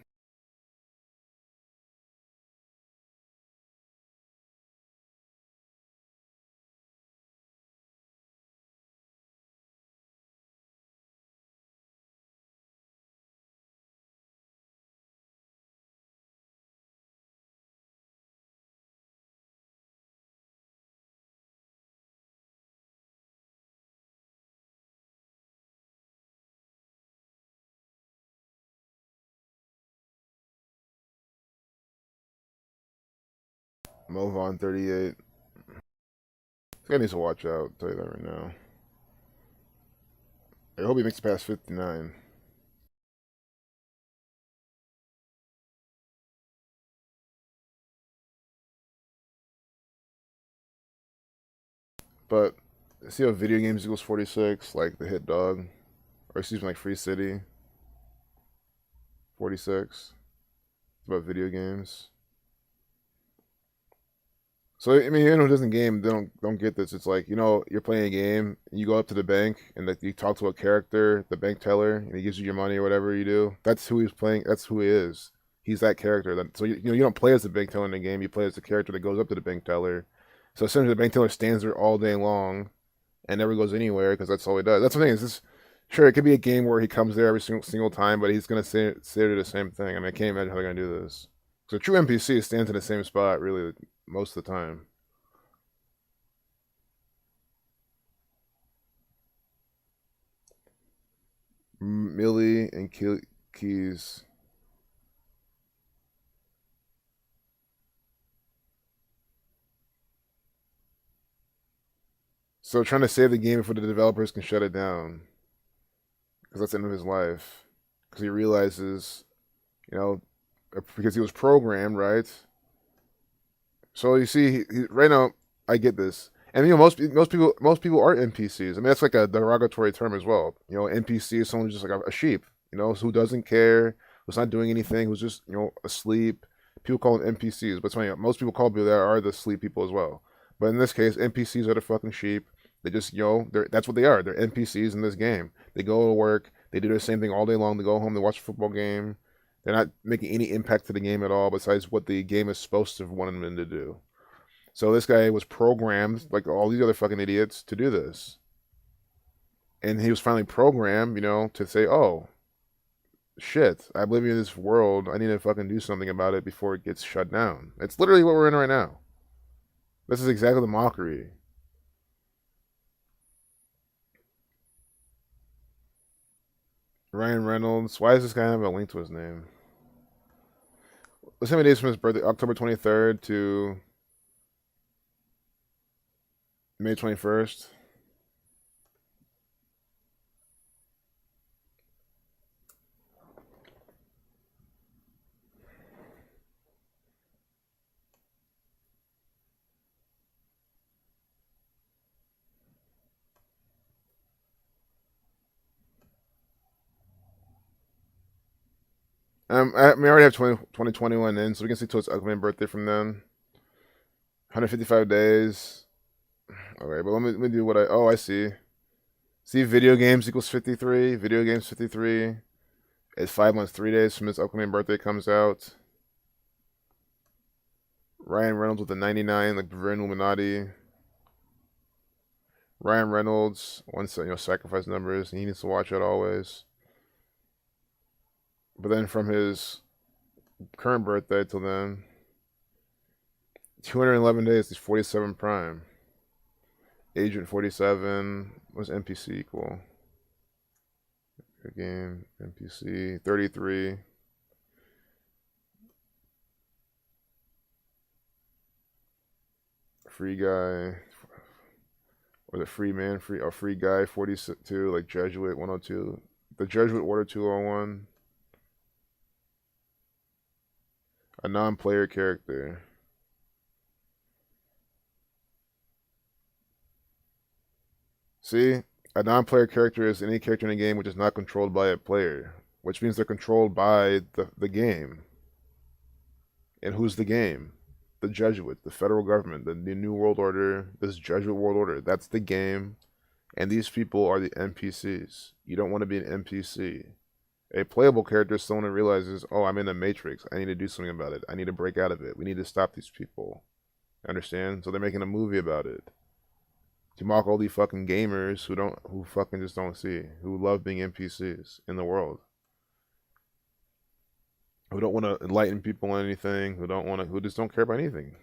Movon 38. This guy needs to watch out. I'll tell you that right now. I hope he makes it past 59. But see how video games equals 46, like the hit dog, or excuse me, like Free City, 46. It's about video games. So I mean, anyone who doesn't game, they don't get this. It's like, you're playing a game, and you go up to the bank, and like you talk to a character, the bank teller, and he gives you your money or whatever you do. That's who he's playing. That's who he is. He's that character. So you don't play as the bank teller in the game. You play as the character that goes up to the bank teller. So essentially, the bank teller stands there all day long, and never goes anywhere because that's all he does. That's the thing. Is this sure? It could be a game where he comes there every single time, but he's gonna say to the same thing. I mean, I can't imagine how they're gonna do this. So true NPC stands in the same spot really most of the time. Millie and Keys. So trying to save the game before the developers can shut it down, because that's the end of his life. Because he realizes, you know, because he was programmed, right? So you see, right now, I get this, and most people are NPCs. I mean, that's like a derogatory term as well. NPC is someone who's just like a sheep. Who doesn't care, who's not doing anything, who's just asleep. People call them NPCs, but it's funny. Most people call people that are the sleep people as well. But in this case, NPCs are the fucking sheep. They just that's what they are. They're NPCs in this game. They go to work. They do the same thing all day long. They go home. They watch a football game. They're not making any impact to the game at all, besides what the game is supposed to want them to do. So this guy was programmed, like all these other fucking idiots, to do this. And he was finally programmed, to say, oh, shit, I live in this world. I need to fucking do something about it before it gets shut down. It's literally what we're in right now. This is exactly the mockery. Ryan Reynolds. Why does this guy have a link to his name? Let's how many days from his birthday? October 23rd to May 21st. I already have 2021 in, so we can see Toad's upcoming birthday from then. 155 days. Okay, but let me do what I see. See, video games equals 53. Video games 53. It's 5 months, 3 days from his upcoming birthday comes out. Ryan Reynolds with the 99, like Bavarian Illuminati. Ryan Reynolds, sacrifice numbers, and he needs to watch it always. But then from his current birthday till then, 211 days, he's 47 prime. Agent 47, what's NPC equal? Game, NPC, 33. Free guy, or the free man, free guy, 42, like Jesuit 102. The Jesuit Order 201. A non-player character. See? A non-player character is any character in a game which is not controlled by a player, which means they're controlled by the game. And who's the game? The Jesuits, the federal government, the New World Order, this Jesuit World Order. That's the game. And these people are the NPCs. You don't want to be an NPC. A playable character is someone who realizes, oh, I'm in a matrix. I need to do something about it. I need to break out of it. We need to stop these people. Understand? So they're making a movie about it. To mock all these fucking gamers who fucking just don't see, who love being NPCs in the world. Who don't want to enlighten people on anything, who just don't care about anything.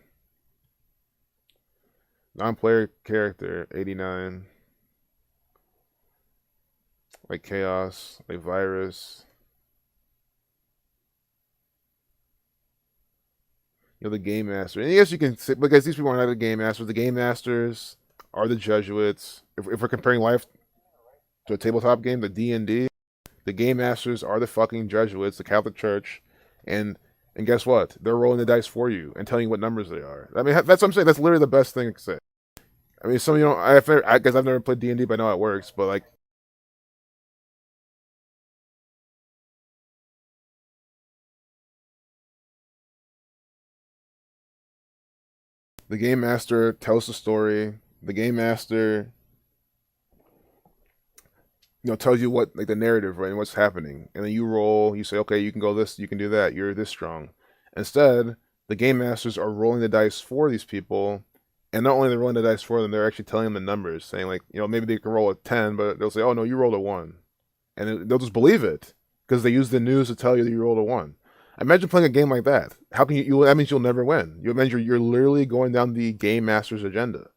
Non-player character, 89. Like Chaos, like Virus. the game master. And yes, you can say, because these people are not the game masters. The game masters are the Jesuits. If we're comparing life to a tabletop game, the D&D, the game masters are the fucking Jesuits, the Catholic Church, and guess what? They're rolling the dice for you and telling you what numbers they are. I mean, that's what I'm saying. That's literally the best thing to say. I mean, some of you don't. I guess I've never played D&D, but I know how it works. But like, the game master tells the story. The game master, tells you what, like, the narrative, right, and what's happening, and then you roll. You say, okay, you can go this, you can do that. You're this strong. Instead, the game masters are rolling the dice for these people, and not only they're rolling the dice for them, they're actually telling them the numbers, saying like, maybe they can roll a 10, but they'll say, oh no, you rolled a 1, and they'll just believe it because they use the news to tell you that you rolled a 1. Imagine playing a game like that. How can you? That means you'll never win. You imagine you're literally going down the game master's agenda.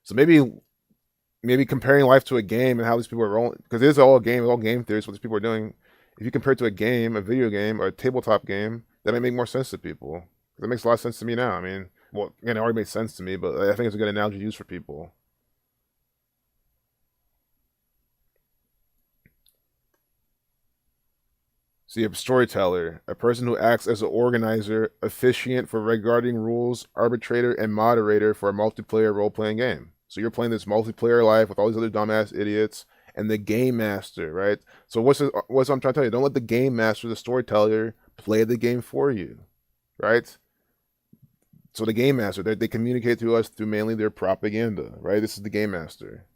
So maybe comparing life to a game and how these people are rolling, because it is all a game, it's all game theory. What these people are doing. If you compare it to a game, a video game, or a tabletop game, that might make more sense to people. That makes a lot of sense to me now. I mean, well, again, it already makes sense to me, but I think it's a good analogy to use for people. See, a storyteller, a person who acts as an organizer, officiant for regarding rules, arbitrator, and moderator for a multiplayer role-playing game. So you're playing this multiplayer life with all these other dumbass idiots, and the game master, right? So what's I'm trying to tell you? Don't let the game master, the storyteller, play the game for you, right? So the game master, they communicate to us through mainly their propaganda, right? This is the game master,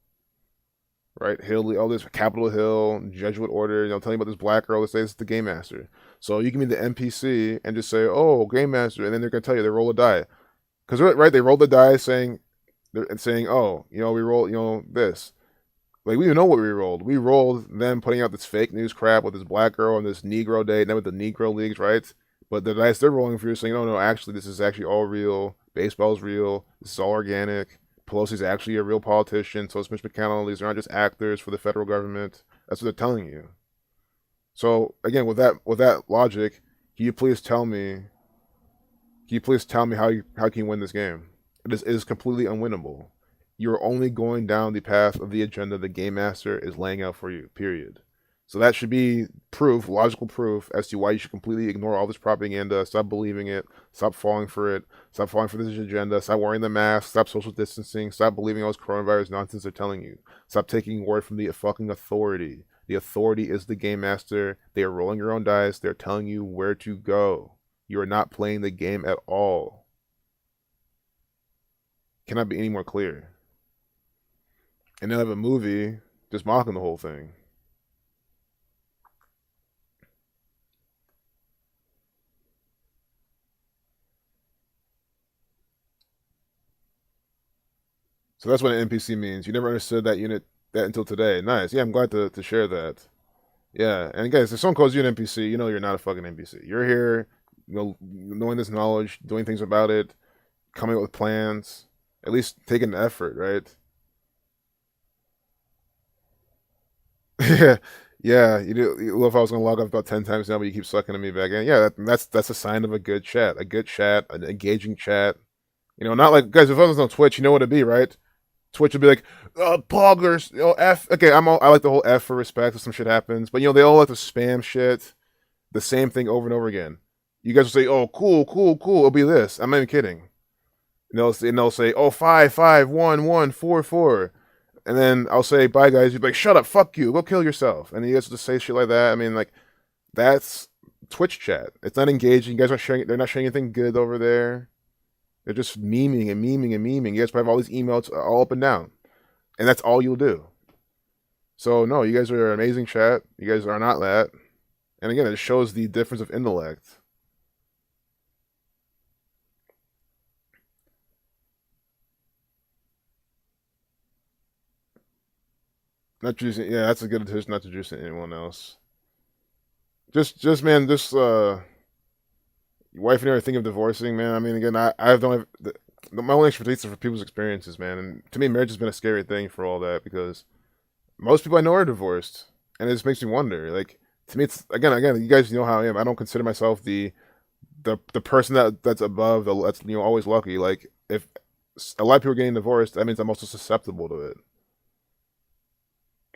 right? Hill, all this Capitol Hill, Jesuit order, tell you about this black girl. Let's say this is the game master. So you can be the NPC and just say, oh, game master, and then they're gonna tell you they roll a die, because right, they roll the die saying, oh, we roll, this. Like, we even know what we rolled. We rolled them putting out this fake news crap with this black girl on this Negro day, and then with the Negro leagues, right? But the dice they're rolling for you saying, no, actually, this is actually all real. Baseball's real. This is all organic. Pelosi's actually a real politician. So is Mitch McConnell. These are not just actors for the federal government. That's what they're telling you. So again, with that logic, can you please tell me how can you win this game? It is completely unwinnable. You're only going down the path of the agenda the game master is laying out for you, period. So that should be proof, logical proof, as to why you should completely ignore all this propaganda, stop believing it, stop falling for it, stop falling for this agenda, stop wearing the mask, stop social distancing, stop believing all this coronavirus nonsense they're telling you. Stop taking word from the fucking authority. The authority is the game master. They are rolling your own dice. They're telling you where to go. You are not playing the game at all. Cannot be any more clear. And they'll have a movie just mocking the whole thing. So that's what an NPC means. You never understood that until today. Nice. Yeah, I'm glad to share that. Yeah, and guys, if someone calls you an NPC, you're not a fucking NPC. You're here, knowing this knowledge, doing things about it, coming up with plans, at least taking the effort, right? Yeah. You do. You love, if I was gonna log off about 10 times now, but you keep sucking at me back in. Yeah, that's a sign of a good chat, an engaging chat. Not like, guys. If I was on Twitch, you know what it'd be, right? Twitch would be like, poggers, F. Okay, I like the whole F for respect if some shit happens, but they all like to spam shit, the same thing over and over again. You guys will say, oh, cool, it'll be this. I'm not even kidding. And they'll say, oh, 5, 5, 1, 1, 4, 4. And then I'll say, bye, guys. You'd be like, shut up, fuck you, go kill yourself. And you guys will just say shit like that. I mean, like, that's Twitch chat. It's not engaging. You guys aren't sharing. They're not sharing anything good over there. They're just memeing and memeing and memeing. You guys probably have all these emails all up and down. And that's all you'll do. So, no, you guys are an amazing chat. You guys are not that. And again, it shows the difference of intellect. Not juicing. Yeah, that's a good decision not to juice anyone else. Man, your wife and I are thinking of divorcing, man. I mean, again, I don't have my only expertise is for people's experiences, man. And to me, marriage has been a scary thing for all that, because most people I know are divorced, and it just makes me wonder. Like, to me, it's again, you guys know how I am. I don't consider myself the the person that's above that's always lucky. Like if a lot of people are getting divorced, that means I'm also susceptible to it.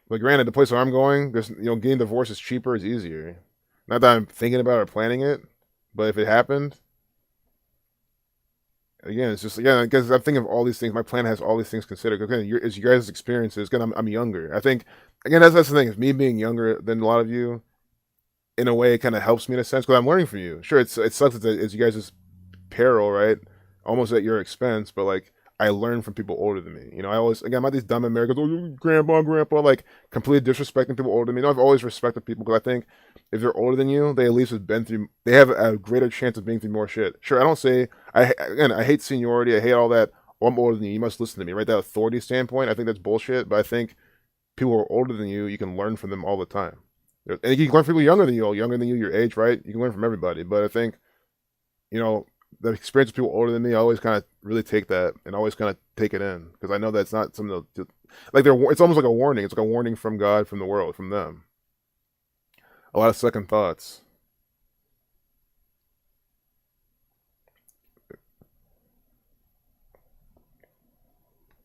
But granted, the place where I'm going, there's getting divorced is cheaper, is easier. Not that I'm thinking about or planning it, but if it happened, again, it's just because I'm thinking of all these things. My plan has all these things considered. Again, as you guys' experiences, again, I'm younger. I think again that's the thing. Is me being younger than a lot of you, in a way, it kind of helps me in a sense because I'm learning from you. Sure, it sucks that it's you guys' peril, right? Almost at your expense, but like I learn from people older than me. I always again I'm not these dumb Americans. Oh, grandpa, like completely disrespecting people older than me. I've always respected people because I think if they're older than you, they at least have been through. They have a greater chance of being through more shit. Sure, I don't say I hate seniority. I hate all that. Oh, I'm older than you. You must listen to me, right? That authority standpoint, I think that's bullshit. But I think people who are older than you can learn from them all the time. And you can learn from people younger than you, your age, right? You can learn from everybody. But I think, the experience of people older than me, I always kind of really take that and always kind of take it in because I know that's not something like it's almost like a warning. It's like a warning from God, from the world, from them. A lot of second thoughts.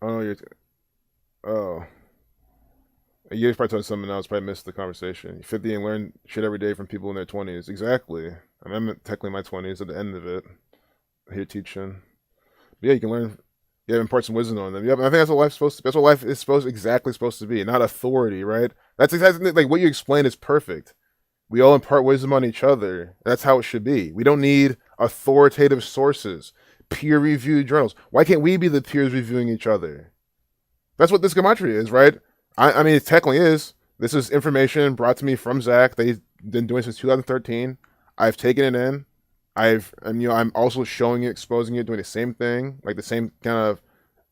Oh, oh. You guys probably talking something else. Probably missed the conversation. 50 and learn shit every day from people in their 20s. Exactly. I mean, I'm technically in my 20s at the end of it. Here teaching. But yeah, you can learn. Yeah, impart some wisdom on them. Yeah, I think that's what life's supposed to. That's what life is exactly supposed to be. Not authority, right? That's exactly like what you explained is perfect. We all impart wisdom on each other. That's how it should be. We don't need authoritative sources, peer-reviewed journals. Why can't we be the peers reviewing each other? That's what this Gematria is, right? I mean, it technically is. This is information brought to me from Zach. They've been doing it since 2013. I've taken it in. I'm also showing it, exposing it, doing the same thing, like the same kind of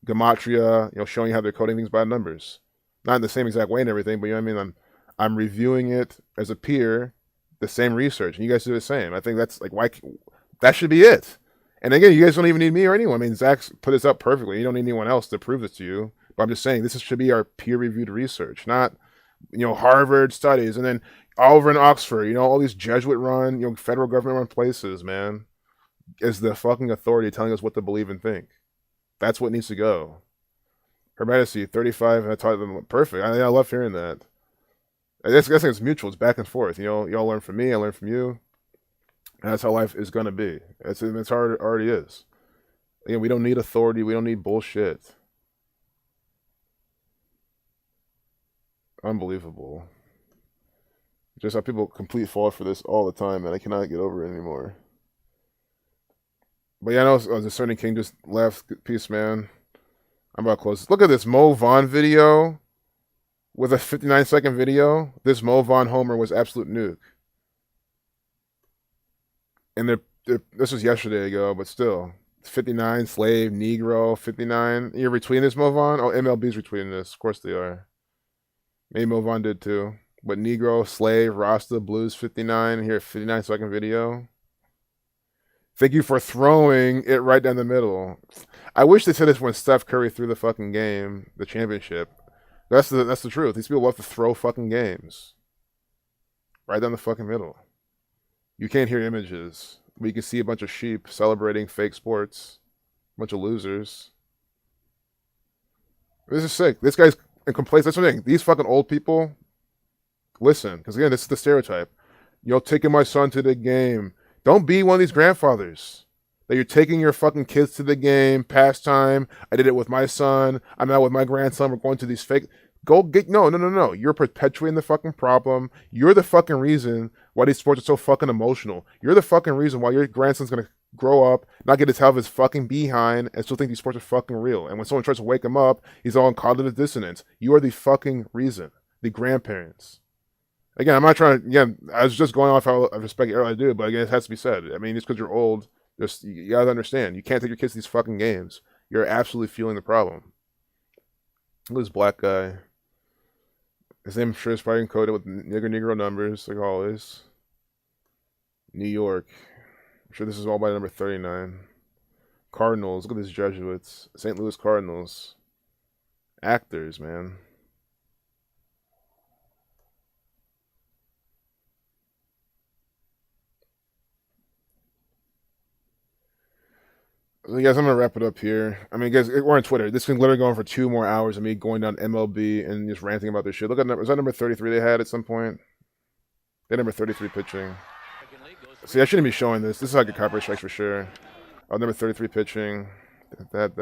Gematria, showing how they're coding things by numbers. Not in the same exact way and everything, but you know what I mean? I'm reviewing it as a peer, the same research, and you guys do the same. I think that's like that should be it. And again, you guys don't even need me or anyone. I mean, Zach's put this up perfectly. You don't need anyone else to prove this to you. But I'm just saying this should be our peer-reviewed research, not Harvard studies and then over in Oxford, all these Jesuit-run, federal government-run places, man, is the fucking authority telling us what to believe and think. That's what needs to go. Hermeticy, 35, and I taught them perfect. I love hearing that. I guess it's mutual. It's back and forth. Y'all learn from me, I learn from you. And that's how life is gonna be. It's hard. It already is. Again, we don't need authority. We don't need bullshit. Unbelievable. Just how people complete fall for this all the time, and I cannot get over it anymore. But yeah, I know the Certain King just left. Peace, man. I'm about to close. Look at this Mo Vaughn video with a 59-second video. This Mo Vaughn homer was absolute nuke. And this was yesterday ago, but still. 59, slave, Negro, 59. You're retweeting this, Mo Vaughn? Oh, MLB's retweeting this. Of course they are. Maybe Mo Vaughn did too. But Negro, slave, Rasta, Blues, 59. Here, 59-second video. Thank you for throwing it right down the middle. I wish they said this when Steph Curry threw the fucking game, the championship. That's the truth. These people love to throw fucking games. Right down the fucking middle. You can't hear images, but you can see a bunch of sheep celebrating fake sports. A bunch of losers. This is sick. This guy's in complaints. That's what I'm saying. These fucking old people, listen, because again, this is the stereotype. Taking my son to the game. Don't be one of these grandfathers that you're taking your fucking kids to the game, pastime. I did it with my son. I'm out with my grandson. We're going to these fake. Go get no. You're perpetuating the fucking problem. You're the fucking reason why these sports are so fucking emotional. You're the fucking reason why your grandson's gonna grow up, not get to tell his fucking behind, and still think these sports are fucking real. And when someone tries to wake him up, he's all in cognitive dissonance. You are the fucking reason. The grandparents. Again, I'm not trying to. Again, I was just going off how I respect everything I do, but again, it has to be said. I mean, just because you're old, you gotta understand. You can't take your kids to these fucking games. You're absolutely feeling the problem. Look at this black guy. His name, I'm sure, is probably encoded with Negro numbers, like always. New York. I'm sure this is all by number 39. Cardinals. Look at these Jesuits. St. Louis Cardinals. Actors, man. So guys, I'm gonna wrap it up here. I mean, guys, we're on Twitter. This can literally go on for 2 more hours of me going down MLB and just ranting about this shit. Look at was that number 33 they had at some point? They had number 33 pitching. See, I shouldn't be showing this. This is like a copyright strikes for sure. Oh, number 33 pitching. That.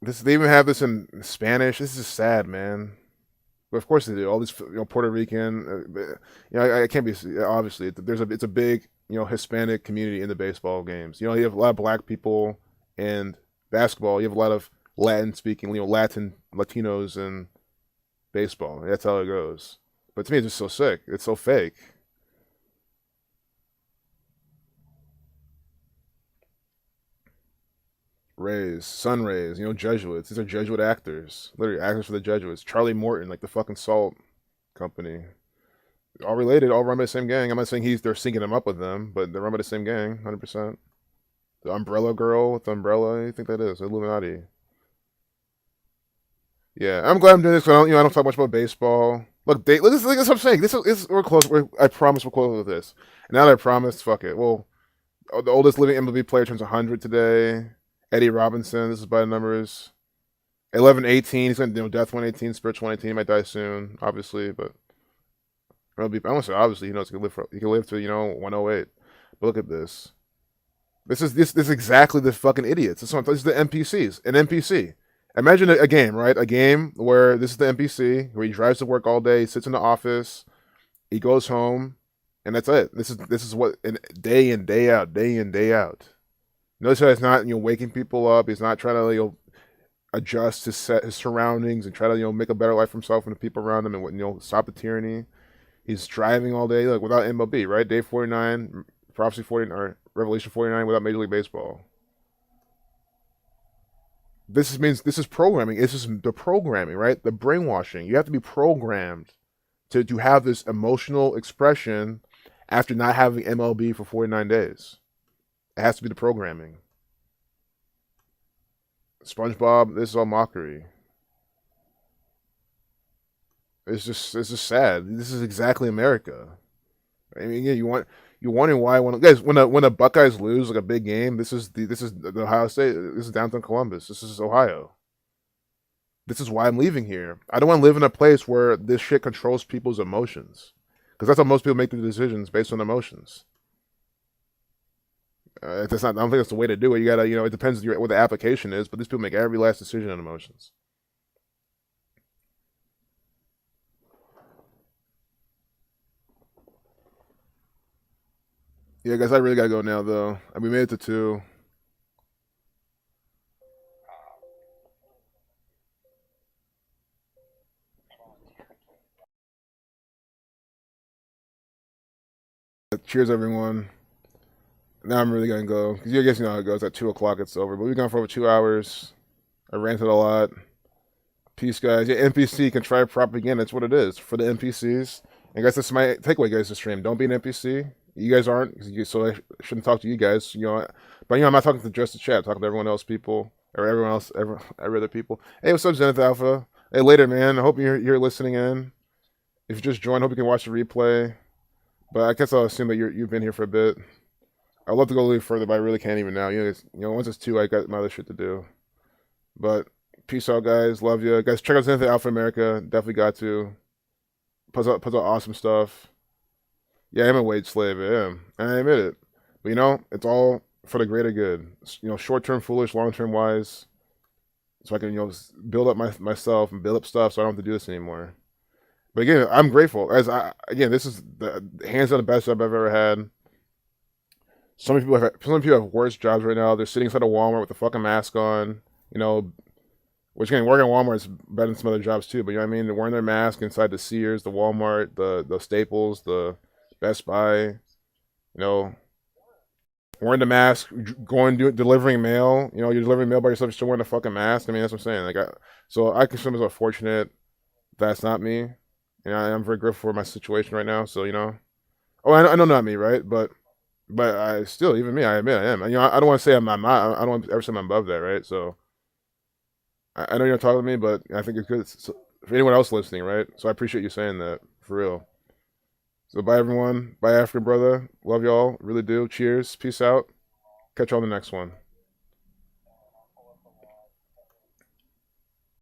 They even have this in Spanish. This is sad, man. But of course they do. All these, Puerto Rican. I can't be. Obviously, it's a big, Hispanic community in the baseball games. You have a lot of black people in basketball. You have a lot of Latin speaking, Latinos in baseball. That's how it goes. But to me, it's just so sick. It's so fake. Rays, Sun Rays, Jesuits. These are Jesuit actors. Literally actors for the Jesuits. Charlie Morton, like the fucking salt company. All related, all run by the same gang. I'm not saying they're syncing them up with them, but they're run by the same gang, 100%. The Umbrella Girl with the umbrella, what do you think that is? Illuminati. Yeah, I'm glad I'm doing this. I don't talk much about baseball. Look, this is what I'm saying. We're close. I promise we're close with this. And now that I promised, fuck it. Well, the oldest living MLB player turns 100 today. Eddie Robinson, this is by the numbers. 11-18, he's going to death 118, spiritual 118. He might die soon, obviously, but I won't say obviously. He can live to 108. But look at this. This is exactly the fucking idiots. This is the NPCs. An NPC. Imagine a game, right? A game where this is the NPC where he drives to work all day, he sits in the office, he goes home, and that's it. This is what day in day out. Notice how he's not waking people up. He's not trying to adjust his surroundings and try to make a better life for himself and the people around him and stop the tyranny. He's driving all day without MLB, right? Day 49, Prophecy 49 or Revelation 49 without Major League Baseball. This is programming. This is the programming, right? The brainwashing. You have to be programmed to have this emotional expression after not having MLB for 49 days. It has to be the programming. SpongeBob, this is all mockery. It's just sad. This is exactly America. I mean, yeah, you're wondering why when the Buckeyes lose like a big game. This is the Ohio State. This is downtown Columbus. This is Ohio. This is why I'm leaving here. I don't want to live in a place where this shit controls people's emotions, because that's how most people make their decisions, based on emotions. I don't think that's the way to do it. You gotta, it depends what the application is, but these people make every last decision on emotions. Yeah, guys, I really gotta go now, though. We made it to 2. Cheers, everyone. Now I'm really gonna go, because you guys know how it goes. At 2 o'clock, it's over. But we've gone for over 2 hours. I ranted a lot. Peace, guys. Yeah, NPC can try propaganda. That's what it is for the NPCs. And guys, that's my takeaway, guys. To stream, don't be an NPC. You guys aren't, so I shouldn't talk to you guys. But I'm not talking to just the chat. I'm talking to everyone else, every other people. Hey, what's up, Zenith Alpha? Hey, later, man. I hope you're listening in. If you just joined, hope you can watch the replay. But I guess I'll assume that you've been here for a bit. I'd love to go a little further, but I really can't even now. Once it's 2, I got my other shit to do. But peace out, guys. Love you. Guys, check out Zenith Alpha America. Definitely got to. Puts out awesome stuff. Yeah, I'm a wage slave. I am. And I admit it. But, it's all for the greater good. Short-term foolish, long-term wise. So I can, build up myself and build up stuff so I don't have to do this anymore. But again, I'm grateful. This is the hands down the best job I've ever had. Some people have worse jobs right now. They're sitting inside a Walmart with a fucking mask on. Which again, working at Walmart is better than some other jobs too. But you know what I mean? They're wearing their mask inside the Sears, the Walmart, the Staples, the Best Buy. Wearing the mask, delivering mail. You're delivering mail by yourself, you're still wearing a fucking mask. I mean, that's what I'm saying. So I consider myself fortunate that's not me. I'm very grateful for my situation right now. So oh, I know not me, right? But I still, even me, I admit I am. I don't want to say I'm not. I don't want to ever say I'm above that, right? So I know you're not talking to me, but I think it's good for anyone else listening, right? So I appreciate you saying that, for real. So bye, everyone. Bye, African brother. Love y'all. Really do. Cheers. Peace out. Catch you on the next one.